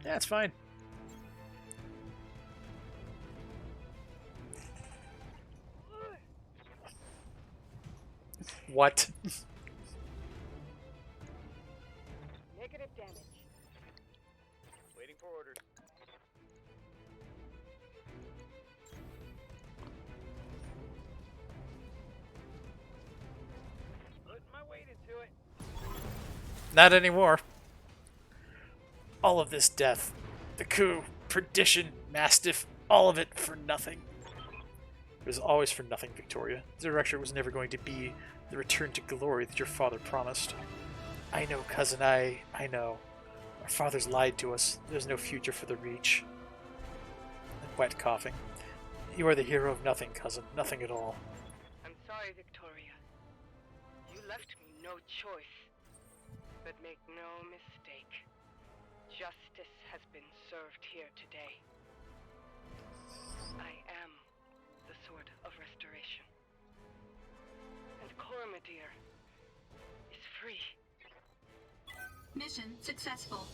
Yeah, it's fine. What? Negative damage. Waiting for orders. Putting my weight into it. Not anymore. All of this death, the coup, perdition, Mastiff, all of it for nothing. It was always for nothing, Victoria. The director was never going to be the return to glory that your father promised. I know, cousin, I know. Our fathers lied to us. There's no future for the Reach. And wet coughing. You are the hero of nothing, cousin. Nothing at all. I'm sorry, Victoria. You left me no choice. But make no mistake. Justice has been served here today. I am the Sword of Restoration. And Cormadir is free. Mission successful.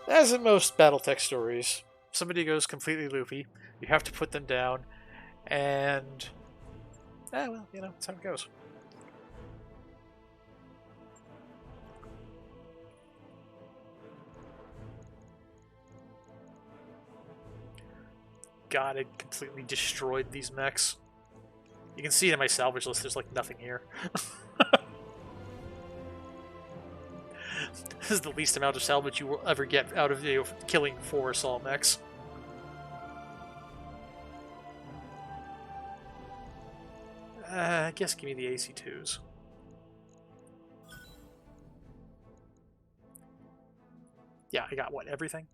As in most BattleTech stories, somebody goes completely loopy, you have to put them down, and... well, you know, that's how it goes. God, it completely destroyed these mechs. You can see it in my salvage list, there's like nothing here. This is the least amount of salvage you will ever get out of killing 4 assault mechs. I guess give me the AC2s. Yeah, I got what, everything?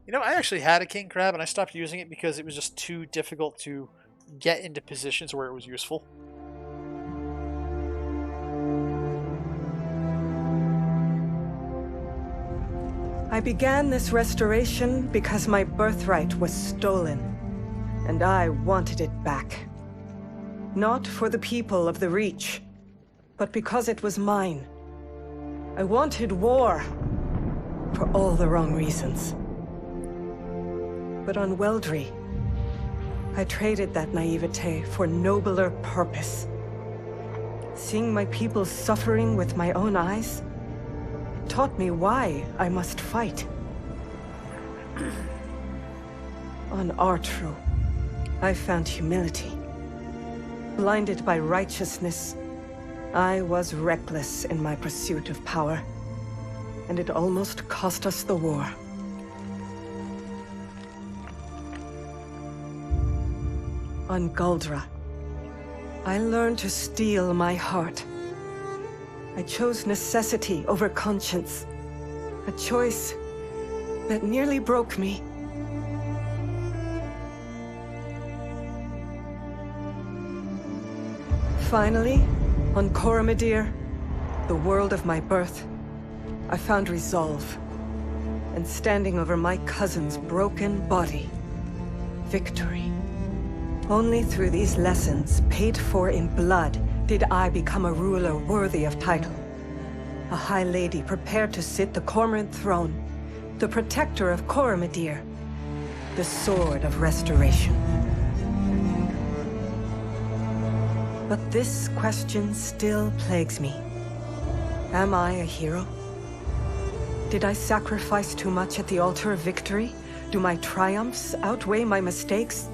You know, I actually had a King Crab and I stopped using it because it was just too difficult to get into positions where it was useful. I began this restoration because my birthright was stolen, and I wanted it back. Not for the people of the Reach, but because it was mine. I wanted war for all the wrong reasons. But on Weldry, I traded that naivete for nobler purpose. Seeing my people suffering with my own eyes taught me why I must fight. On Artru, I found humility. Blinded by righteousness, I was reckless in my pursuit of power, and it almost cost us the war. On Guldra, I learned to steel my heart. I chose necessity over conscience. A choice that nearly broke me. Finally, on Coromedir, the world of my birth, I found resolve. And standing over my cousin's broken body, victory. Only through these lessons, paid for in blood, did I become a ruler worthy of title. A high lady prepared to sit the Cormorant throne, the protector of Coromedir, the sword of restoration. But this question still plagues me. Am I a hero? Did I sacrifice too much at the altar of victory? Do my triumphs outweigh my mistakes?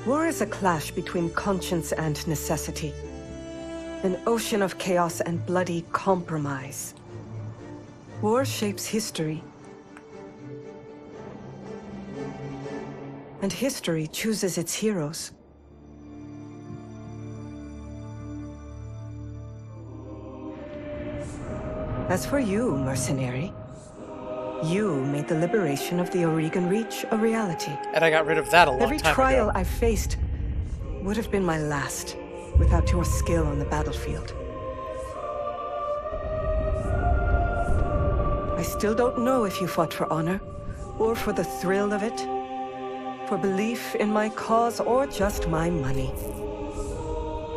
War is a clash between conscience and necessity. An ocean of chaos and bloody compromise. War shapes history. And history chooses its heroes. As for you, mercenary, you made the liberation of the Oregon Reach a reality. And I got rid of that a long time ago. Every trial I faced would have been my last without your skill on the battlefield. I still don't know if you fought for honor, or for the thrill of it, for belief in my cause, or just my money.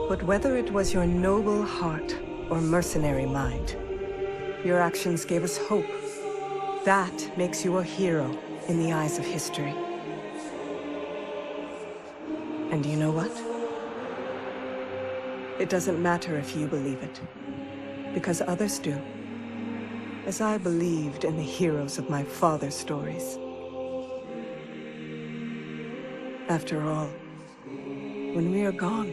But whether it was your noble heart or mercenary mind, your actions gave us hope. That makes you a hero in the eyes of history. And you know what? It doesn't matter if you believe it, because others do. As I believed in the heroes of my father's stories. After all, when we are gone,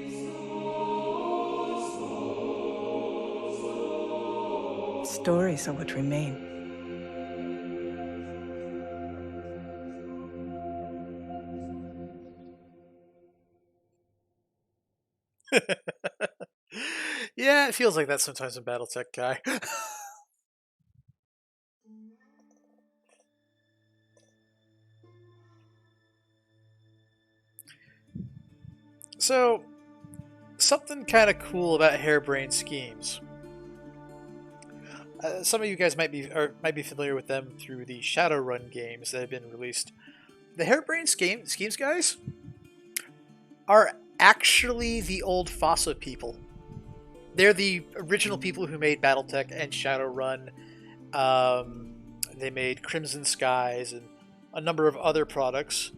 stories are what remain. Yeah, it feels like that sometimes in BattleTech, guy. So, something kind of cool about harebrained schemes. Some of you guys might be familiar with them through the Shadowrun games that have been released. The harebrained schemes, guys, are actually the old FOSSA people. They're the original people who made BattleTech and Shadowrun. They made Crimson Skies and a number of other products.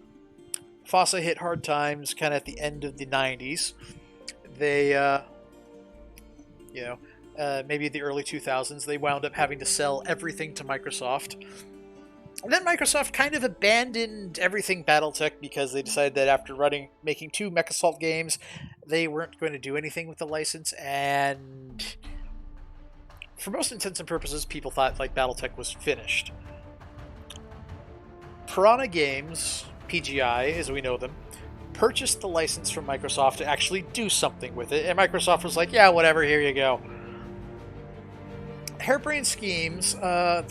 FOSSA hit hard times kind of at the end of the 90s. They, maybe the early 2000s, they wound up having to sell everything to Microsoft. And then Microsoft kind of abandoned everything BattleTech because they decided that after making 2 MechAssault games, they weren't going to do anything with the license, and for most intents and purposes, people thought like BattleTech was finished. Piranha Games, PGI as we know them, purchased the license from Microsoft to actually do something with it, and Microsoft was like, yeah, whatever, here you go. Harebrained Schemes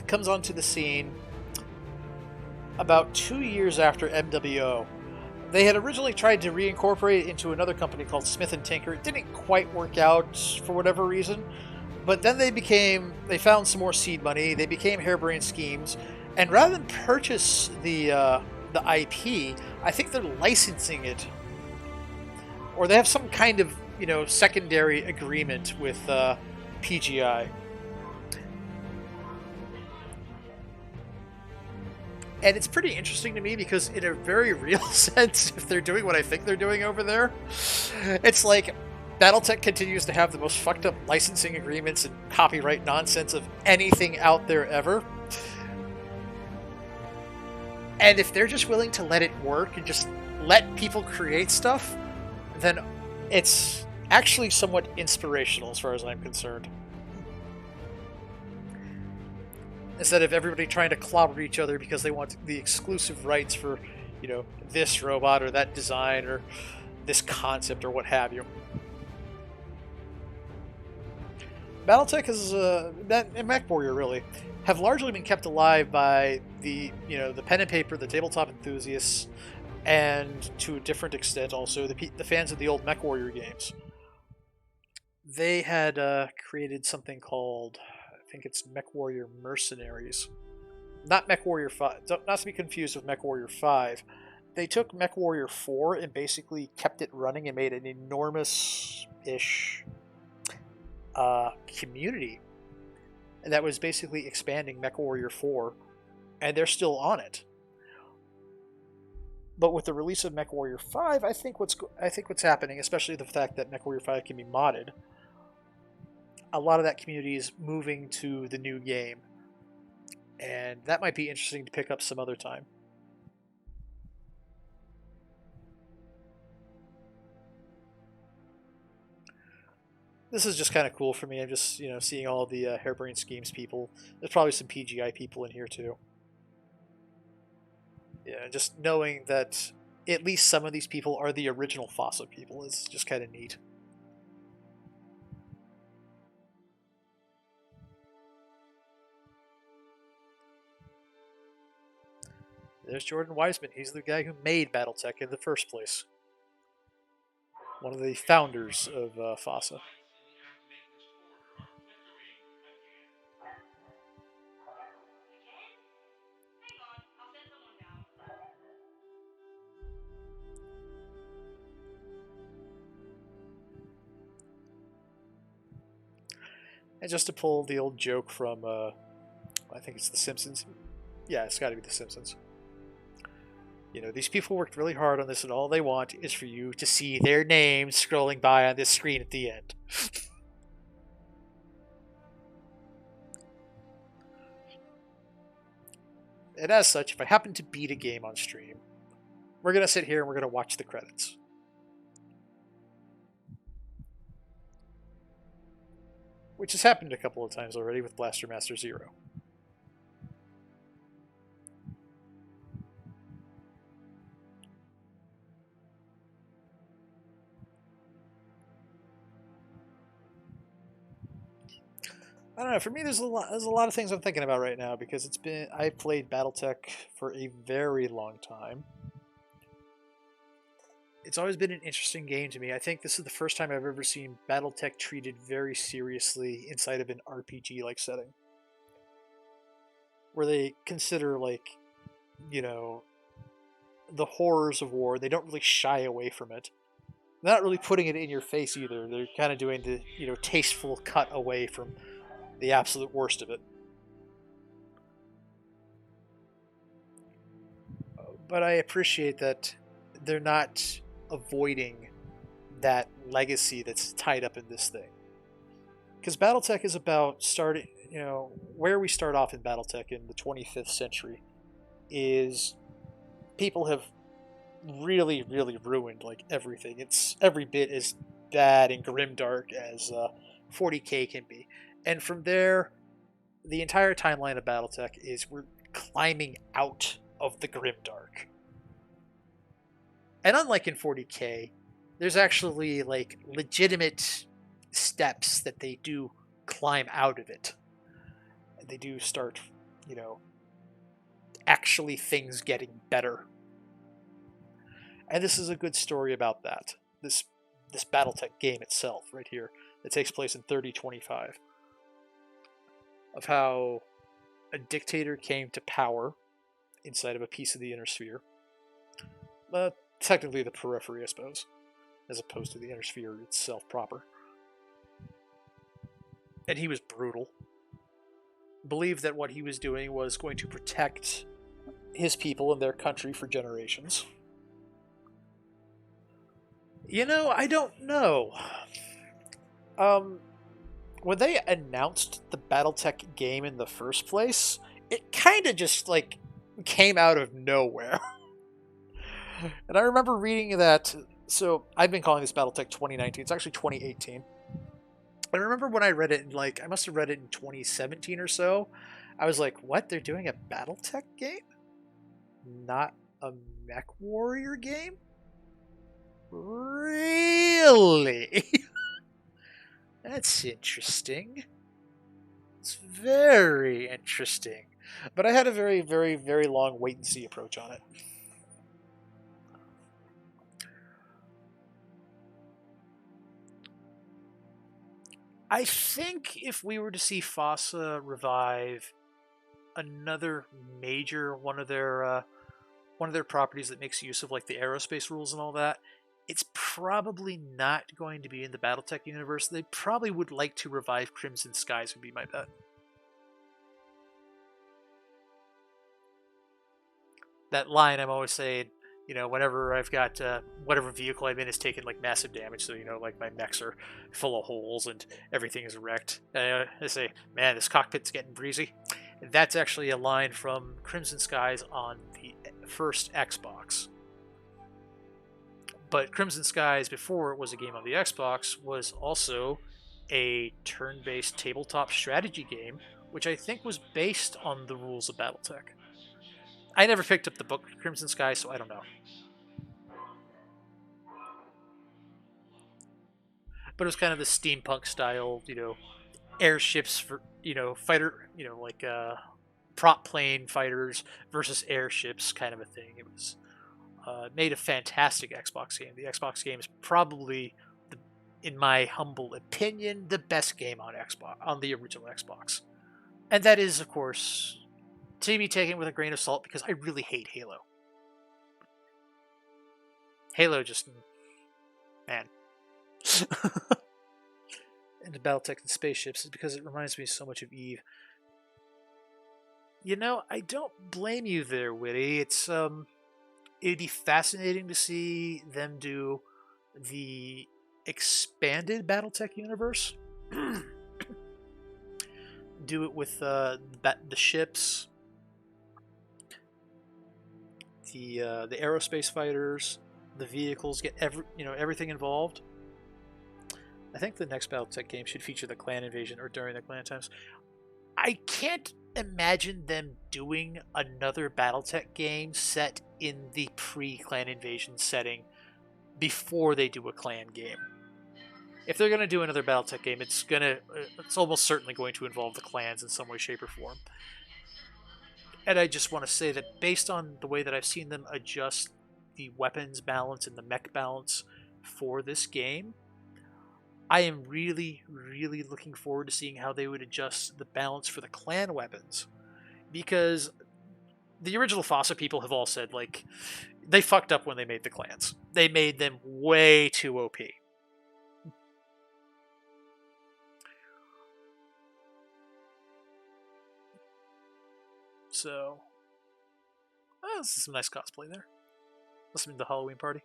comes onto the scene about 2 years after MWO. They had originally tried to reincorporate it into another company called Smith & Tinker. It didn't quite work out for whatever reason, but then they found some more seed money, they became Harebrained Schemes, and rather than purchase the IP, I think they're licensing it. Or they have some kind of, secondary agreement with PGI. And it's pretty interesting to me because in a very real sense, if they're doing what I think they're doing over there, it's like BattleTech continues to have the most fucked up licensing agreements and copyright nonsense of anything out there ever. And if they're just willing to let it work and just let people create stuff, then it's actually somewhat inspirational as far as I'm concerned. Instead of everybody trying to clobber each other because they want the exclusive rights for, this robot or that design or this concept or what have you. BattleTech is that and MechWarrior really have largely been kept alive by the the pen and paper, the tabletop enthusiasts, and to a different extent also the fans of the old MechWarrior games. They had created something called, I think it's MechWarrior Mercenaries, not MechWarrior 5, not to be confused with MechWarrior 5. They took MechWarrior 4 and basically kept it running and made an enormous-ish community that was basically expanding MechWarrior 4, and they're still on it. But with the release of MechWarrior 5, I think what's happening, especially the fact that MechWarrior 5 can be modded, a lot of that community is moving to the new game, and that might be interesting to pick up some other time. This is just kind of cool for me. I'm just, seeing all the Harebrained Schemes people. There's probably some PGI people in here too. Yeah, just knowing that at least some of these people are the original FOSSA people is just kind of neat. There's Jordan Weisman. He's the guy who made BattleTech in the first place. One of the founders of FOSSA. And just to pull the old joke from, I think it's The Simpsons. Yeah, it's got to be The Simpsons. These people worked really hard on this, and all they want is for you to see their names scrolling by on this screen at the end. And as such, if I happen to beat a game on stream, we're going to sit here and we're going to watch the credits. Which has happened a couple of times already with Blaster Master Zero. I don't know. For me, there's a lot of things I'm thinking about right now because I've played BattleTech for a very long time. It's always been an interesting game to me. I think this is the first time I've ever seen BattleTech treated very seriously inside of an RPG-like setting, where they consider the horrors of war. They don't really shy away from it. They're not really putting it in your face either. They're kind of doing the tasteful cut away from the absolute worst of it. But I appreciate that they're not avoiding that legacy that's tied up in this thing. Because BattleTech is about starting, where we start off in BattleTech in the 25th century is people have really, really ruined everything. It's every bit as bad and grimdark as 40K can be. And from there, the entire timeline of BattleTech is we're climbing out of the grimdark. And unlike in 40K, there's actually legitimate steps that they do climb out of it. And they do start, actually things getting better. And this is a good story about that. This BattleTech game itself, right here, that takes place in 3025. Of how a dictator came to power inside of a piece of the inner sphere. Technically the periphery, I suppose, as opposed to the inner sphere itself proper. And he was brutal. Believed that what he was doing was going to protect his people and their country for generations. I don't know. When they announced the BattleTech game in the first place, it kind of just came out of nowhere. And I remember reading that. So I've been calling this BattleTech 2019. It's actually 2018. I remember when I read it, I must have read it in 2017 or so. I was like, what? They're doing a BattleTech game? Not a MechWarrior game? Really? That's interesting. It's very interesting. But I had a very, very, very long wait and see approach on it. I think if we were to see FOSSA revive another major one of their properties that makes use of like the aerospace rules and all that, it's probably not going to be in the BattleTech universe. They probably would like to revive Crimson Skies, would be my bet. That line I'm always saying, whenever I've got whatever vehicle I'm in has taken like massive damage, so like my mechs are full of holes and everything is wrecked. I say, man, this cockpit's getting breezy. That's actually a line from Crimson Skies on the first Xbox. But Crimson Skies, before it was a game on the Xbox, was also a turn-based tabletop strategy game, which I think was based on the rules of BattleTech. I never picked up the book Crimson Skies, so I don't know. But it was kind of the steampunk style, airships for, fighter, like prop plane fighters versus airships kind of a thing. It was made a fantastic Xbox game. The Xbox game is probably, in my humble opinion, the best game on Xbox, on the original Xbox. And that is, of course, to be taken with a grain of salt because I really hate Halo. Halo just, man. And the BattleTech and spaceships is because it reminds me so much of Eve. I don't blame you there, Witty. It'd be fascinating to see them do the expanded BattleTech universe. Do it with the ships, the aerospace fighters, the vehicles, get everything involved. I think the next BattleTech game should feature the clan invasion or during the clan times. I can't imagine them doing another BattleTech game set in the pre-clan invasion setting before they do a clan game. If they're going to do another BattleTech game, it's almost certainly going to involve the clans in some way, shape, or form. And I just want to say that based on the way that I've seen them adjust the weapons balance and the mech balance for this game, I am really, really looking forward to seeing how they would adjust the balance for the clan weapons. Because the original FOSSA people have all said, they fucked up when they made the clans. They made them way too OP. So, this is some nice cosplay there. Listening to the Halloween party.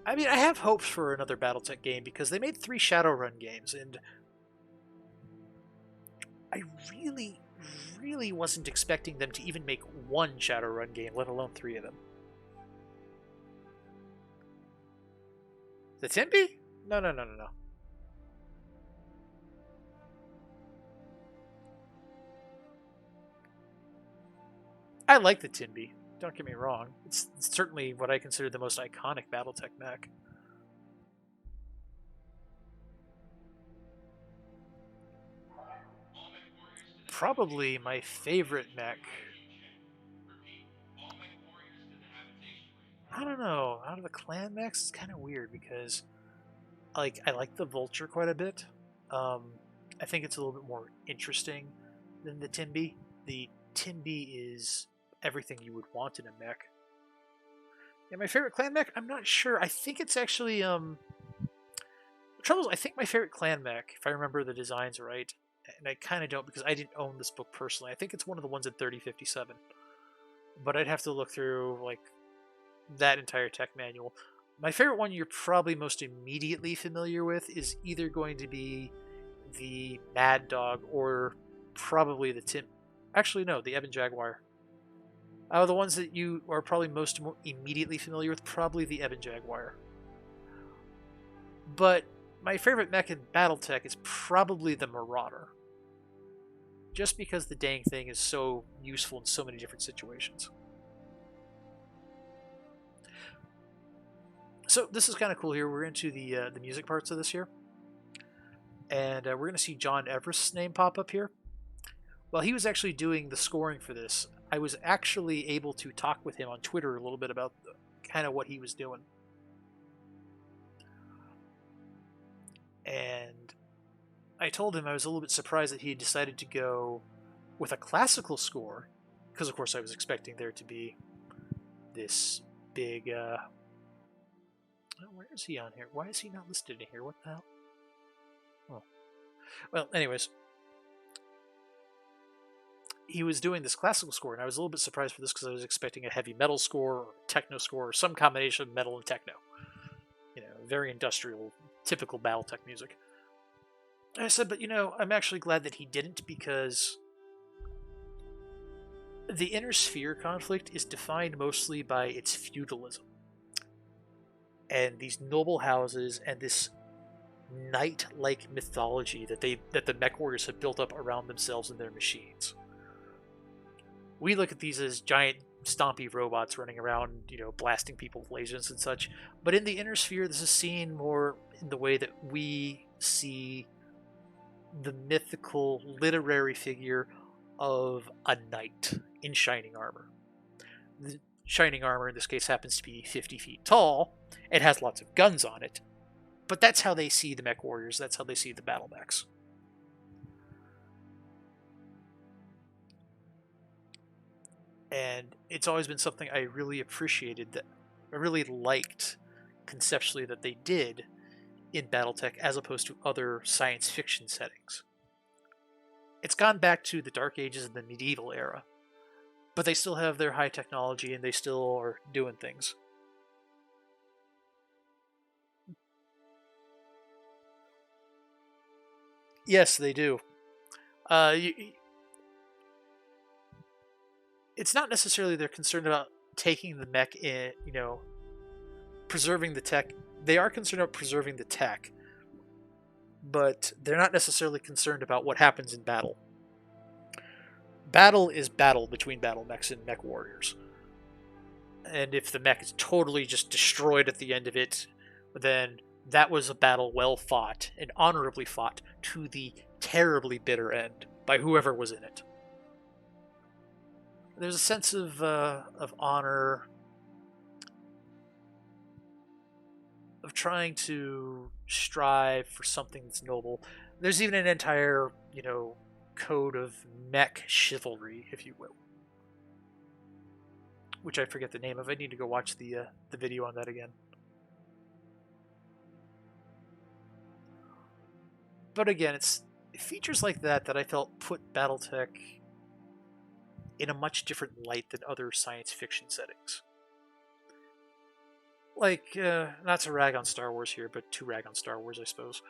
I mean, I have hopes for another BattleTech game because they made 3 Shadowrun games, and I really, really wasn't expecting them to even make 1 Shadowrun game, let alone 3 of them. The Timby? No. I like the Timby. Don't get me wrong. It's certainly what I consider the most iconic BattleTech mech. Probably my favorite mech. I don't know. Out of the clan mechs, it's kind of weird because I like the Vulture quite a bit. I think it's a little bit more interesting than the Timby. The Timby is everything you would want in a mech. And my favorite clan mech, I'm not sure. I think it's actually the trouble is I think my favorite clan mech, if I remember the designs right, and I kind of don't because I didn't own this book personally. I think it's one of the ones in 3057. But I'd have to look through that entire tech manual. My favorite one you're probably most immediately familiar with is either going to be the Mad Dog or probably the the Ebon Jaguar. The ones that you are probably most immediately familiar with, probably the Ebon Jaguar. But my favorite mech in BattleTech is probably the Marauder. just because the dang thing is so useful in so many different situations. So this is kind of cool here. We're into the music parts of this here. And we're going to see John Everest's name pop up here. While he was actually doing the scoring for this, I was actually able to talk with him on Twitter a little bit about kind of what he was doing. And I told him I was a little bit surprised that he had decided to go with a classical score, because of course I was expecting there to be this big... where is he on here? Why is he not listed in here? What the hell? Oh. Well, anyways, he was doing this classical score, and I was a little bit surprised for this because I was expecting a heavy metal score or techno score or some combination of metal and techno. You know, very industrial, typical BattleTech music. And I said, but I'm actually glad that he didn't, because the Inner Sphere conflict is defined mostly by its feudalism. And these noble houses and this knight-like mythology that the mech warriors have built up around themselves and their machines. We look at these as giant stompy robots running around, blasting people with lasers and such. But in the Inner Sphere, this is seen more in the way that we see the mythical literary figure of a knight in shining armor. The shining armor in this case happens to be 50 feet tall. It has lots of guns on it. But that's how they see the mech warriors. That's how they see the battle mechs. And it's always been something I really appreciated, that I really liked conceptually that they did in BattleTech as opposed to other science fiction settings. It's gone back to the Dark Ages and the medieval era, but they still have their high technology and they still are doing things. Yes, they do. It's not necessarily they're concerned about taking the mech in, preserving the tech. They are concerned about preserving the tech, but they're not necessarily concerned about what happens in battle. Battle is battle between battle mechs and mech warriors. And if the mech is totally just destroyed at the end of it, then that was a battle well fought and honorably fought to the terribly bitter end by whoever was in it. There's a sense of honor, of trying to strive for something that's noble. There's even an entire, code of mech chivalry, if you will, which I forget the name of. I need to go watch the video on that again. But again, it's features like that I felt put BattleTech in a much different light than other science fiction settings. Like, not to rag on Star Wars here, but to rag on Star Wars, I suppose.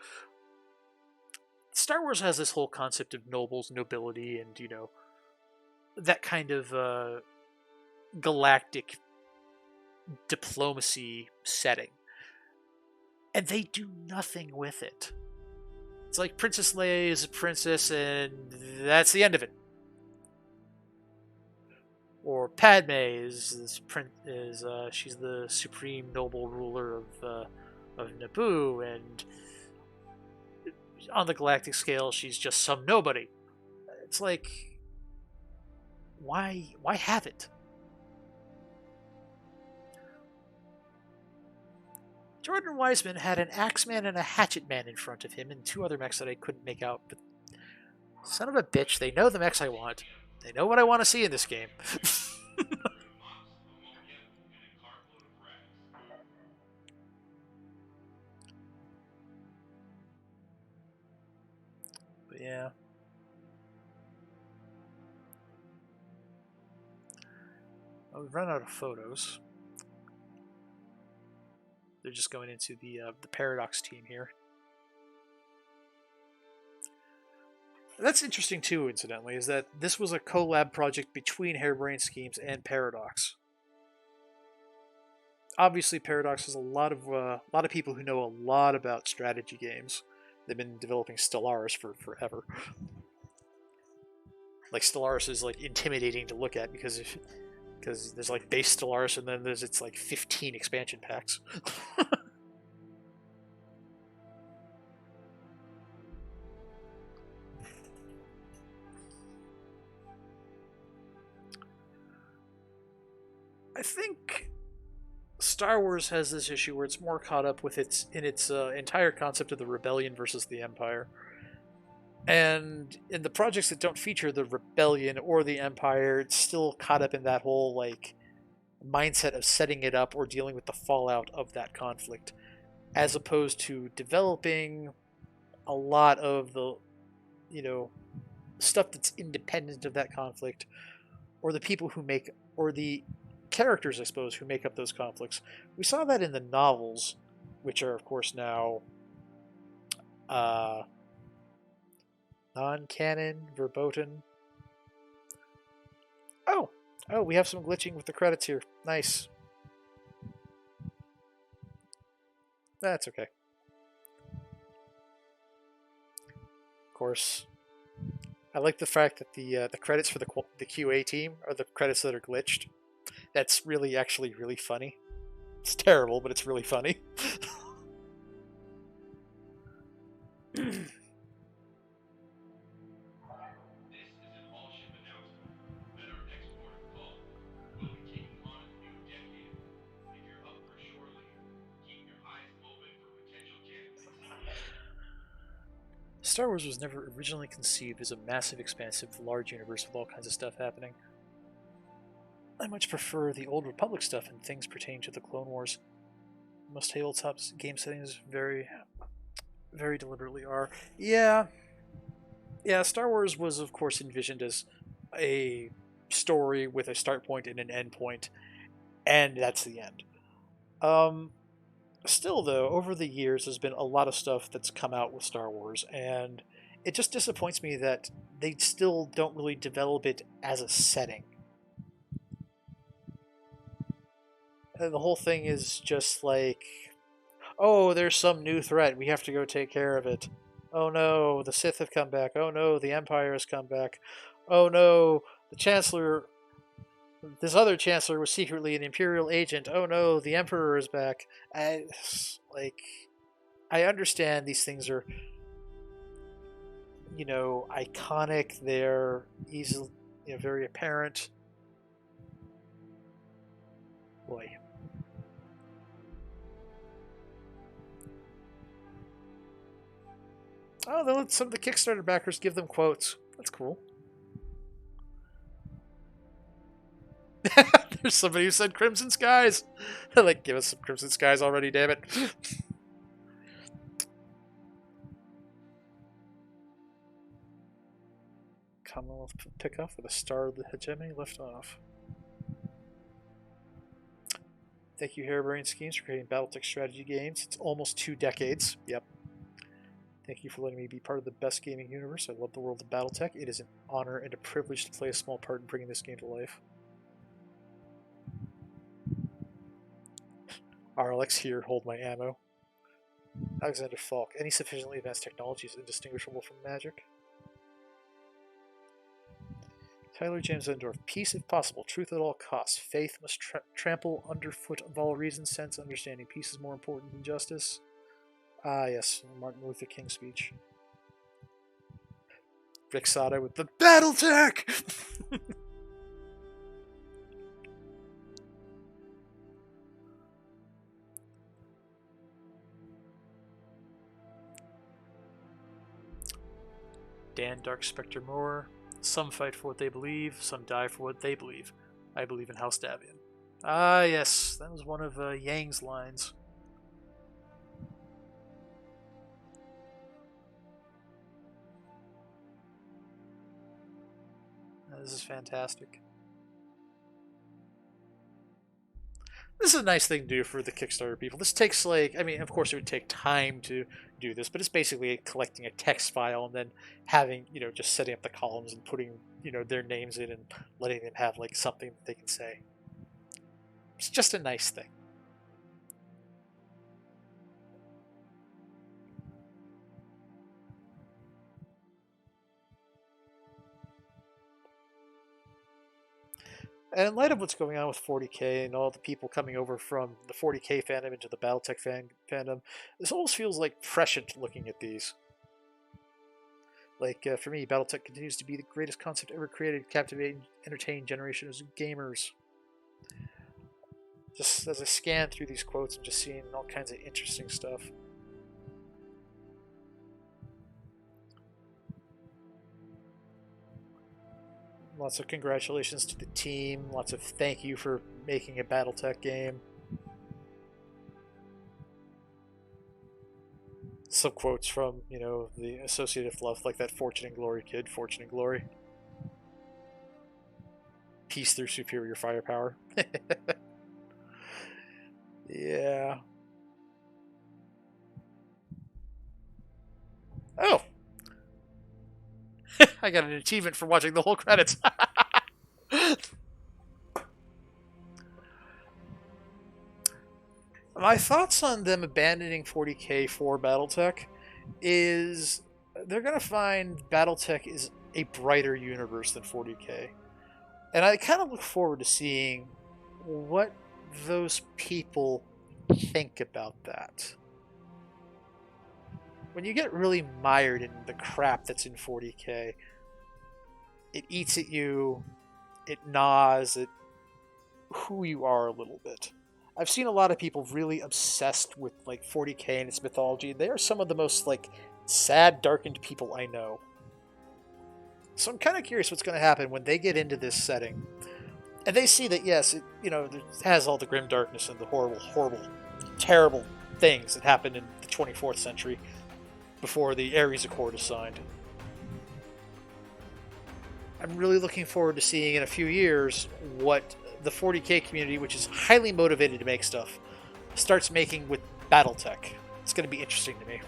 Star Wars has this whole concept of nobles, nobility, and, that kind of galactic diplomacy setting. And they do nothing with it. It's like Princess Leia is a princess, and that's the end of it. Or Padme is she's the supreme noble ruler of Naboo, and on the galactic scale, she's just some nobody. It's like, why have it? Jordan Wiseman had an Axeman and a Hatchetman in front of him, and two other mechs that I couldn't make out. But son of a bitch, they know the mechs I want. They know what I want to see in this game. But yeah. Well, we've run out of photos. They're just going into the Paradox team here. That's interesting too, incidentally, is that this was a collab project between Harebrained Schemes and Paradox. Obviously, Paradox has a lot of people who know a lot about strategy games. They've been developing Stellaris for forever. like Stellaris is like intimidating to look at because there's like base Stellaris and then there's it's like 15 expansion packs. I think Star Wars has this issue where it's more caught up with its entire concept of the rebellion versus the Empire. And in the projects that don't feature the rebellion or the Empire, it's still caught up in that whole like mindset of setting it up or dealing with the fallout of that conflict, as opposed to developing a lot of the, stuff that's independent of that conflict, or the people who make, or the characters, I suppose, who make up those conflicts. We saw that in the novels, which are, of course, now non-canon, verboten. Oh, we have some glitching with the credits here. Nice. That's okay. Of course, I like the fact that the credits for the QA team are the credits that are glitched. That's really, actually, really funny. It's terrible, but it's really funny. Star Wars was never originally conceived as a massive, expansive, large universe with all kinds of stuff happening. I much prefer the Old Republic stuff and things pertaining to the Clone Wars. Most tabletop game settings very, very deliberately are. Yeah, Star Wars was, of course, envisioned as a story with a start point and an end point, and that's the end. Still, though, over the years, there's been a lot of stuff that's come out with Star Wars, and it just disappoints me that they still don't really develop it as a setting. And the whole thing is just like, oh, there's some new threat, we have to go take care of it. Oh no, the Sith have come back. Oh no, the Empire has come back. Oh no, the Chancellor... This other Chancellor was secretly an Imperial agent. Oh no, the Emperor is back. I understand these things are, iconic. They're easily, very apparent. Boy. Oh, they'll let some of the Kickstarter backers give them quotes. That's cool. There's somebody who said Crimson Skies. Like, give us some Crimson Skies already, damn it. Commonwealth pick off with a star of the hegemony left off. Thank you, Harebrained Schemes, for creating BattleTech strategy games. It's almost 2 decades. Yep. Thank you for letting me be part of the best gaming universe. I love the world of BattleTech. It is an honor and a privilege to play a small part in bringing this game to life. RLX here, hold my ammo. Alexander Falk. Any sufficiently advanced technology is indistinguishable from magic. Tyler James Endorf. Peace if possible. Truth at all costs. Faith must trample underfoot of all reason, sense, understanding. Peace is more important than justice. Ah, yes. Martin Luther King speech. Rick Sada with the BattleTech! Dan Dark Spectre Moore. Some fight for what they believe, some die for what they believe. I believe in House Davian. Ah, yes, that was one of Yang's lines. This is fantastic. This is a nice thing to do for the Kickstarter people. This takes, of course it would take time to do this, but it's basically collecting a text file and then having, just setting up the columns and putting, their names in and letting them have, something that they can say. It's just a nice thing. And in light of what's going on with 40k and all the people coming over from the 40k fandom into the BattleTech fandom, this almost feels like prescient looking at these. Like, for me, BattleTech continues to be the greatest concept ever created, captivating, entertaining generations of gamers. Just as I scan through these quotes and just seeing all kinds of interesting stuff. Lots of congratulations to the team. Lots of thank you for making a BattleTech game. Some quotes from, you know, the Associated Fluff, like that Fortune and Glory kid, Fortune and Glory. Peace through superior firepower. Yeah. Oh! I got an achievement for watching the whole credits. My thoughts on them abandoning 40k for BattleTech is they're going to find BattleTech is a brighter universe than 40k. And I kind of look forward to seeing what those people think about that. When you get really mired in the crap that's in 40k, it eats at you, it gnaws at who you are a little bit. I've seen a lot of people really obsessed with like 40k and its mythology. They are some of the most like sad, darkened people I know. So I'm kind of curious what's going to happen when they get into this setting, and they see that yes, it, you know, it has all the grim darkness and the horrible, horrible, terrible things that happened in the 24th century before the Ares Accord is signed. I'm really looking forward to seeing in a few years what the 40k community, which is highly motivated to make stuff, starts making with BattleTech. It's going to be interesting to me.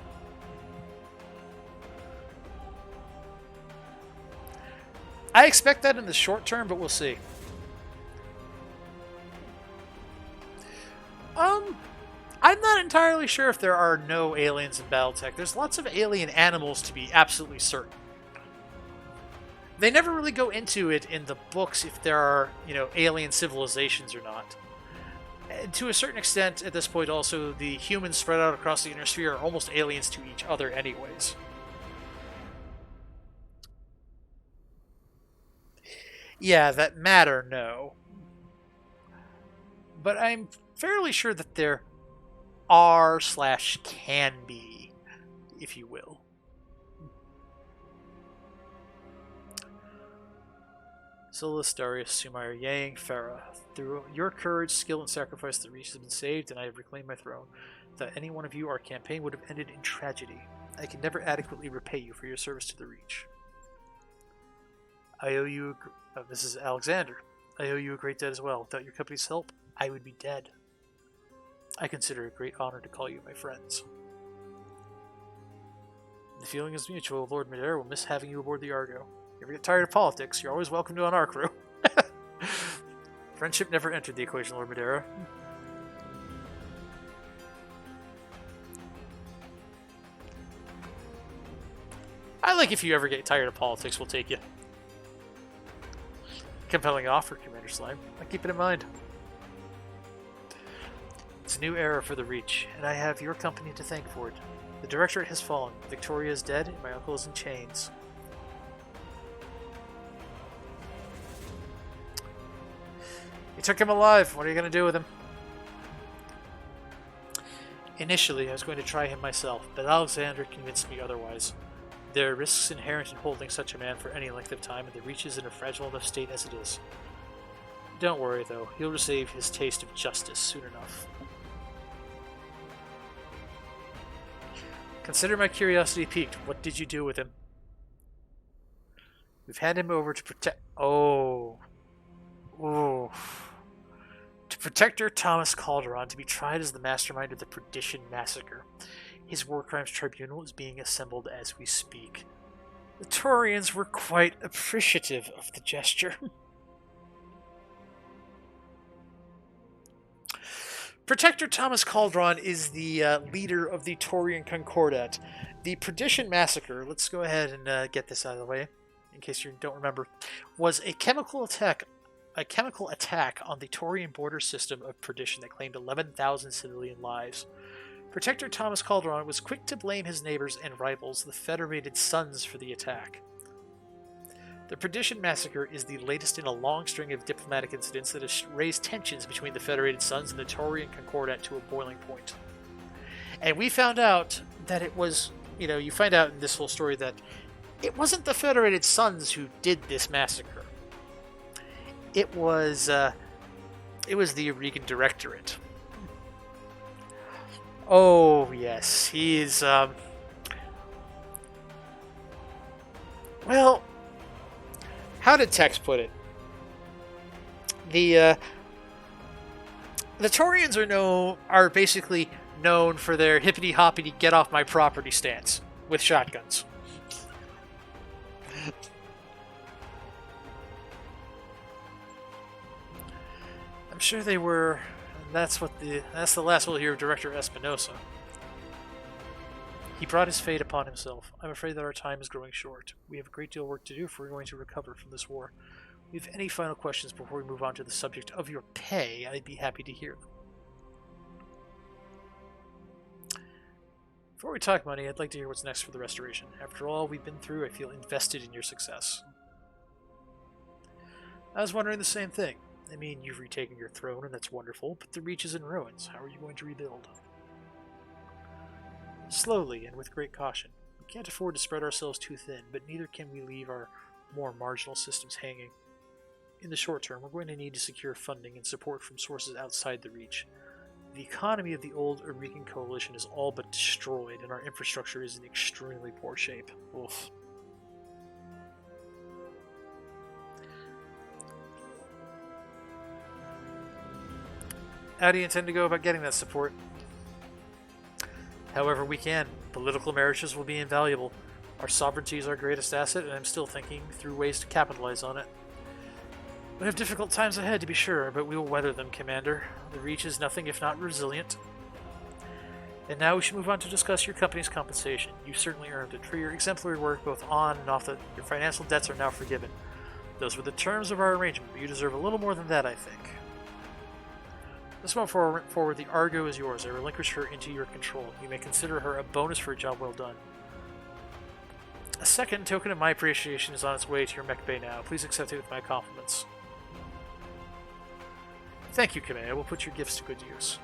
I expect that in the short term, but we'll see. I'm not entirely sure if there are no aliens in BattleTech. There's lots of alien animals to be absolutely certain. They never really go into it in the books if there are, you know, alien civilizations or not. And to a certain extent, at this point also, the humans spread out across the inner sphere are almost aliens to each other anyways. Yeah, that matter, no. But I'm fairly sure that there are/can be, if you will. Solus, Darius, Sumair, Yang, Farah. Through your courage, skill, and sacrifice, the Reach has been saved, and I have reclaimed my throne. Without any one of you, our campaign would have ended in tragedy. I can never adequately repay you for your service to the Reach. I owe you... this is Alexander. I owe you a great debt as well. Without your company's help, I would be dead. I consider it a great honor to call you my friends. The feeling is mutual. Lord Madera will miss having you aboard the Argo. If you ever get tired of politics, you're always welcome to on our crew. Friendship never entered the equation, Lord Madera. I like if you ever get tired of politics, we'll take you. Compelling offer, Commander Slime. I keep it in mind. It's a new era for the Reach, and I have your company to thank for it. The Directorate has fallen, Victoria is dead, and my uncle is in chains. You took him alive. What are you going to do with him? Initially, I was going to try him myself, but Alexander convinced me otherwise. There are risks inherent in holding such a man for any length of time, and the Reach is in a fragile enough state as it is. Don't worry, though. He'll receive his taste of justice soon enough. Consider my curiosity piqued. What did you do with him? We've handed him over to protect... Oh. Ooh. To Protector Thomas Calderon to be tried as the mastermind of the Perdition Massacre. His war crimes tribunal is being assembled as we speak. The Taurians were quite appreciative of the gesture. Protector Thomas Calderon is the leader of the Taurian Concordat. The Perdition Massacre, let's go ahead and get this out of the way, in case you don't remember, was a chemical attack a chemical attack on the Taurian border system of perdition that claimed 11,000 civilian lives. Protector Thomas Calderon was quick to blame his neighbors and rivals, the Federated Sons, for the attack. The Perdition Massacre is the latest in a long string of diplomatic incidents that has raised tensions between the Federated Sons and the Taurian Concordat to a boiling point. And we found out that it was, you find out in this whole story that it wasn't the Federated Sons who did this massacre. It was the Eureka Directorate. Oh, yes, he's, well, how did Tex put it? The Taurians are basically known for their hippity-hoppity get-off-my-property stance with shotguns. I'm sure they were. That's the last we'll hear of Director Espinosa. He brought his fate upon himself. I'm afraid that our time is growing short. We have a great deal of work to do if we're going to recover from this war. If you have any final questions before we move on to the subject of your pay, I'd be happy to hear them. Before we talk money, I'd like to hear what's next for the restoration. After all we've been through, I feel invested in your success. I was wondering the same thing. I mean, you've retaken your throne, and that's wonderful, but the Reach is in ruins. How are you going to rebuild? Slowly, and with great caution. We can't afford to spread ourselves too thin, but neither can we leave our more marginal systems hanging. In the short term, we're going to need to secure funding and support from sources outside the Reach. The economy of the old Eurekan Coalition is all but destroyed, and our infrastructure is in extremely poor shape. Oof. How do you intend to go about getting that support? However we can. Political marriages will be invaluable. Our sovereignty is our greatest asset, and I'm still thinking through ways to capitalize on it. We have difficult times ahead, to be sure, but we will weather them, Commander. The Reach is nothing if not resilient. And now we should move on to discuss your company's compensation. You certainly earned it. For your exemplary work, both on and off your financial debts are now forgiven. Those were the terms of our arrangement, but you deserve a little more than that, I think. This one forward, the Argo is yours. I relinquish her into your control. You may consider her a bonus for a job well done. A second token of my appreciation is on its way to your mech bay now. Please accept it with my compliments. Thank you, Kamea. We'll put your gifts to good use.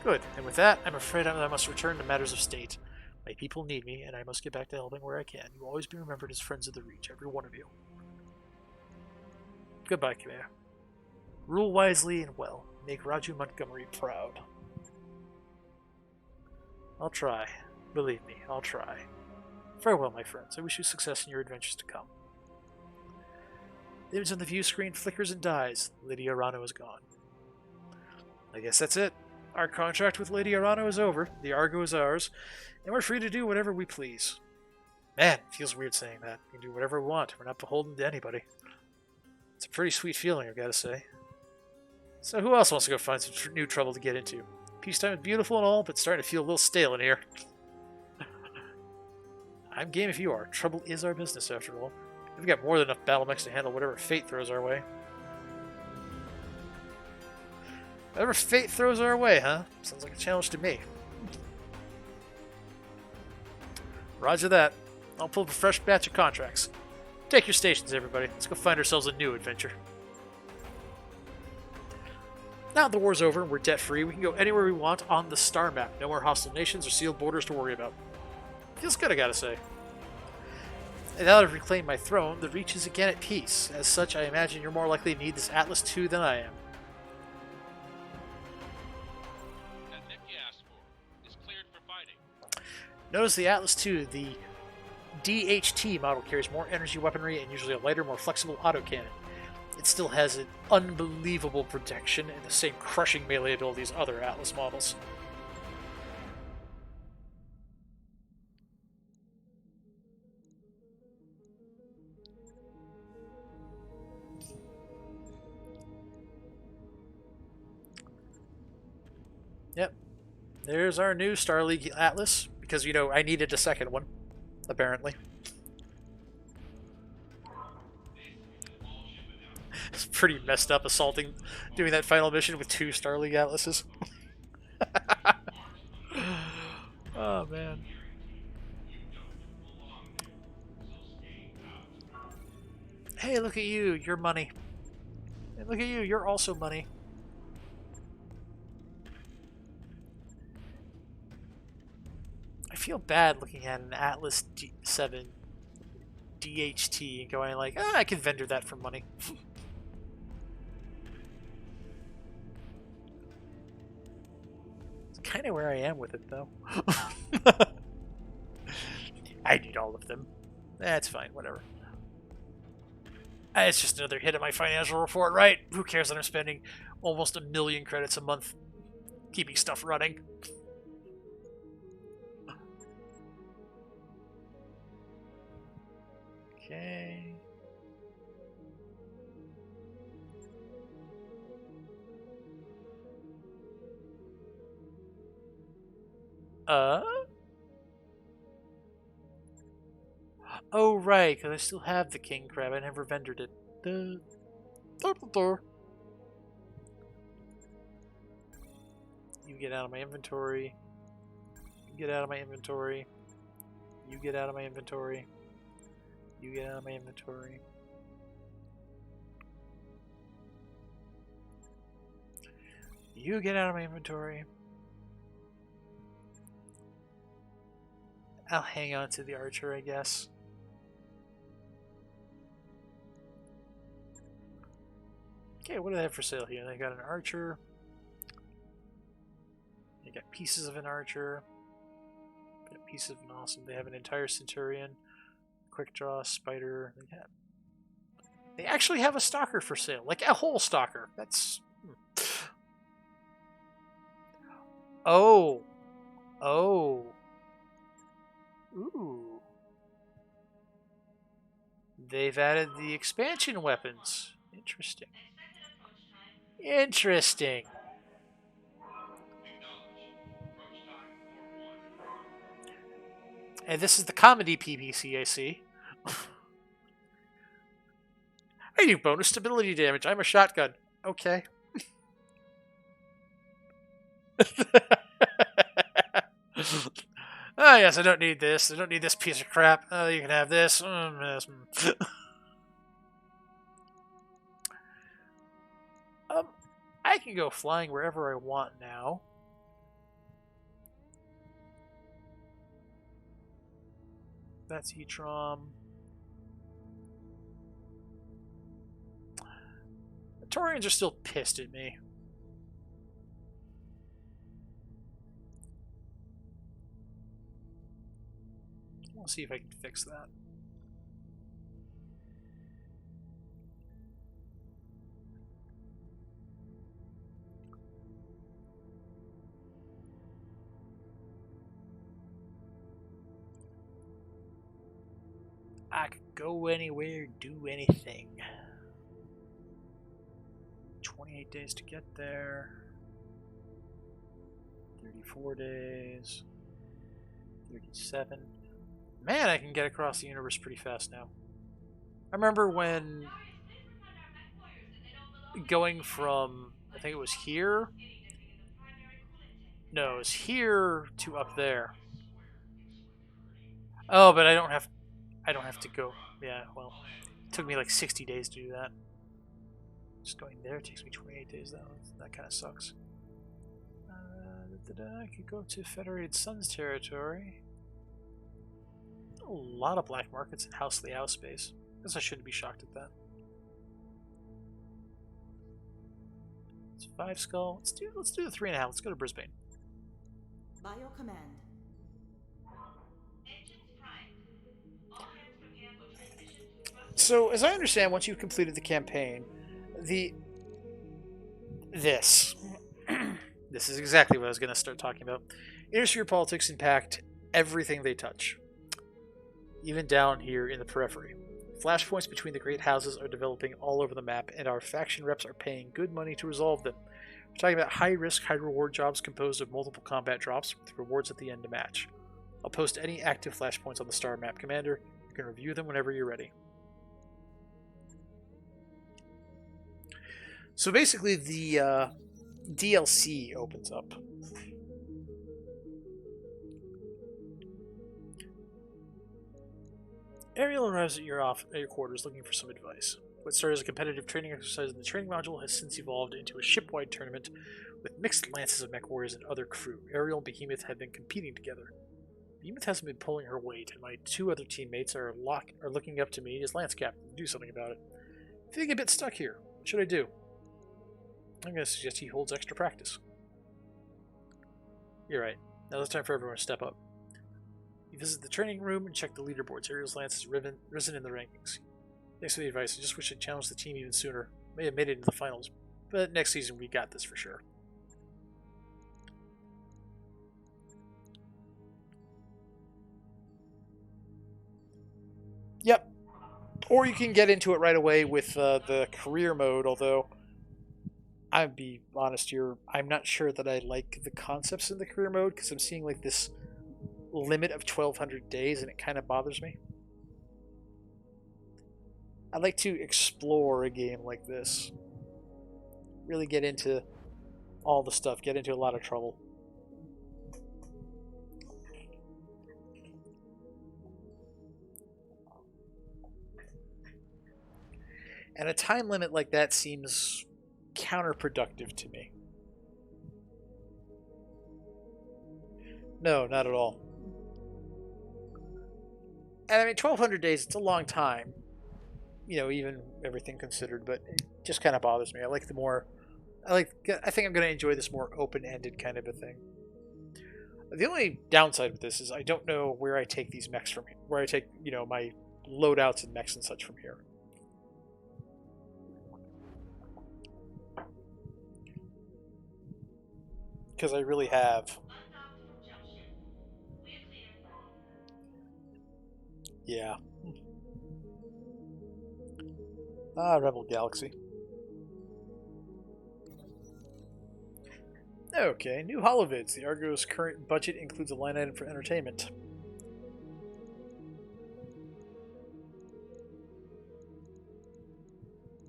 Good. And with that, I'm afraid I must return to matters of state. My people need me, and I must get back to helping where I can. You will always be remembered as friends of the Reach, every one of you. Goodbye, Kamea. Rule wisely and well. Make Raju Montgomery proud. I'll try. Believe me, I'll try. Farewell, my friends. I wish you success in your adventures to come. The image on the view screen flickers and dies. Lady Arano is gone. I guess that's it. Our contract with Lady Arano is over. The Argo is ours. And we're free to do whatever we please. Man, it feels weird saying that. We can do whatever we want. We're not beholden to anybody. It's a pretty sweet feeling, I've got to say. So who else wants to go find some new trouble to get into? Peacetime is beautiful and all, but starting to feel a little stale in here. I'm game if you are. Trouble is our business, after all. We've got more than enough battle mechs to handle whatever fate throws our way. Whatever fate throws our way, huh? Sounds like a challenge to me. Roger that. I'll pull up a fresh batch of contracts. Take your stations, everybody. Let's go find ourselves a new adventure. Now the war's over and we're debt-free, we can go anywhere we want on the star map. No more hostile nations or sealed borders to worry about. Feels good, I gotta say. And now that I've reclaimed my throne, the Reach is again at peace. As such, I imagine you're more likely to need this Atlas II than I am. That mech you asked for is cleared for fighting. Notice the Atlas II, the DHT model, carries more energy weaponry and usually a lighter, more flexible autocannon. It still has an unbelievable protection and the same crushing melee abilities as other Atlas models. Yep. There's our new Star League Atlas, because, you know, I needed a second one, apparently. It's pretty messed up doing that final mission with 2 Star League Atlases. Oh, man. Hey, look at you. You're money. Hey, look at you. You're also money. I feel bad looking at an Atlas D7 DHT and going like, I can vendor that for money. It's kind of where I am with it, though. I need all of them. That's fine, whatever. It's just another hit at my financial report, right? Who cares that I'm spending almost 1 million credits a month keeping stuff running? Okay. Oh, right, because I still have the king crab. I never vendored it. You get out of my inventory. You get out of my inventory. You get out of my inventory. You get out of my inventory. You get out of my inventory. I'll hang on to the archer, I guess. Okay, what do they have for sale here? They got an archer. They got pieces of an archer. They got pieces of an awesome. They have an entire centurion. Quick draw, spider. They actually have a stalker for sale, like a whole stalker. That's. Oh. Ooh. They've added the expansion weapons. Interesting. Interesting. And this is the comedy PPC, I see. I do bonus stability damage. I'm a shotgun. Okay. Oh, yes, I don't need this. I don't need this piece of crap. Oh, you can have this. I can go flying wherever I want now. That's Etrom. The Taurians are still pissed at me. I'll see if I can fix that. I could go anywhere, do anything. 28 days to get there. 34 days. 37. Man, I can get across the universe pretty fast now. I remember when going from, I think it was here. No, it was here to up there. Oh, but I don't have to go. Yeah, well, it took me like 60 days to do that. Just going there takes me 28 days though. That kind of sucks. I could go to Federated Suns territory. A lot of black markets in House Liao space. I guess I shouldn't be shocked at that. It's 5 skull. Let's do the 3.5. Let's go to Brisbane. By your command. So, as I understand, once you've completed the campaign, this is exactly what I was going to start talking about. Intersphere politics impact everything they touch, even down here in the periphery. Flashpoints between the great houses are developing all over the map, and our faction reps are paying good money to resolve them. We're talking about high-risk, high-reward jobs composed of multiple combat drops with rewards at the end to match. I'll post any active flashpoints on the star map, Commander. You can review them whenever you're ready. So basically, the DLC opens up. Ariel arrives at your quarters looking for some advice. What started as a competitive training exercise in the training module has since evolved into a shipwide tournament with mixed lances of mech warriors and other crew. Ariel and Behemoth have been competing together. Behemoth hasn't been pulling her weight, and my two other teammates are looking up to me as Lance Captain to do something about it. Feeling a bit stuck here. What should I do? I'm going to suggest he holds extra practice. You're right. Now it's time for everyone to step up. You visit the training room and check the leaderboards. Ariel's Lance has risen in the rankings. Thanks for the advice. I just wish I'd challenged the team even sooner. May have made it into the finals, but next season we got this for sure. Yep. Or you can get into it right away with the career mode, although I'll be honest here, I'm not sure that I like the concepts in the career mode because I'm seeing like this limit of 1,200 days and it kind of bothers me. I'd like to explore a game like this. Really get into all the stuff, get into a lot of trouble. And a time limit like that seems counterproductive to me. No, not at all. And I mean, 1,200 days, it's a long time. You know, even everything considered, but it just kind of bothers me. I think I'm going to enjoy this more open-ended kind of a thing. The only downside with this is I don't know where I take these mechs from here. Where I take, you know, my loadouts and mechs and such from here. Because I really have. Yeah. Rebel Galaxy. Okay, new holovids. The Argo's current budget includes a line item for entertainment.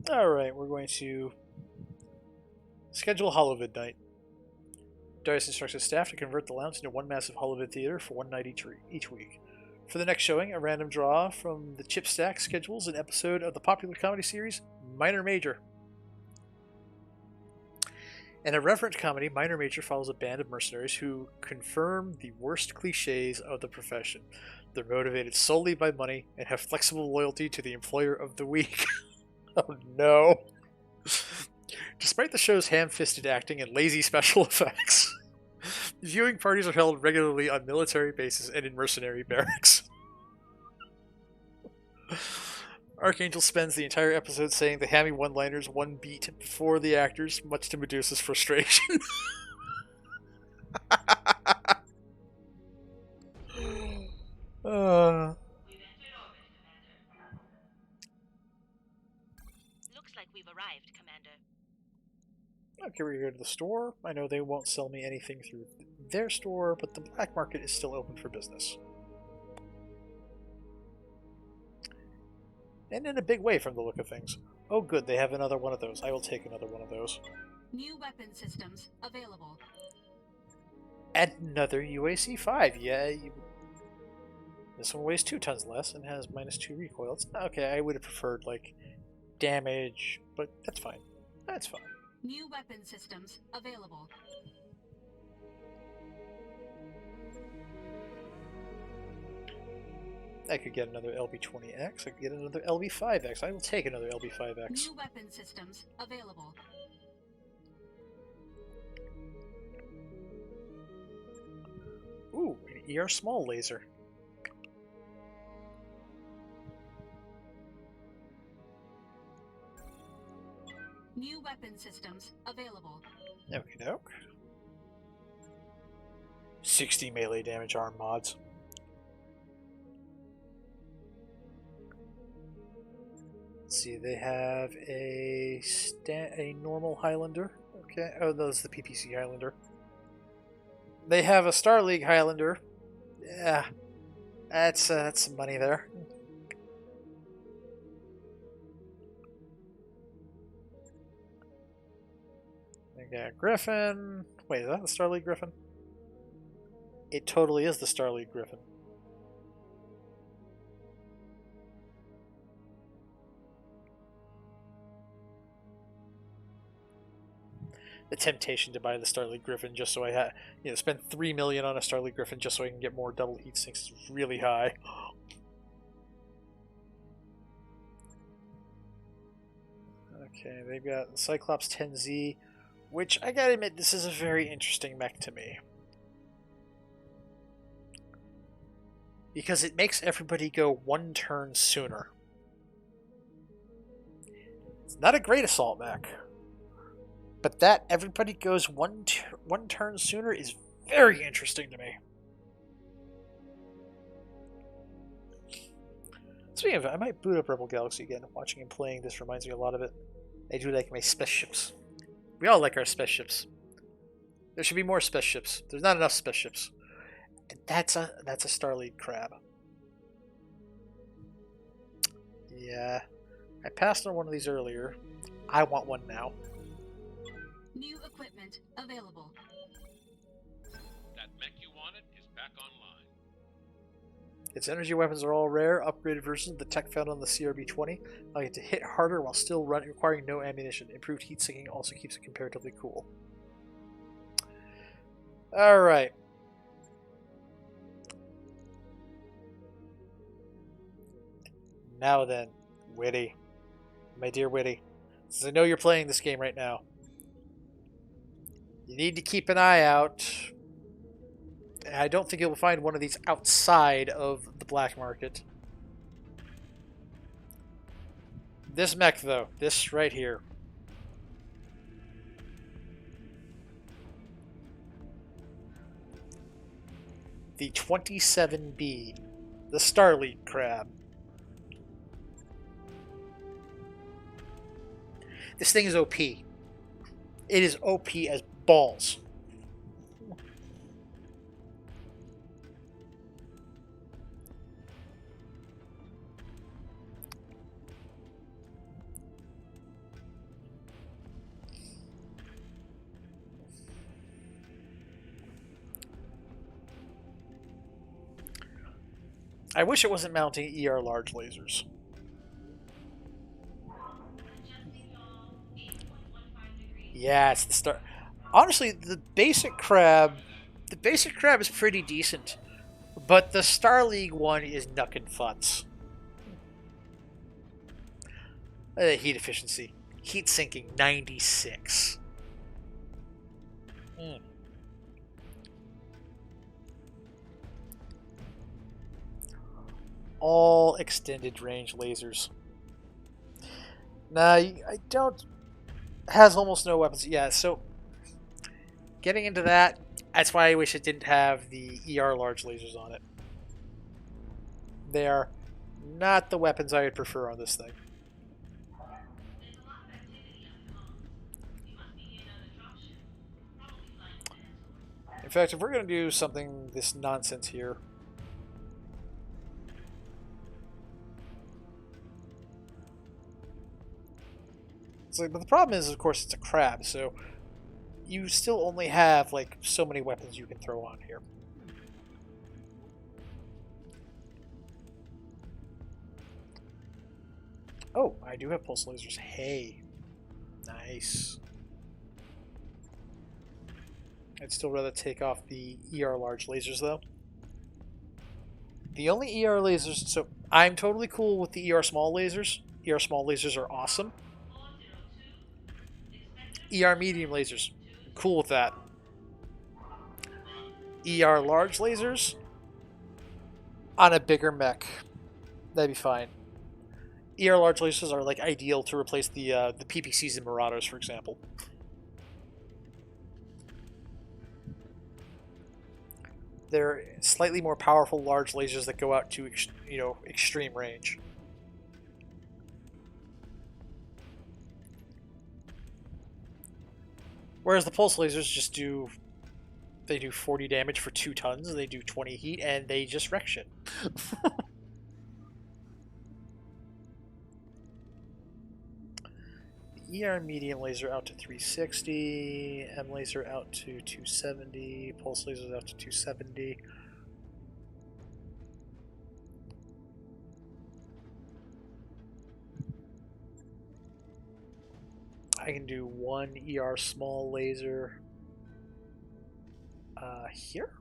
Alright, we're going to schedule a holovid night. Darius instructs his staff to convert the lounge into one massive holovid theater for one night each week. For the next showing, a random draw from the Chip Stack schedules an episode of the popular comedy series Minor Major. In a reverent comedy, Minor Major follows a band of mercenaries who confirm the worst cliches of the profession. They're motivated solely by money and have flexible loyalty to the employer of the week. Oh no. Despite the show's ham-fisted acting and lazy special effects, viewing parties are held regularly on military bases and in mercenary barracks. Archangel spends the entire episode saying the hammy one-liners one beat before the actors, much to Medusa's frustration. Looks like we've arrived, Commander. Okay, we're here to the store. I know they won't sell me anything through their store, but the black market is still open for business. And in a big way from the look of things. Oh good, they have another one of those. I will take another one of those. New weapon systems available. Another UAC-5. Yeah, this one weighs 2 tons less and has -2 recoil. Okay, I would have preferred, like, damage, but that's fine. That's fine. New weapon systems available. I could get another LB-20X. I could get another LB-5X. I will take another LB-5X. New weapon systems available. Ooh, an ER small laser. New weapon systems available. Okie doke. 60 melee damage arm mods. Let's see, they have a normal Highlander. Okay, oh, that's the PPC Highlander. They have a Star League Highlander. Yeah, that's some money there. Okay, Griffin. Wait, is that the Starleague Griffin? It totally is the Starleague Griffin. The temptation to buy the Starleague Griffin just so I had, spend $3 million on a Starleague Griffin just so I can get more double heat sinks is really high. Okay, they've got the Cyclops 10Z, which I gotta admit, this is a very interesting mech to me. Because it makes everybody go one turn sooner. It's not a great assault mech. But that everybody goes one turn sooner is very interesting to me. Speaking of it, I might boot up Rebel Galaxy again. Watching him playing this reminds me a lot of it. I do like my spaceships. We all like our spaceships. There should be more spaceships. There's not enough spaceships. And that's a Starleague crab. Yeah. I passed on one of these earlier. I want one now. New equipment available. That mech you wanted is back online. Its energy weapons are all rare, upgraded versions of the tech found on the CRB-20. Allow it to hit harder while still requiring no ammunition. Improved heat sinking also keeps it comparatively cool. Alright. Now then, Witty. My dear Witty. Since I know you're playing this game right now, you need to keep an eye out. I don't think you'll find one of these outside of the black market. This mech, though, this right here. The 27B, the Starleague crab. This thing is OP. It is OP as balls. I wish it wasn't mounting ER large lasers. Yeah, it's the star. Honestly, the basic crab is pretty decent, but the Starleague one is knuckin' futz. Heat efficiency, heat sinking 96. All extended range lasers. Nah, I don't. Has almost no weapons. Yeah, so getting into that, that's why I wish it didn't have the ER large lasers on it. They are not the weapons I would prefer on this thing. In fact, if we're going to do something this nonsense here, but the problem is, of course, it's a crab, so you still only have like so many weapons you can throw on here. Oh, I do have pulse lasers. Hey, nice. I'd still rather take off the ER large lasers, though. The only ER lasers, so I'm totally cool with the ER small lasers. ER small lasers are awesome. ER medium lasers, cool with that. ER large lasers on a bigger mech, that'd be fine. ER large lasers are like ideal to replace the PPCs and Marauders, for example. They're slightly more powerful large lasers that go out to extreme range. Whereas the pulse lasers just do 40 damage for 2 tons, and they do 20 heat, and they just wreck shit. ER medium laser out to 360, M laser out to 270, pulse lasers out to 270. I can do one ER small laser here.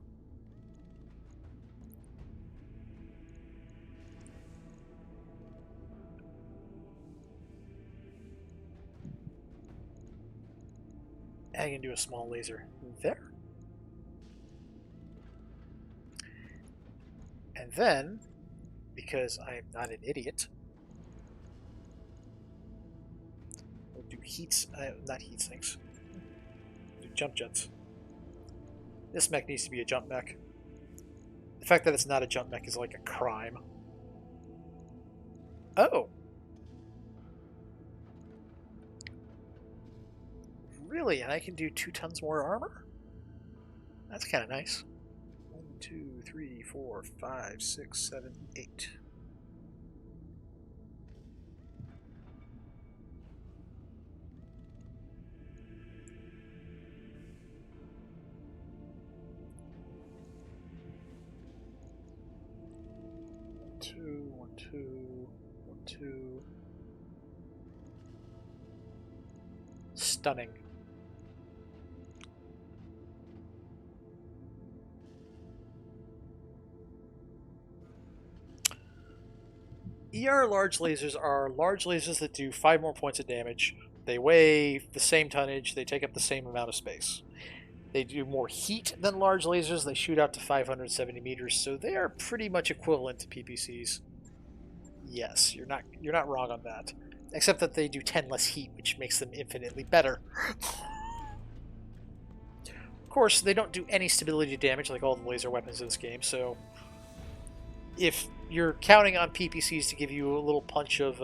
I can do a small laser there. And then, because I'm not an idiot, we'll do not heat sinks. Do jump jets. This mech needs to be a jump mech. The fact that it's not a jump mech is like a crime. Oh! Really? And I can do 2 tons more armor? That's kind of nice. 1, 2, 3, 4, 5, 6, 7, 8. One, two. Stunning. ER large lasers are large lasers that do 5 more points of damage. They weigh the same tonnage, they take up the same amount of space. They do more heat than large lasers, they shoot out to 570 meters, so they are pretty much equivalent to PPCs. Yes, you're not wrong on that. Except that they do 10 less heat, which makes them infinitely better. Of course, they don't do any stability damage like all the laser weapons in this game, so if you're counting on PPCs to give you a little punch of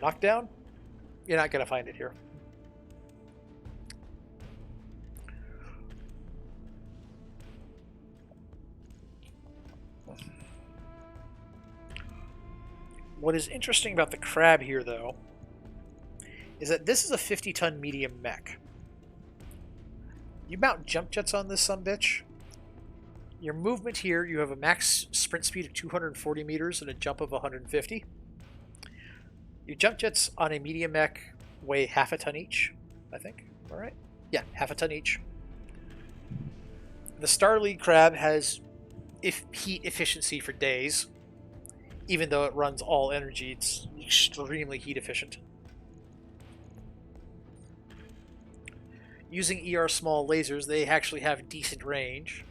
knockdown, you're not going to find it here. What is interesting about the crab here, though, is that this is a 50-ton medium mech. You mount jump jets on this sumbitch. Your movement here, you have a max sprint speed of 240 meters and a jump of 150. Your jump jets on a medium mech weigh half a ton each, I think. All right? Yeah, half a ton each. The Starlead crab has heat efficiency for days. Even though it runs all energy, it's extremely heat efficient. Using ER small lasers, they actually have decent range.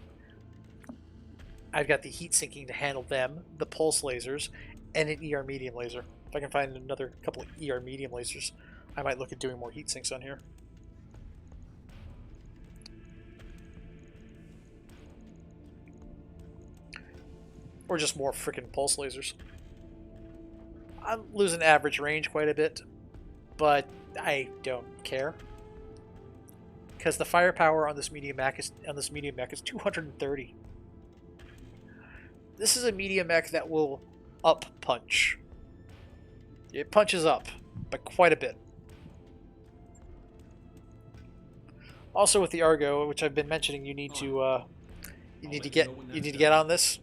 I've got the heat sinking to handle them, the pulse lasers, and an ER medium laser. If I can find another couple of ER medium lasers, I might look at doing more heat sinks on here. Or just more frickin' pulse lasers. I'm losing average range quite a bit, but I don't care. Because the firepower on this medium mech is 230. This is a medium mech that will up punch. It punches up, but quite a bit. Also with the Argo, which I've been mentioning, you need to get on this.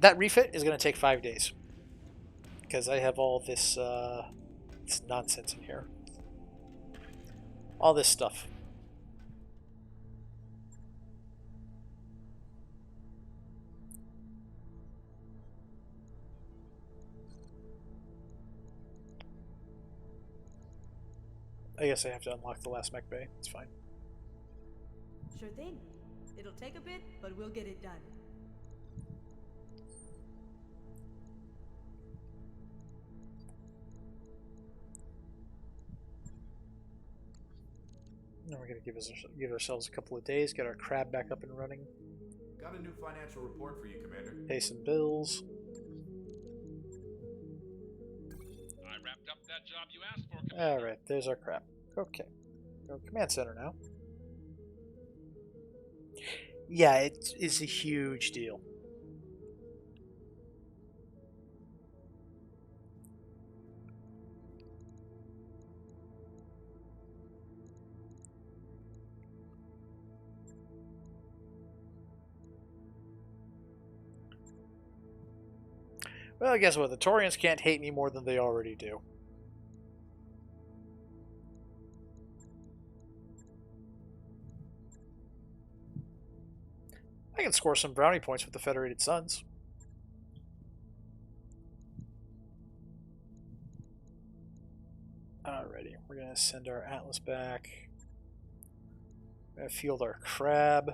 That refit is going to take 5 days. Because I have all this nonsense in here. All this stuff. I guess I have to unlock the last mech bay. It's fine. Sure thing. It'll take a bit, but we'll get it done. Now we're going to give ourselves a couple of days, get our crab back up and running. Got a new financial report for you, Commander. Pay some bills. I wrapped up that job you asked for, Commander. Alright, there's our crab. Okay. Go command center now. Yeah, it is a huge deal. Well, guess what? The Torians can't hate me more than they already do. I can score some brownie points with the Federated Suns. Alrighty, we're gonna send our Atlas back. We're gonna field our crab.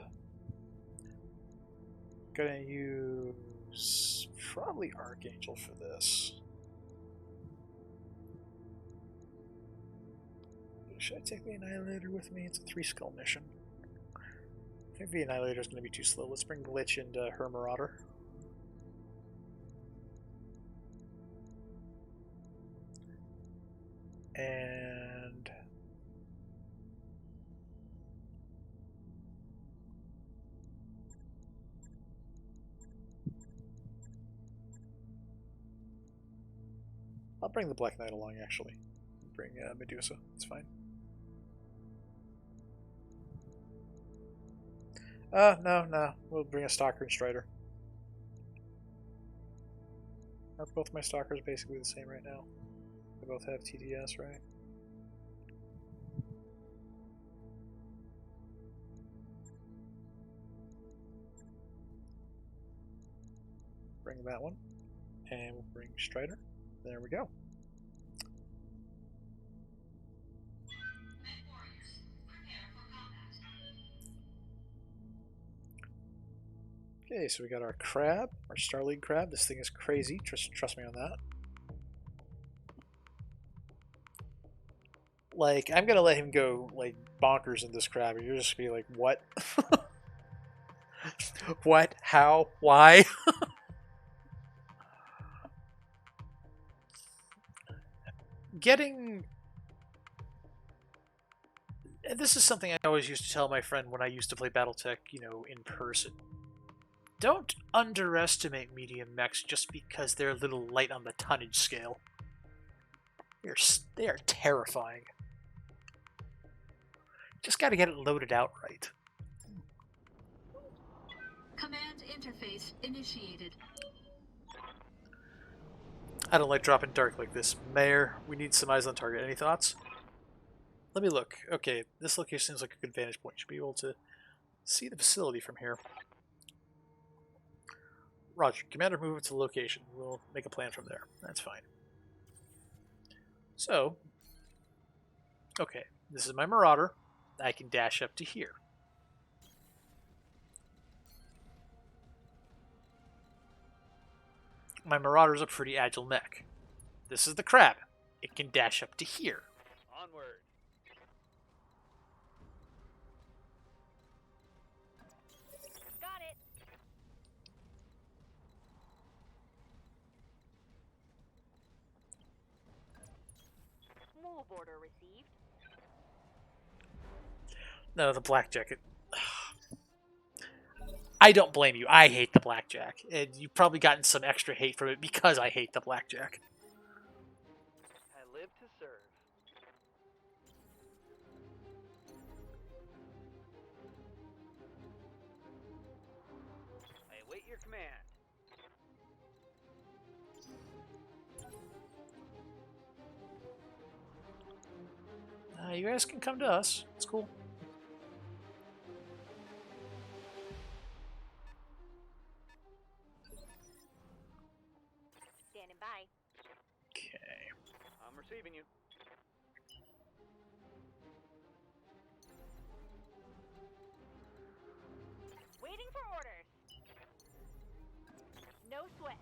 Gonna use probably Archangel for this. Should I take the Annihilator with me? It's a 3-skull mission. I think the Annihilator is going to be too slow. Let's bring Glitch into her Marauder. And I'll bring the Black Knight along, actually. Bring Medusa. It's fine. No. We'll bring a Stalker and Strider. Are both my Stalkers basically the same right now? They both have TDS, right? Bring that one. And we'll bring Strider. There we go. Okay, so we got our crab, our Starleague crab. This thing is crazy. Trust me on that. Like, I'm gonna let him go like bonkers in this crab, and you're just gonna be like, what? What? How? Why? This is something I always used to tell my friend when I used to play BattleTech, in person. Don't underestimate medium mechs just because they're a little light on the tonnage scale. They are terrifying. Just gotta get it loaded out right. Command interface initiated. I don't like dropping dark like this. Mayor, we need some eyes on target. Any thoughts? Let me look. Okay, this location seems like a good vantage point. Should be able to see the facility from here. Roger. Commander, move it to the location. We'll make a plan from there. That's fine. So, okay, this is my Marauder. I can dash up to here. My Marauder's a pretty agile mech. This is the crab. It can dash up to here. Onward. Got it. Move order received. No, the blackjack. I don't blame you. I hate the blackjack. And you've probably gotten some extra hate from it because I hate the blackjack. I live to serve. I await your command. You guys can come to us. It's cool. Standing by. Okay. I'm receiving you. Waiting for orders. No sweat.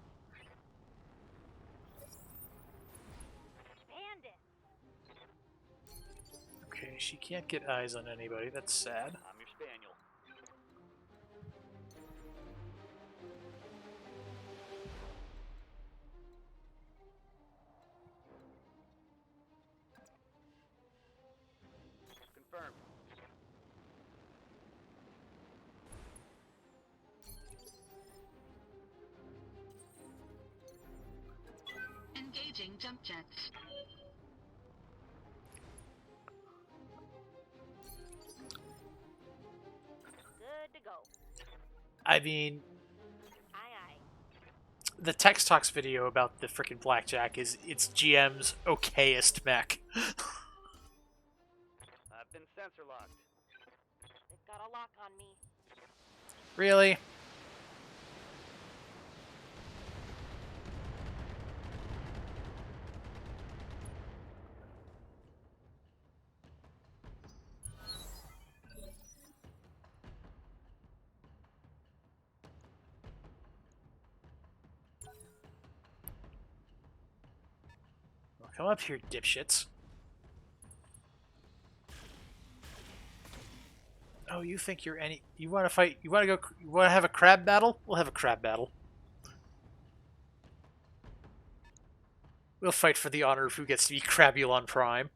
Bandit. Okay, she can't get eyes on anybody. That's sad. I'm your spaniel. Confirmed. Engaging jump jets. Good to go. I mean, Aye, aye. the Tex Talks video about the frickin' Blackjack is it's GM's okayest mech. I've been sensor locked. They've got a lock on me. Really? Well, come up here, dipshits. Oh, you think you're any... You want to fight... You want to go... You want to have a crab battle? We'll have a crab battle. We'll fight for the honor of who gets to be Crabulon Prime.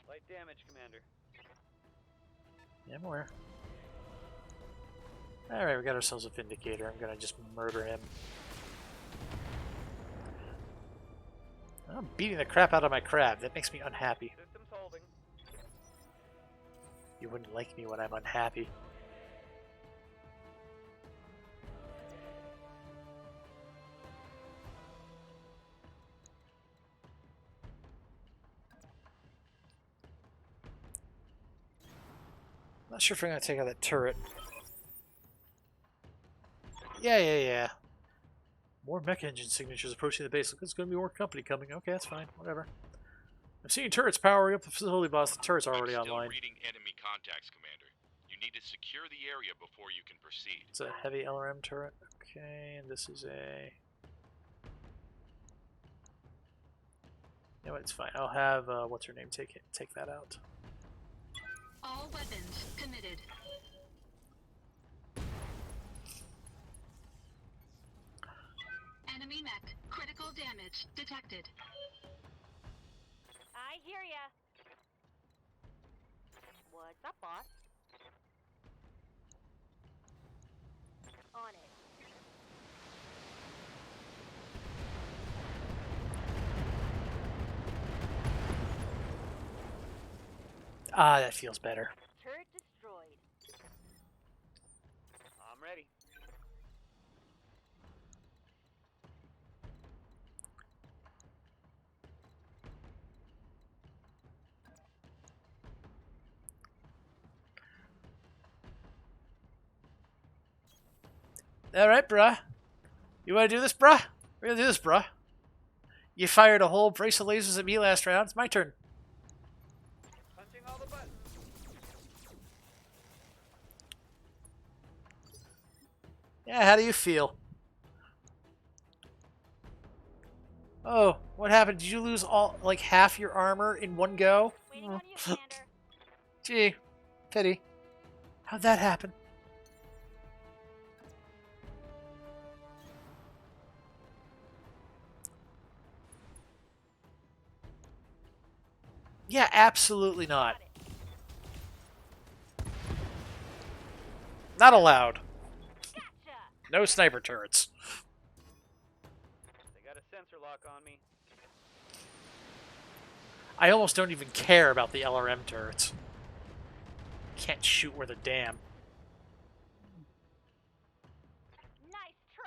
Light damage, Commander. Yeah, I'm aware. Alright, we got ourselves a Vindicator. I'm gonna just murder him. I'm beating the crap out of my crab. That makes me unhappy. Systems holding. You wouldn't like me when I'm unhappy. Not sure if I'm gonna take out that turret. Yeah. More mech engine signatures approaching the base. Look, there's gonna be more company coming. Okay, that's fine. Whatever. I'm seeing turrets powering up the facility, boss. The turret's already I'm still online. reading enemy contacts, Commander. You need to secure the area before you can proceed. It's a heavy LRM turret. Okay, and this is a... You know what, it's fine. I'll have, what's her name, take that out. All weapons committed. Enemy mech. Critical damage detected. I hear ya. What's up, boss? On it. Ah, that feels better. Turret destroyed. I'm ready. Alright, bruh. You wanna do this, bruh? We're gonna do this, bruh. You fired a whole brace of lasers at me last round. It's my turn. Punching all the buttons. Yeah, how do you feel? Oh, what happened? Did you lose all, like, half your armor in one go? Waiting on you, Commander. Gee, pity. How'd that happen? Yeah, absolutely not. Not allowed. Gotcha. No sniper turrets. They got a sensor lock on me. I almost don't even care about the LRM turrets. Can't shoot worth a damn. Nice try.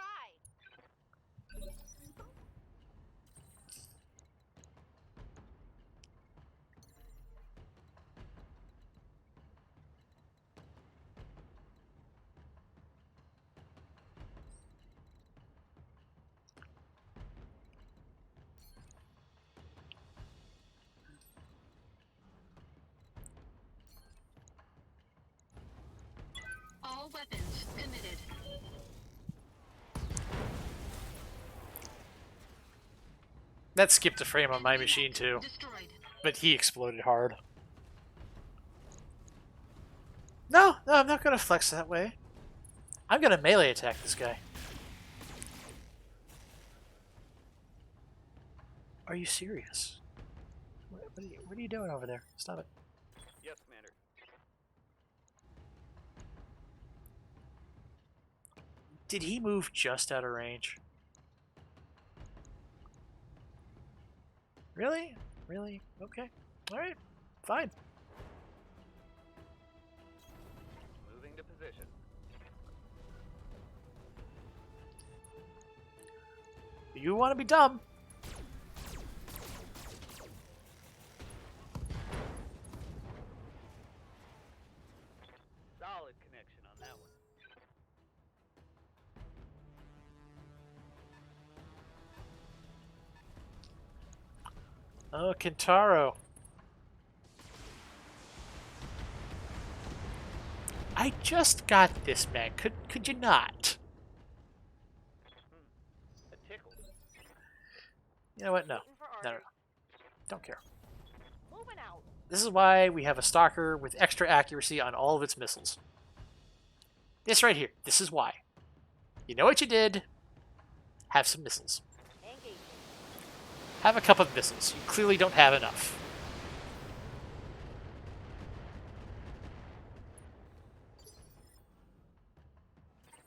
All weapons committed. That skipped a frame on my Enemy machine mech too, destroyed. but he exploded hard. No, I'm not gonna flex that way. I'm gonna melee attack this guy. Are you serious? What are you doing over there? Stop it. Yes, Commander. Did he move just out of range? Really? Really? Okay. Alright, fine. Moving to position. You want to be dumb. Solid connection on that one. Oh, Kintaro. I just got this, man. Could you not? A tickle. You know what? No. No. Don't care. Moving out. This is why we have a stalker with extra accuracy on all of its missiles. This right here. This is why. You know what you did? Have some missiles. Engaging. Have a cup of missiles. You clearly don't have enough.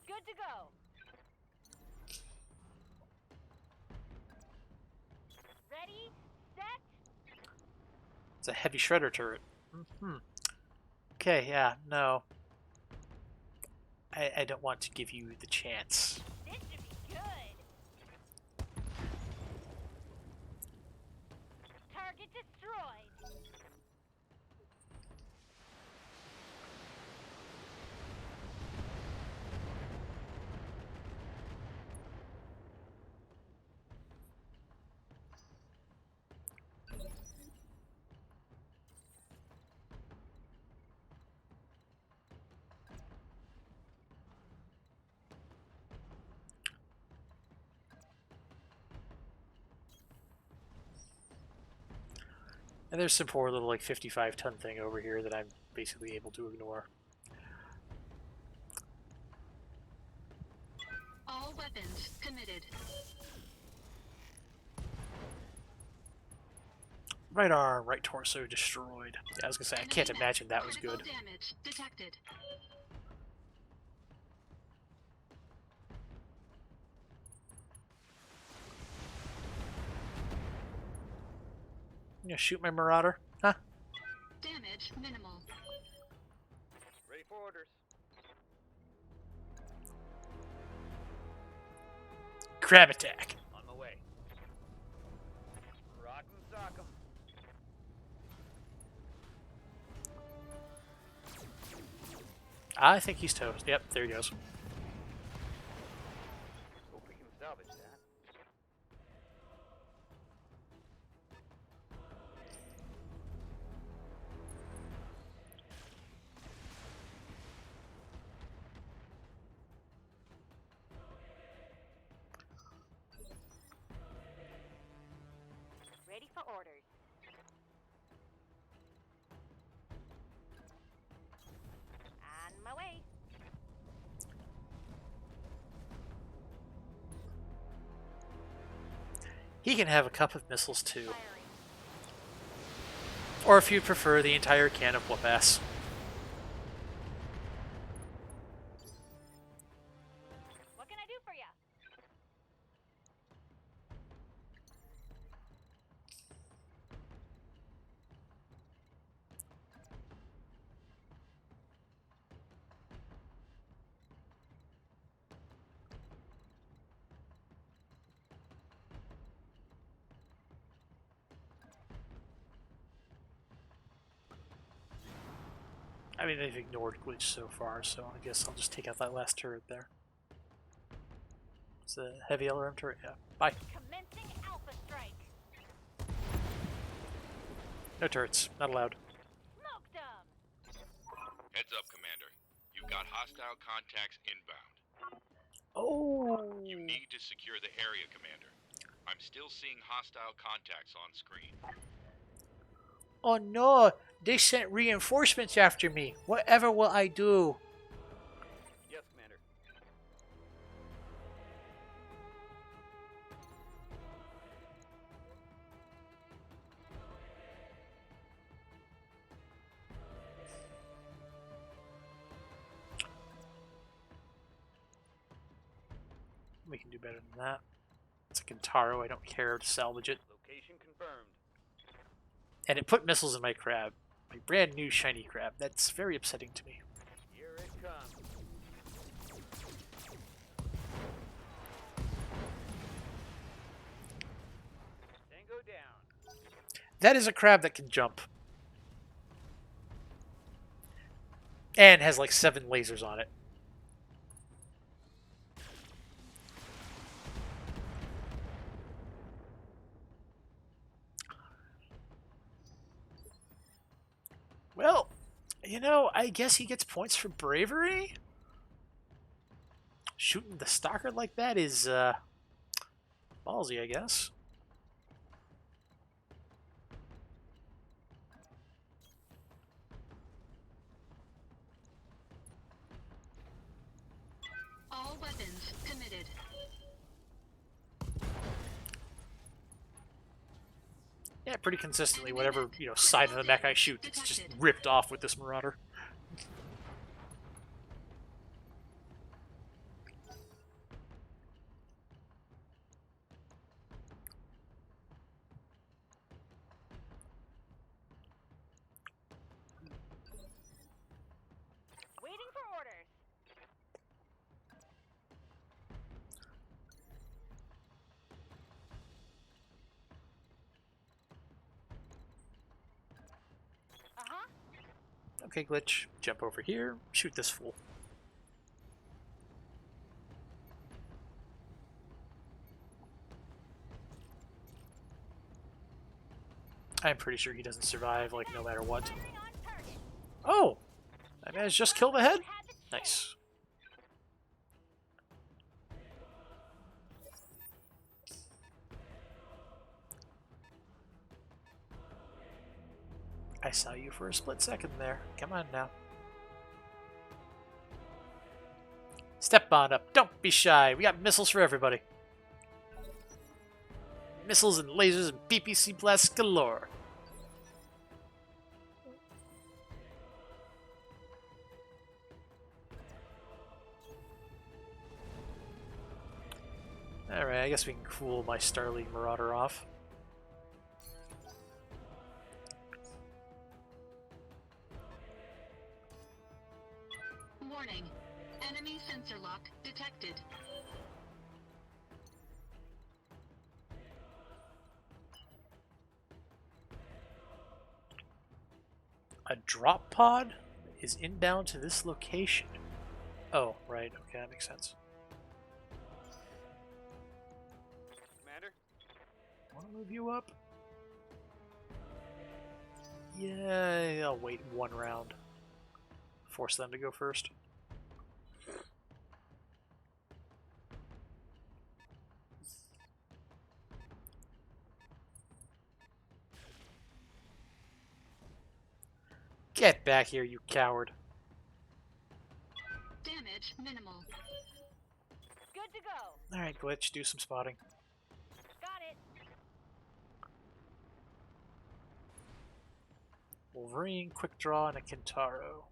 Good to go. Ready, set. It's a heavy shredder turret. Okay, yeah, no. I don't want to give you the chance. This should be good. Target destroyed. And there's some poor little like 55-ton thing over here that I'm basically able to ignore. All weapons committed. Right arm, right torso destroyed. Yeah, I was gonna say, I can't imagine that was Critical good. damage detected. You gonna shoot my Marauder? Huh? Damage minimal. Ready for orders. Crab attack. On my way. Rock 'em, sock 'em. I think he's toast. Yep, there he goes. Hope we can salvage that. Ready for orders. On my way. He can have a cup of missiles too. Firing. Or if you prefer, the entire can of whoop ass. What can I do for you? I mean, they've ignored glitch so far, so I guess I'll just take out that last turret there. It's a heavy LRM turret, yeah. Bye. Commencing Alpha Strike. No turrets, not allowed. Smoked 'em. Heads up, Commander. You've got hostile contacts inbound. Oh! You need to secure the area, Commander. I'm still seeing hostile contacts on screen. Oh no! They sent reinforcements after me. Whatever will I do? Yes, Commander. We can do better than that. It's a Kintaro, I don't care to salvage it. Location confirmed. And it put missiles in my crab. My brand new shiny crab. That's very upsetting to me. Here it comes. Tango down. That is a crab that can jump. And has like 7 lasers on it. Well, you know, I guess he gets points for bravery? Shooting the stalker like that is, ballsy, I guess. All weapons committed. Yeah, pretty consistently, whatever, you know, side of the mech I shoot, it's just ripped off with this Marauder. Waiting for orders. Okay, Glitch, jump over here, shoot this fool. I'm pretty sure he doesn't survive, like, no matter what. Oh! I managed to just kill the head? Nice. I saw you for a split second there. Come on now. Step on up. Don't be shy. We got missiles for everybody. Missiles and lasers and BPC blasts galore. Alright, I guess we can cool my Starling Marauder off. Warning. Enemy sensor lock detected. A drop pod is inbound to this location. Oh, right. Okay, that makes sense. Commander? Want to move you up? Yeah, I'll wait 1 round. Force them to go first. Get back here, you coward. Damage minimal. Good to go. Alright, Glitch, do some spotting. Got it. Wolverine, Quick Draw, and a Kintaro.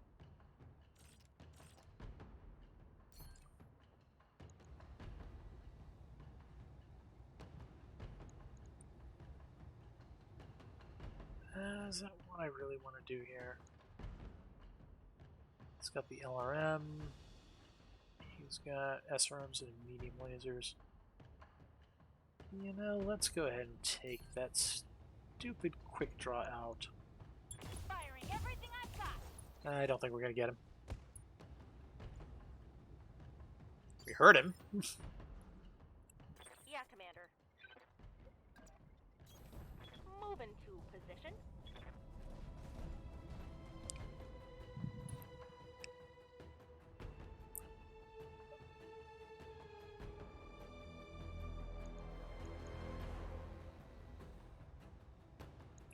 Is that what I really want to do here? It's got the LRM. He's got SRMs and medium lasers. You know, let's go ahead and take that stupid Quick Draw out. Firing everything I've got. I don't think we're going to get him. We hurt him. Yeah, Commander. Move into position.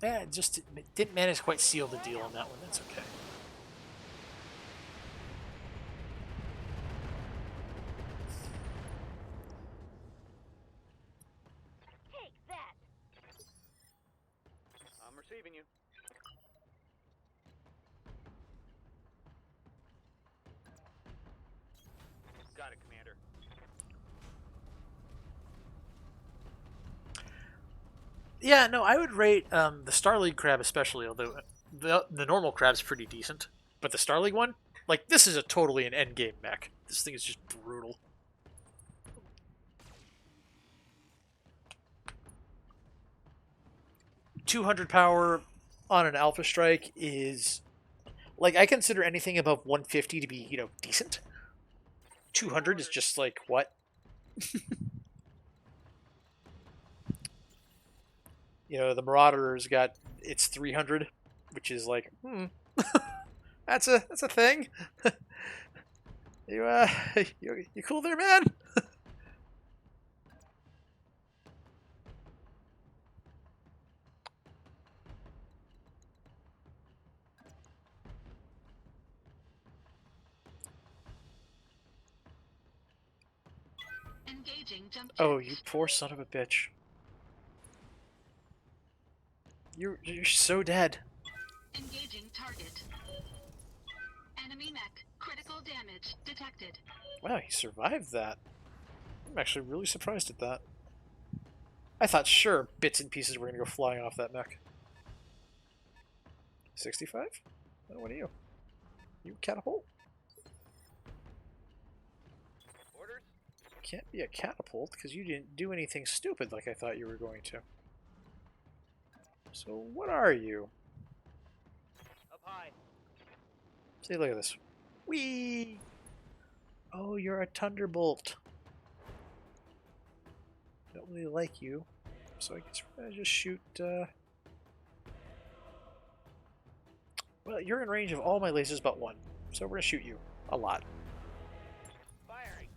Yeah, it just didn't manage to quite seal the deal on that one. That's okay. Take that. I'm receiving you. Got it, Commander. Yeah, no, I would rate the Starleague crab especially, although the normal crab's pretty decent. But the Starleague one, like, this is a totally an endgame mech. This thing is just brutal. .200 power on an Alpha Strike is... Like, I consider anything above 150 to be, decent. 200 is just like, what? The Marauder's got its 300, which is like, that's a thing. You cool there, man? Engaging jump jet. Oh, you poor son of a bitch. You're so dead. Engaging target. Enemy mech. Critical damage detected. Wow, he survived that. I'm actually really surprised at that. I thought, sure, bits and pieces were going to go flying off that mech. 65? Oh, what are you? You catapult? Orders? You can't be a catapult because you didn't do anything stupid like I thought you were going to. So what are you? Up high. See, look at this. Whee! Oh, you're a Thunderbolt. Don't really like you. So I guess we're gonna just shoot, Well, you're in range of all my lasers but one. So we're gonna shoot you. A lot. Firing.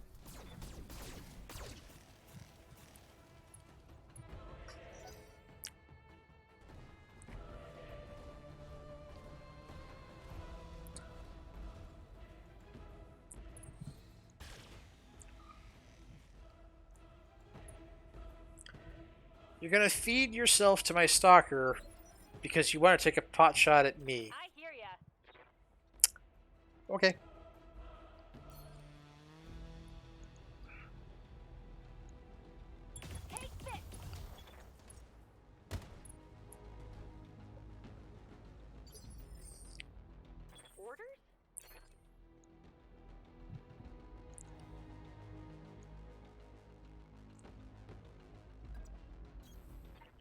You're gonna feed yourself to my stalker because you want to take a pot shot at me. I hear ya. Okay. Take this. Orders?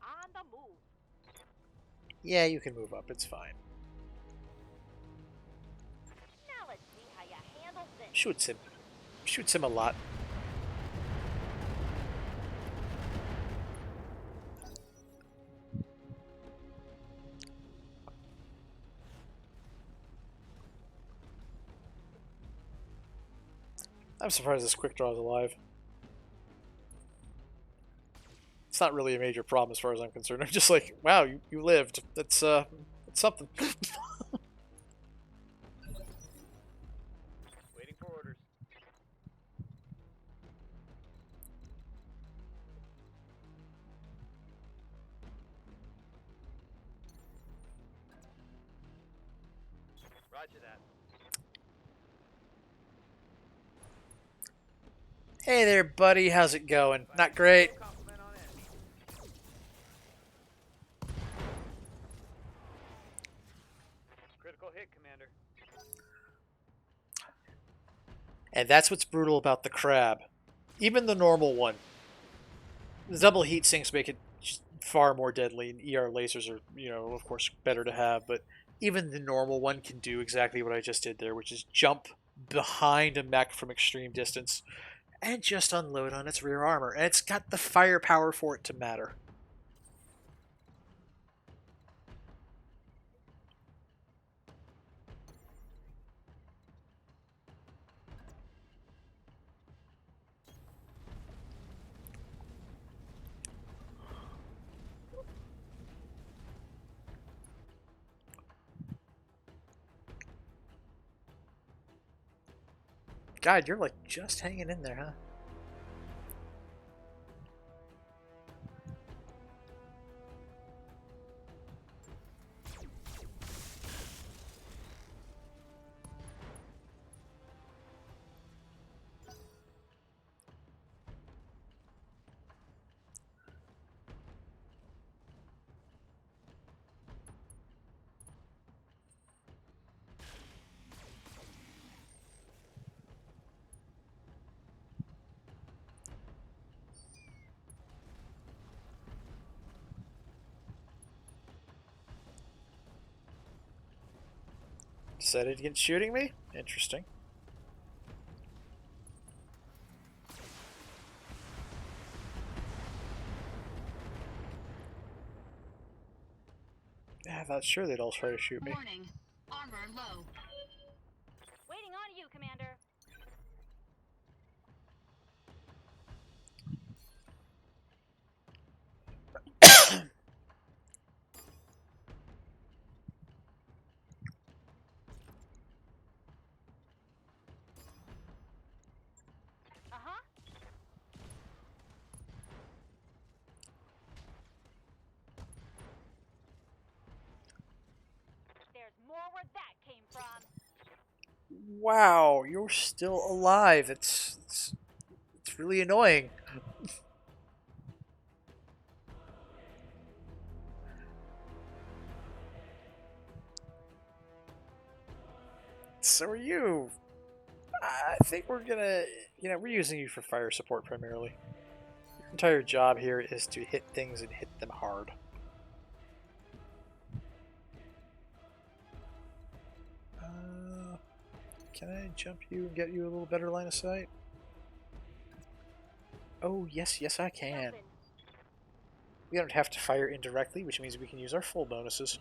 On the move. Yeah, you can move up. It's fine. Now let's see how you handle this. Shoots him. Shoots him a lot. I'm surprised this quick draw is alive. It's not really a major problem as far as I'm concerned. I'm just like, wow, you lived. That's something. Waiting for orders. Roger that. Hey there, buddy. How's it going? Not great. Compliment on enemy. Critical hit, Commander. And that's what's brutal about the crab. Even the normal one. The double heat sinks make it just far more deadly, and ER lasers are, of course, better to have, but even the normal one can do exactly what I just did there, which is jump behind a mech from extreme distance and just unload on its rear armor. And it's got the firepower for it to matter. God, you're like just hanging in there, huh? Decided against shooting me? Interesting. Yeah, I thought sure they'd all try to shoot me. Warning. Armor low. Waiting on you, Commander. Uh-huh. There's more where that came from. Wow, you're still alive. It's really annoying. So are you. I think we're gonna, we're using you for fire support primarily. Your entire job here is to hit things and hit them hard. Can I jump you and get you a little better line of sight? Oh, yes, yes I can. We don't have to fire indirectly, which means we can use our full bonuses.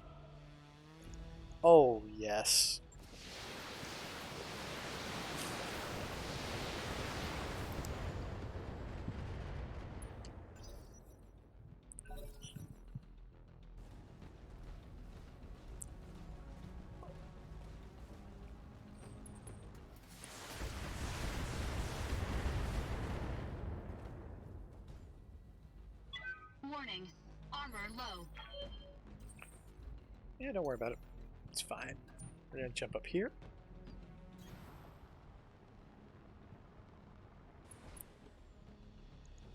Oh, yes. Warning. Armor low. Yeah, don't worry about it. It's fine. We're gonna jump up here.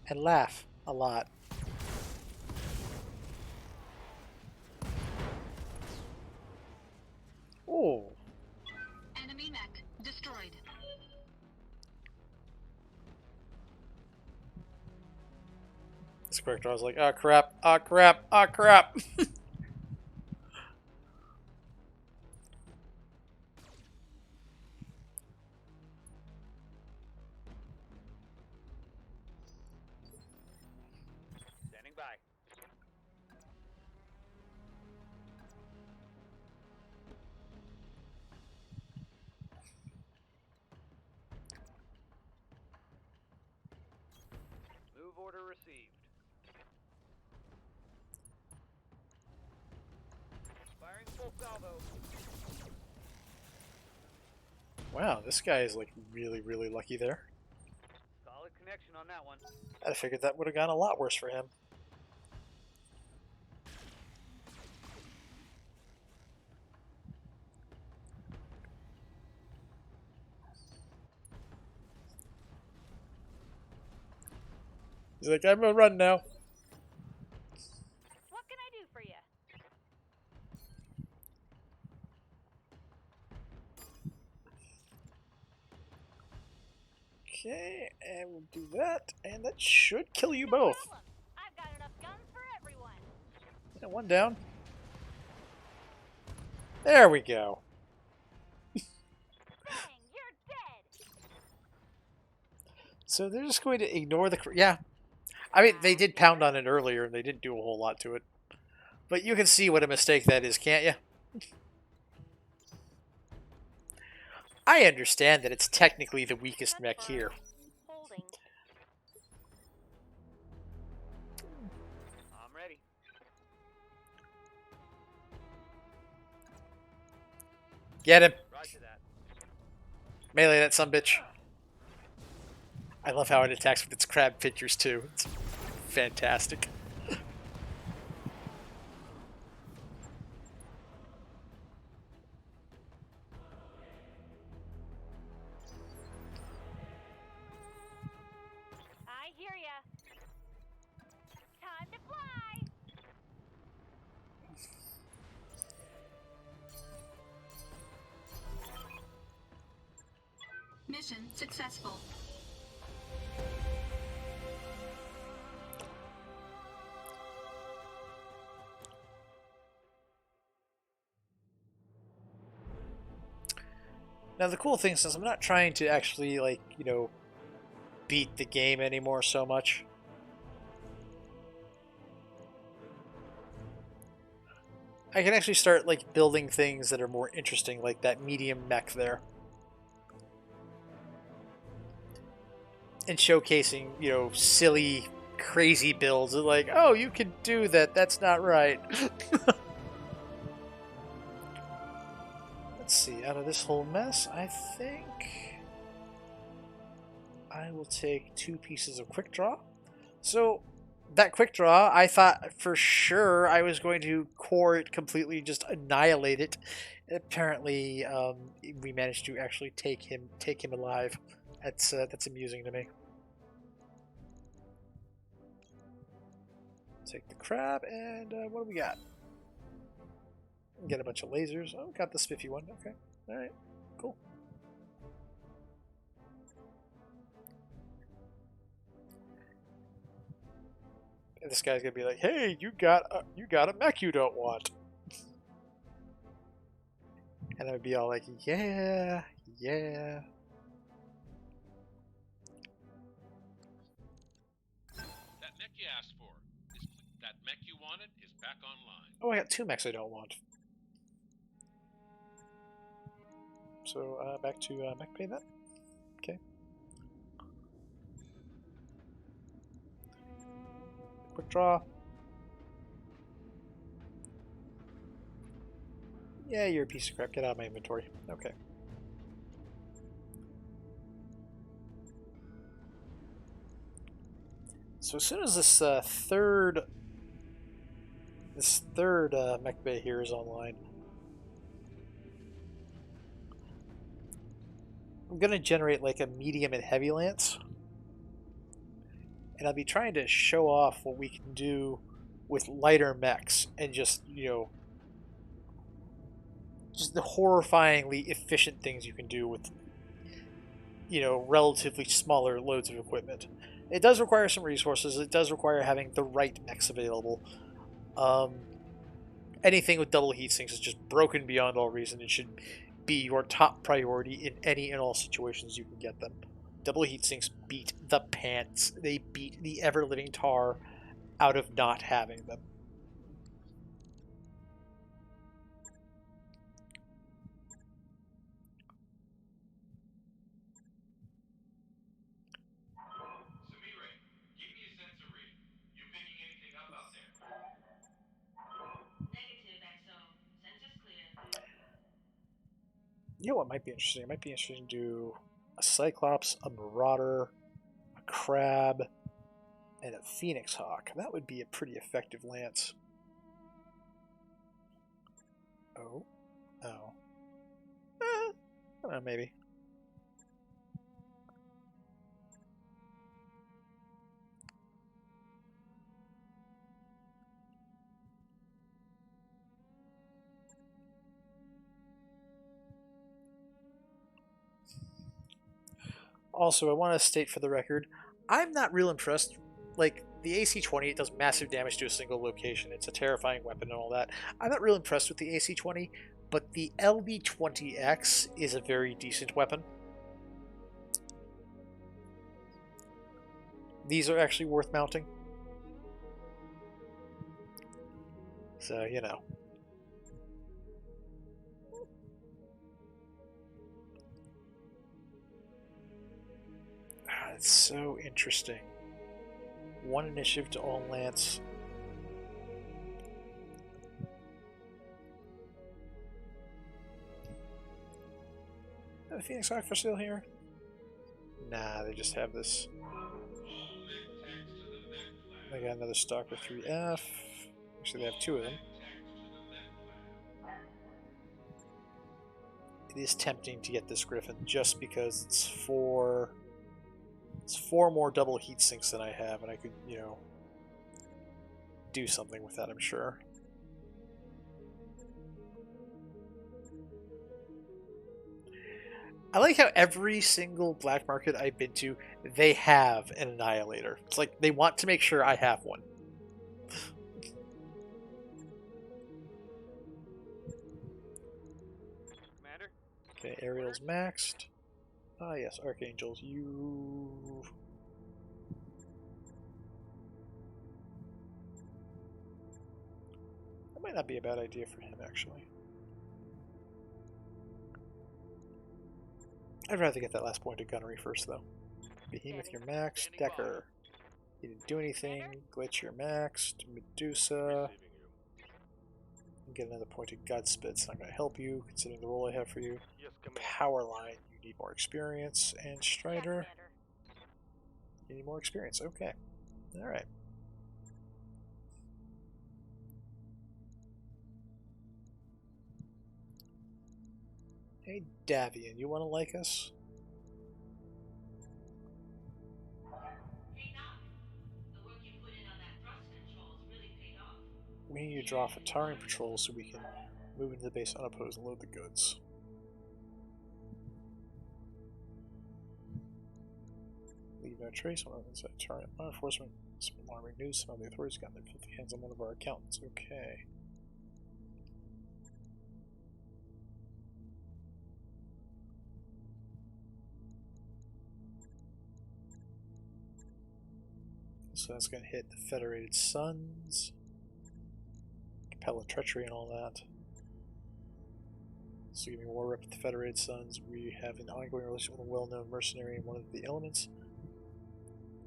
And laugh a lot. Oh. Enemy mech destroyed. That's correct. I was like, ah, crap, ah, crap, ah, crap. Standing by. Move order received. Firing full salvo. Wow, this guy is like really, really lucky there. Solid connection on that one. I figured that would have gone a lot worse for him. He's like, I'm gonna run now. What can I do for you? Okay, and we'll do that, and that should kill you both. Problem. I've got enough guns for everyone. Yeah, one down. There we go. Bang, you're dead. So they're just going to ignore the... Yeah. I mean, they did pound on it earlier, and they didn't do a whole lot to it. But you can see what a mistake that is, can't you? I understand that it's technically the weakest mech here. Holding. I'm ready. Get him. Roger that. Melee that sumbitch. I love how it attacks with its crab pictures, too. It's fantastic. I hear ya. Time to fly. Mission successful. Now the cool thing is I'm not trying to actually, like, you know, beat the game anymore so much. I can actually start, like, building things that are more interesting, like that medium mech there. And showcasing, you know, silly, crazy builds. Like, oh, you can do that. That's not right. Let's see. Out of this whole mess, I think I will take 2 pieces of quick draw. So that quick draw, I thought for sure I was going to core it completely, just annihilate it. Apparently, we managed to actually take him alive. That's amusing to me. Take the crab, and what do we got? Get a bunch of lasers. Oh, got the spiffy one. Okay, all right, cool. And this guy's gonna be like, "Hey, you got a mech you don't want," and I would be all like, "Yeah, yeah." That mech you asked for, that mech you wanted, is back online. Oh, I got 2 mechs I don't want. So back to mech pay then. Okay. Quick draw. Yeah, you're a piece of crap. Get out of my inventory. Okay. So as soon as this third mech bay here is online, I'm gonna generate like a medium and heavy lance, and I'll be trying to show off what we can do with lighter mechs and just, you know, just the horrifyingly efficient things you can do with, you know, relatively smaller loads of equipment. It does require some resources. It does require having the right mechs available. Anything with double heat sinks is just broken beyond all reason. It should be your top priority in any and all situations you can get them. Double heat sinks beat the pants. They beat the ever-living tar out of not having them. You know what might be interesting? It might be interesting to do a Cyclops, a Marauder, a Crab, and a Phoenix Hawk. That would be a pretty effective lance. Oh. Oh. I don't know, maybe. Also, I want to state for the record, I'm not real impressed. Like, the AC-20, it does massive damage to a single location. It's a terrifying weapon and all that. I'm not real impressed with the AC-20, but the LB-20X is a very decent weapon. These are actually worth mounting. So, you know. It's so interesting. 1 initiative to all lance. Are the Phoenix Hawk for sale here? Nah, they just have this. They got another Stalker 3F. Actually, they have 2 of them. It is tempting to get this Griffin just because it's 4 more double heat sinks than I have, and I could, you know, do something with that, I'm sure. I like how every single black market I've been to, they have an Annihilator. It's like they want to make sure I have one. Commander? Okay, Ariel's maxed. Ah, yes, Archangels. You. That might not be a bad idea for him, actually. I'd rather get that last point of gunnery first, though. Behemoth, you're maxed. Decker. You didn't do anything. Glitch, you're maxed. Medusa. Get another point of Godspit. It's not going to help you, considering the role I have for you. Powerline, you need more experience. And Strider, you need more experience. Okay. Alright. Hey, Davian, you want to like us? We need you to draw Fataran patrols so we can move into the base unopposed and load the goods. Leave no trace on inside Tarian law enforcement. Some alarming news. Some of the authorities got their filthy hands on one of our accountants. Okay. So that's going to hit the Federated Sons. Compel treachery and all that. So giving war rep with the Federated Sons. We have an ongoing relationship with a well-known mercenary in one of the elements.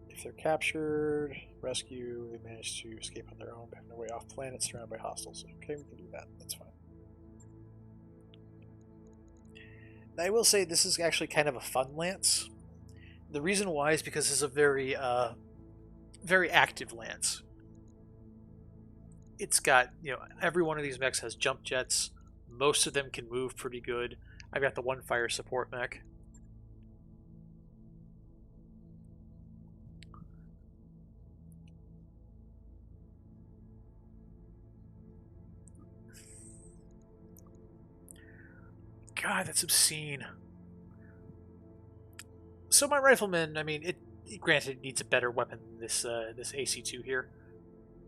If they're captured, rescue, they manage to escape on their own, making their way off planet, surrounded by hostiles. Okay, we can do that. That's fine. I will say this is actually kind of a fun lance. The reason why is because it's a very, very active lance. It's got, every one of these mechs has jump jets. Most of them can move pretty good. I've got the one fire support mech. God, that's obscene. So my rifleman, I mean, it granted it needs a better weapon than this AC2 here.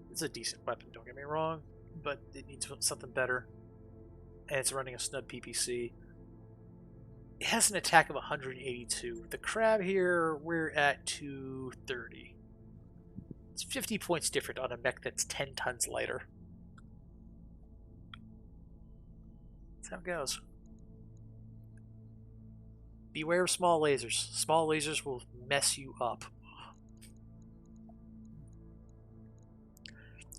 It's a decent weapon, don't get me wrong, but it needs something better. And it's running a snub PPC. It has an attack of 182. The crab here, we're at 230. It's 50 points different on a mech that's 10 tons lighter. That's how it goes. Beware of small lasers. Small lasers will mess you up.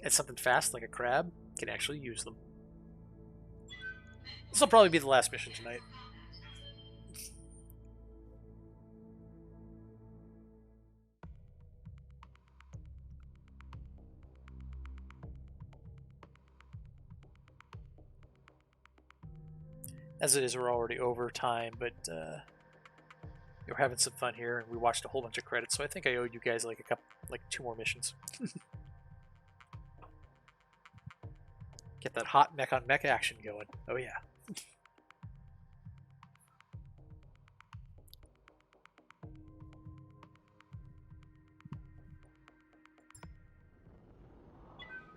And something fast like a crab can actually use them. This will probably be the last mission tonight. As it is, we're already over time, but we're having some fun here, and we watched a whole bunch of credits, so I think I owed you guys like 2 more missions. Get that hot mech on mech action going. Oh yeah.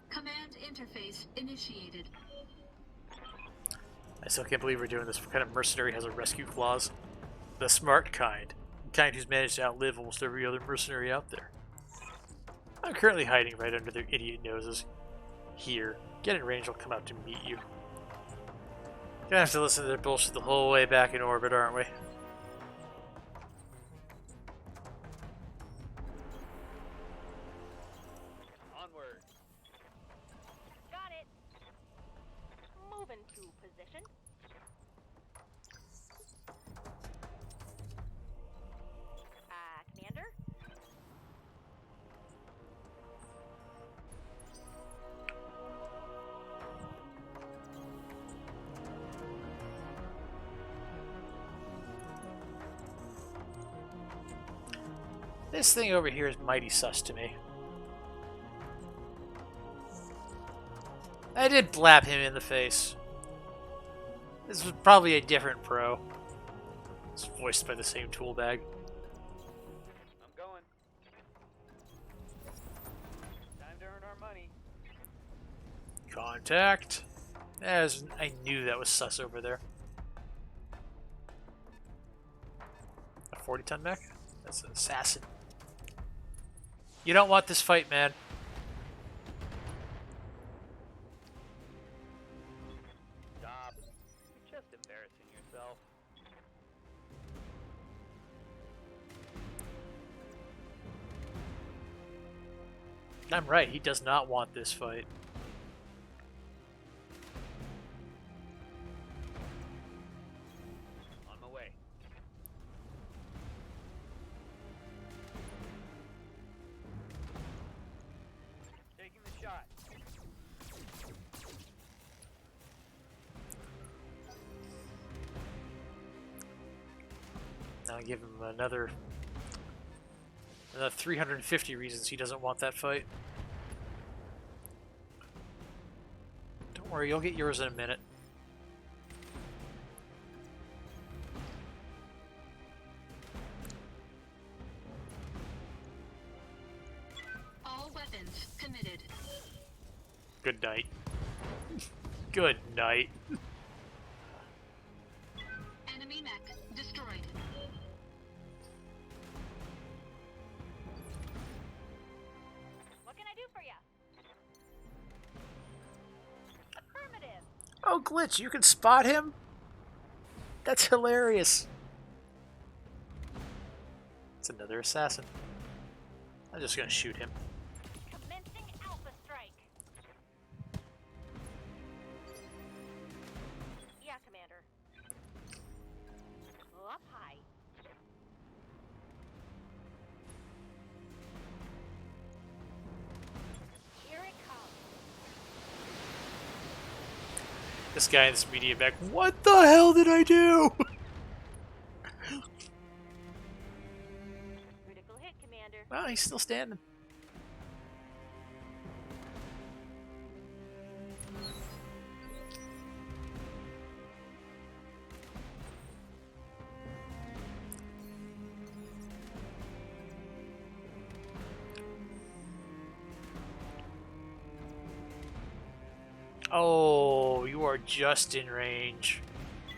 Command interface initiated. I still can't believe we're doing this. What kind of mercenary has a rescue clause? The smart kind. The kind who's managed to outlive almost every other mercenary out there. I'm currently hiding right under their idiot noses. Here. Get in range, I'll come out to meet you. Gonna have to listen to their bullshit the whole way back in orbit, aren't we? Onward. Got it. Moving to position. Commander? This thing over here is mighty sus to me. I did blap him in the face. This was probably a different pro. It's voiced by the same tool bag. I'm going. Time to earn our money. Contact. I knew that was sus over there. 40-ton mech? That's an assassin. You don't want this fight, man. Stop. You're just embarrassing yourself. I'm right, he does not want this fight. On my way. Taking the shot. Now give him another 350 reasons he doesn't want that fight. Don't worry, you'll get yours in a minute. All weapons committed. Good night. Good night. Enemy mech destroyed. What can I do for you? Affirmative. Oh, Glitch, you can spot him? That's hilarious. It's another assassin. I'm just gonna shoot him. Commencing Alpha Strike. Yeah, Commander. Up high. Here it comes. This guy in this media back. What the hell did I do? Critical hit, Commander. Well, he's still standing. Oh, you are just in range.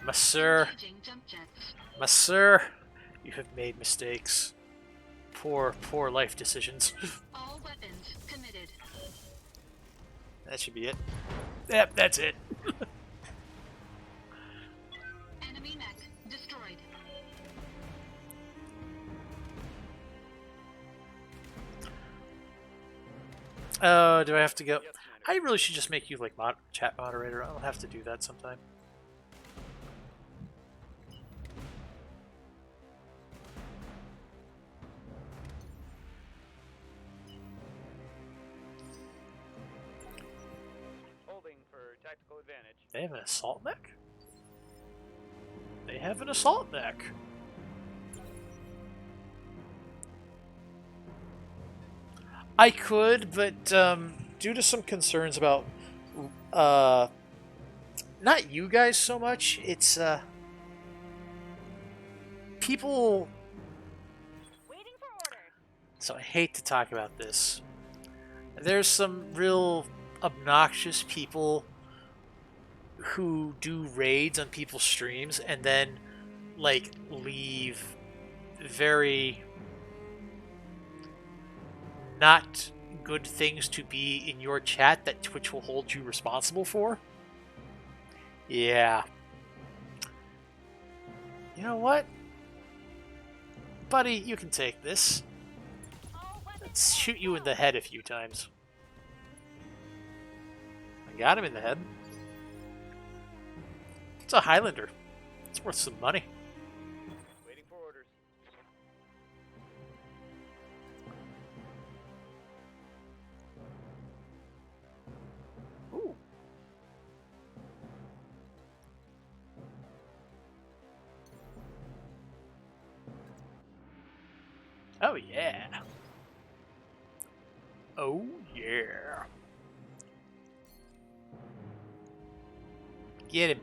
Monsieur. Engaging jump jets. Monsieur, you have made mistakes. Poor life decisions. All weapons committed. That should be it. Yep, that's it. Enemy mech destroyed. Do I have to go? I really should just make you like chat moderator. I'll have to do that sometime. Holding for tactical advantage. They have an assault mech? They have an assault mech. I could, but due to some concerns about not you guys so much, it's people. Waiting for orders. So I hate to talk about this. There's some real obnoxious people who do raids on people's streams and then like leave very not good things to be in your chat that Twitch will hold you responsible for. Yeah. You know what? Buddy, you can take this. Let's shoot you in the head a few times. I got him in the head. It's a Highlander. It's worth some money. Waiting for orders. Ooh. Oh yeah. Oh yeah. Get him.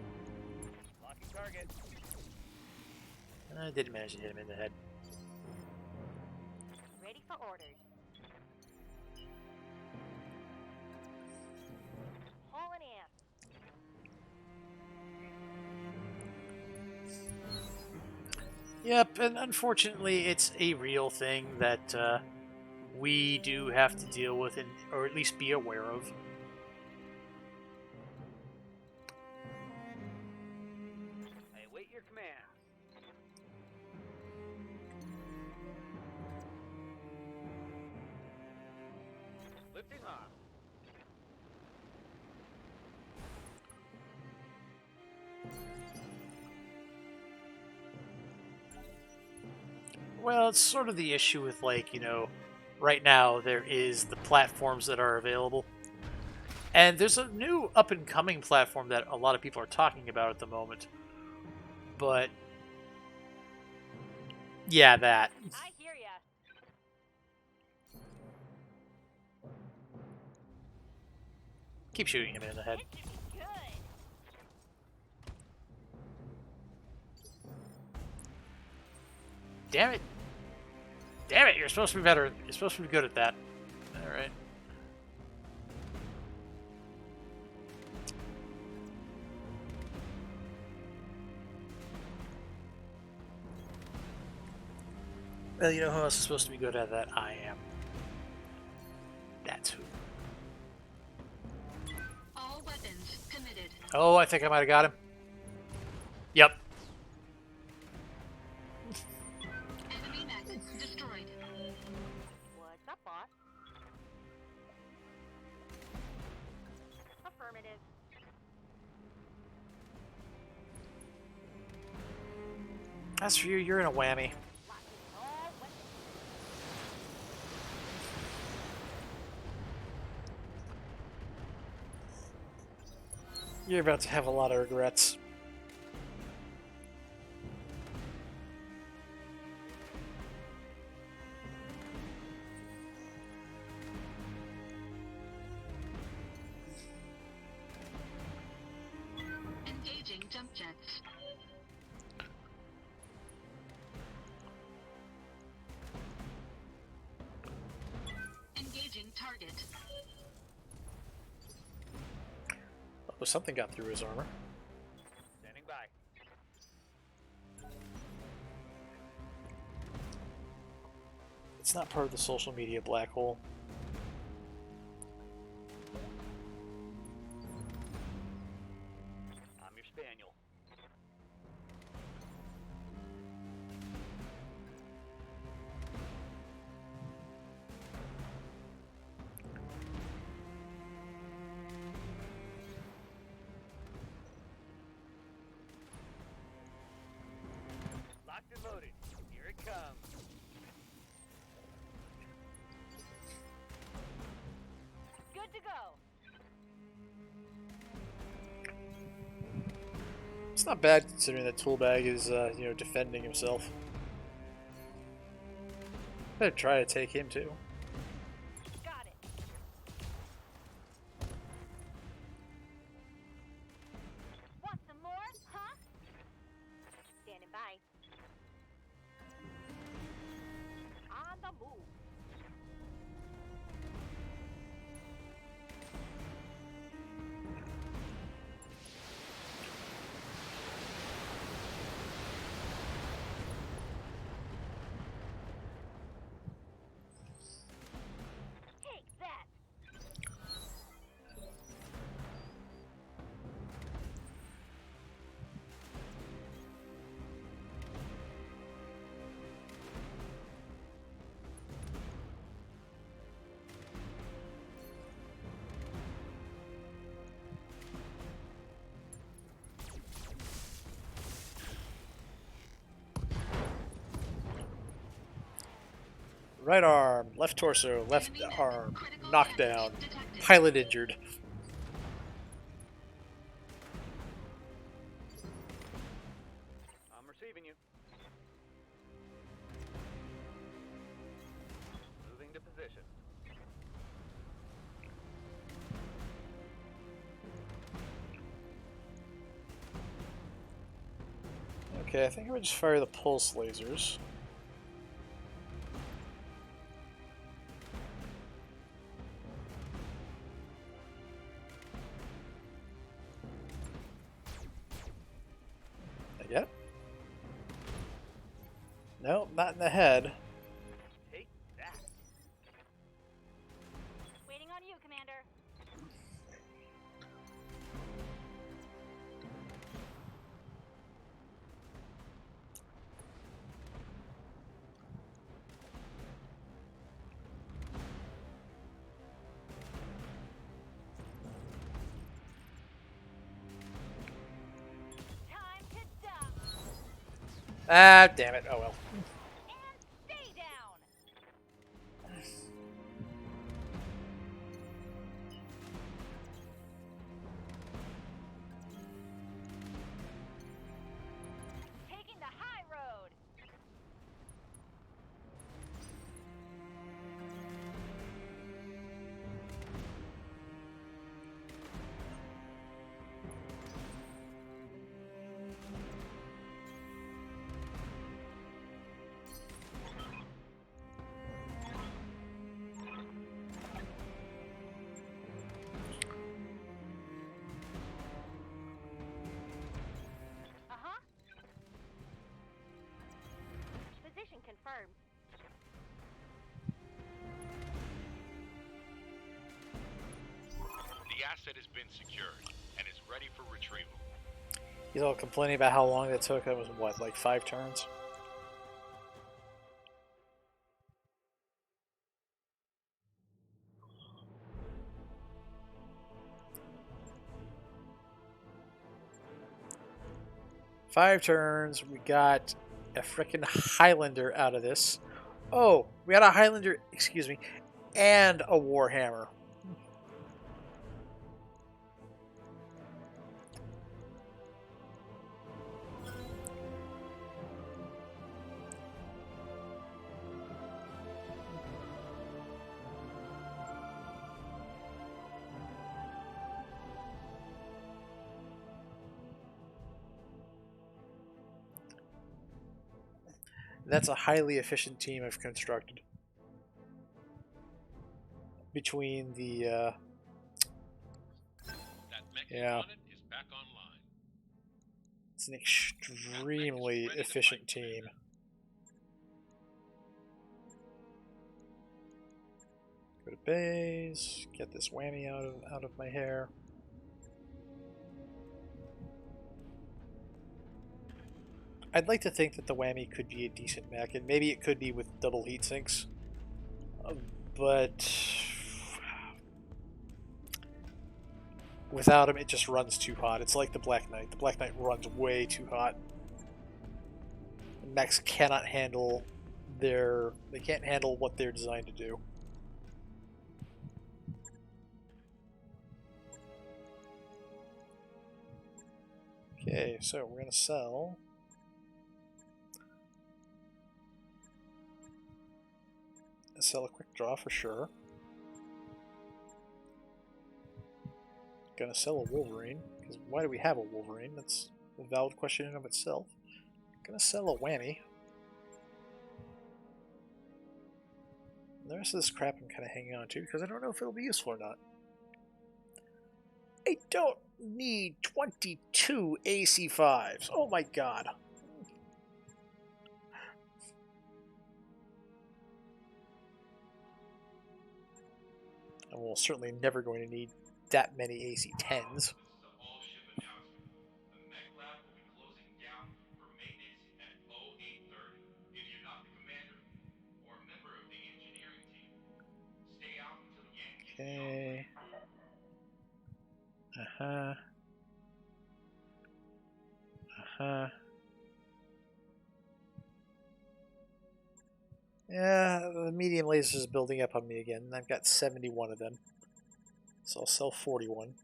Locking target. I didn't manage to hit him in the head. Ready for orders. Hauling in. Yep, and unfortunately, it's a real thing that we do have to deal with, or at least be aware of. I await your command. Lifting arm. Well, it's sort of the issue with, like, right now there is the platforms that are available. And there's a new up-and-coming platform that a lot of people are talking about at the moment. But, yeah, that. I hear ya. Keep shooting him in the head. This should be good. Damn it. Damn it, you're supposed to be better. You're supposed to be good at that. Alright. Well, you know who else is supposed to be good at that? I am. That's who. All weapons committed. Oh, I think I might have got him. Yep. Enemy mech destroyed. What's up, boss? Affirmative. As for you, you're in a whammy. All weapons. You're about to have a lot of regrets. Engaging jump jets. Engaging target. Oh, something got through his armor. Standing by. It's not part of the social media black hole. I'm your spaniel. Locked and loaded. Here it comes. Good to go. It's not bad considering that Toolbag is, defending himself. Better try to take him too. Got it. Want some more, huh? Standing by. On the move. Take that. Right arm, left torso, left arm, knockdown, pilot injured. I'm receiving you. Moving to position. Okay, I think I would just fire the pulse lasers. Not yet. No, not in the head. Take that. Waiting on you, Commander. Time to dump Ah, damn it. Oh well. and stay down. Taking the high road. Uh-huh. Position confirmed. The asset has been secured and is ready for retrieval. He's all complaining about how long that took. That was what, like 5 turns? Five turns. We got a frickin' Highlander out of this. Oh, we got a Highlander, excuse me, and a Warhammer. That's a highly efficient team I've constructed. Between the, That mech yeah. on it is back online. It's an extremely efficient team. Go to base, get this whammy out of my hair. I'd like to think that the whammy could be a decent mech, and maybe it could be with double heat sinks. But without him, it just runs too hot. It's like the Black Knight. The Black Knight runs way too hot. Mechs cannot handle they can't handle what they're designed to do. Okay, so we're gonna sell. Sell a quick draw for sure. Gonna sell a Wolverine, because why do we have a Wolverine? That's a valid question in of itself. Gonna sell a whammy. And the rest of this crap I'm kind of hanging on to, because I don't know if it'll be useful or not. I don't need 22 AC5s. Oh my god. And we're certainly never going to need that many AC10s. Okay. Uh-huh. Uh-huh. Yeah, the medium lasers is building up on me again. I've got 71 of them. So I'll sell 41.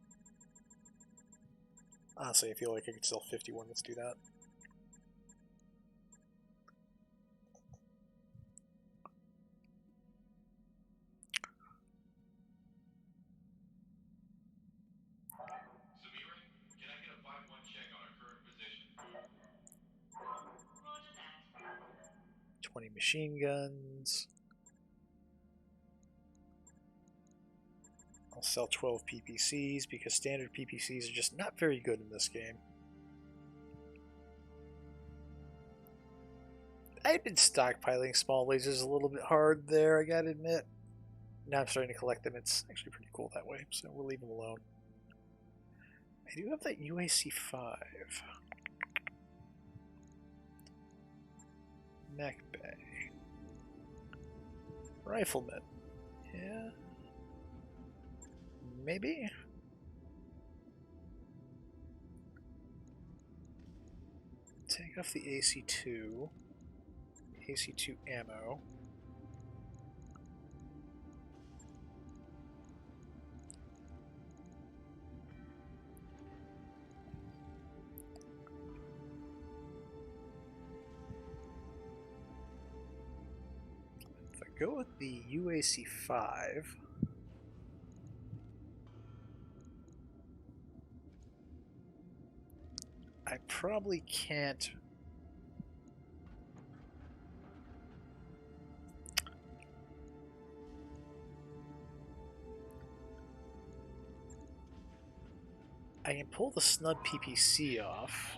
Honestly, I feel like I could sell 51. Let's do that. Samira, can I get a 5-1 check on our current position? Roger that. 20 machine guns. I'll sell 12 PPCs because standard PPCs are just not very good in this game. I've been stockpiling small lasers a little bit hard there, I gotta admit. Now I'm starting to collect them. It's actually pretty cool that way, so we'll leave them alone. I do have that UAC-5. Mech Bay. Rifleman. Yeah. Maybe? Take off the AC-2. AC-2 ammo. If I go with the UAC-5, I probably can't. I can pull the snub PPC off.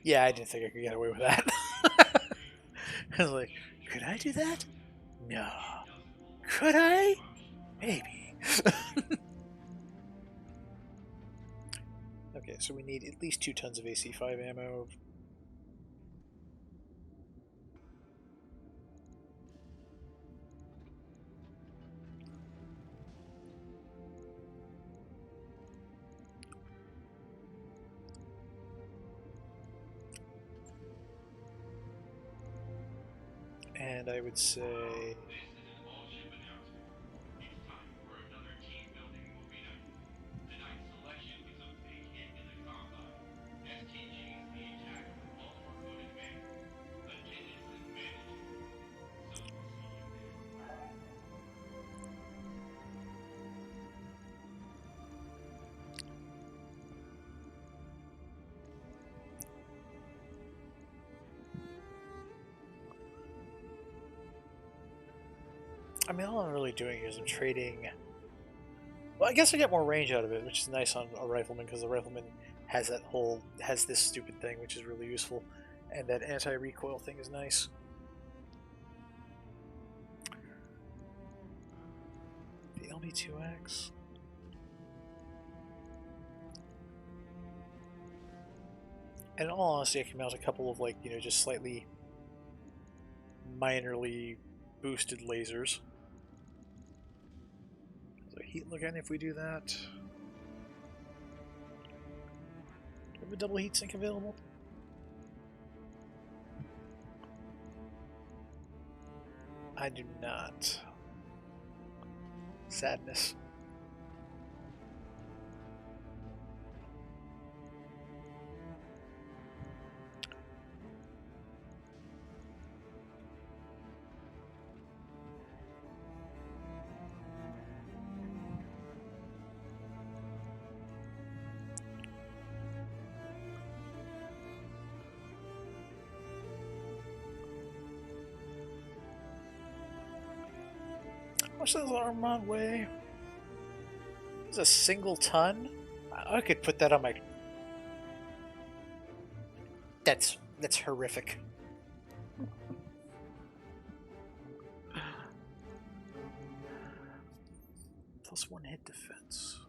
Yeah, I didn't think I could get away with that. I was like, could I do that? No. Could I? Maybe. Okay, so we need at least 2 tons of AC-5 ammo. And I would say... I mean, all I'm really doing here is I'm trading... Well, I guess I get more range out of it, which is nice on a rifleman, because the rifleman has that whole... has this stupid thing, which is really useful. And that anti-recoil thing is nice. The LB2X... And in all honesty, I can mount a couple of, like, you know, just slightly... minorly boosted lasers. Heat look at if we do that. Do we have a double heat sink available? I do not. Sadness. How much does Armand weigh? It's a single ton? I could put that on my... That's horrific. Plus 1 hit defense.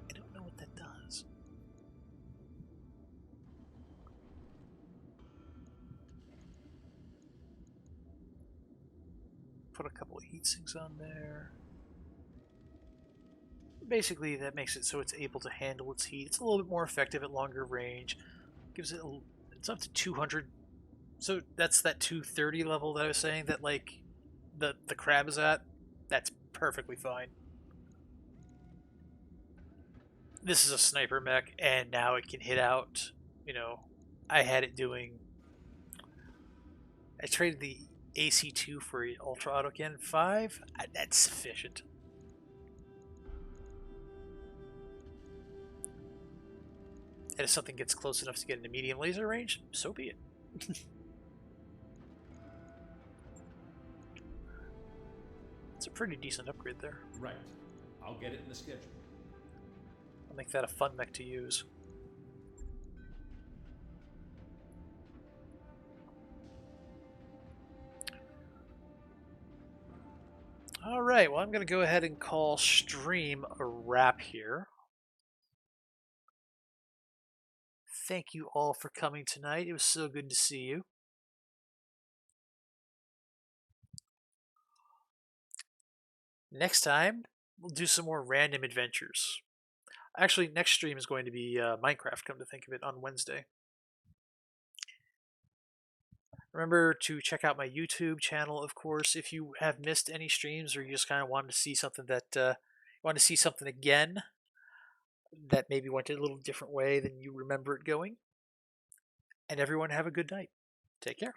I don't know what that does. Put a couple of heat sinks on there. Basically, that makes it so it's able to handle its heat. It's a little bit more effective at longer range. Gives it it's up to 200. So that's that 230 level that I was saying that like the crab is at. That's perfectly fine. This is a sniper mech, and now it can hit out. You know, I had it doing. I traded the AC2 for an Ultra Auto Cannon 5. That's sufficient. And if something gets close enough to get into medium laser range, so be it. It's a pretty decent upgrade there. Right. I'll get it in the schedule. I'll make that a fun mech to use. Alright, well, I'm going to go ahead and call stream a wrap here. Thank you all for coming tonight. It was so good to see you. Next time, we'll do some more random adventures. Actually, next stream is going to be Minecraft, come to think of it, on Wednesday. Remember to check out my YouTube channel, of course, if you have missed any streams or you just kind of wanted to see something that again that maybe went a little different way than you remember it going. And everyone have a good night. Take care.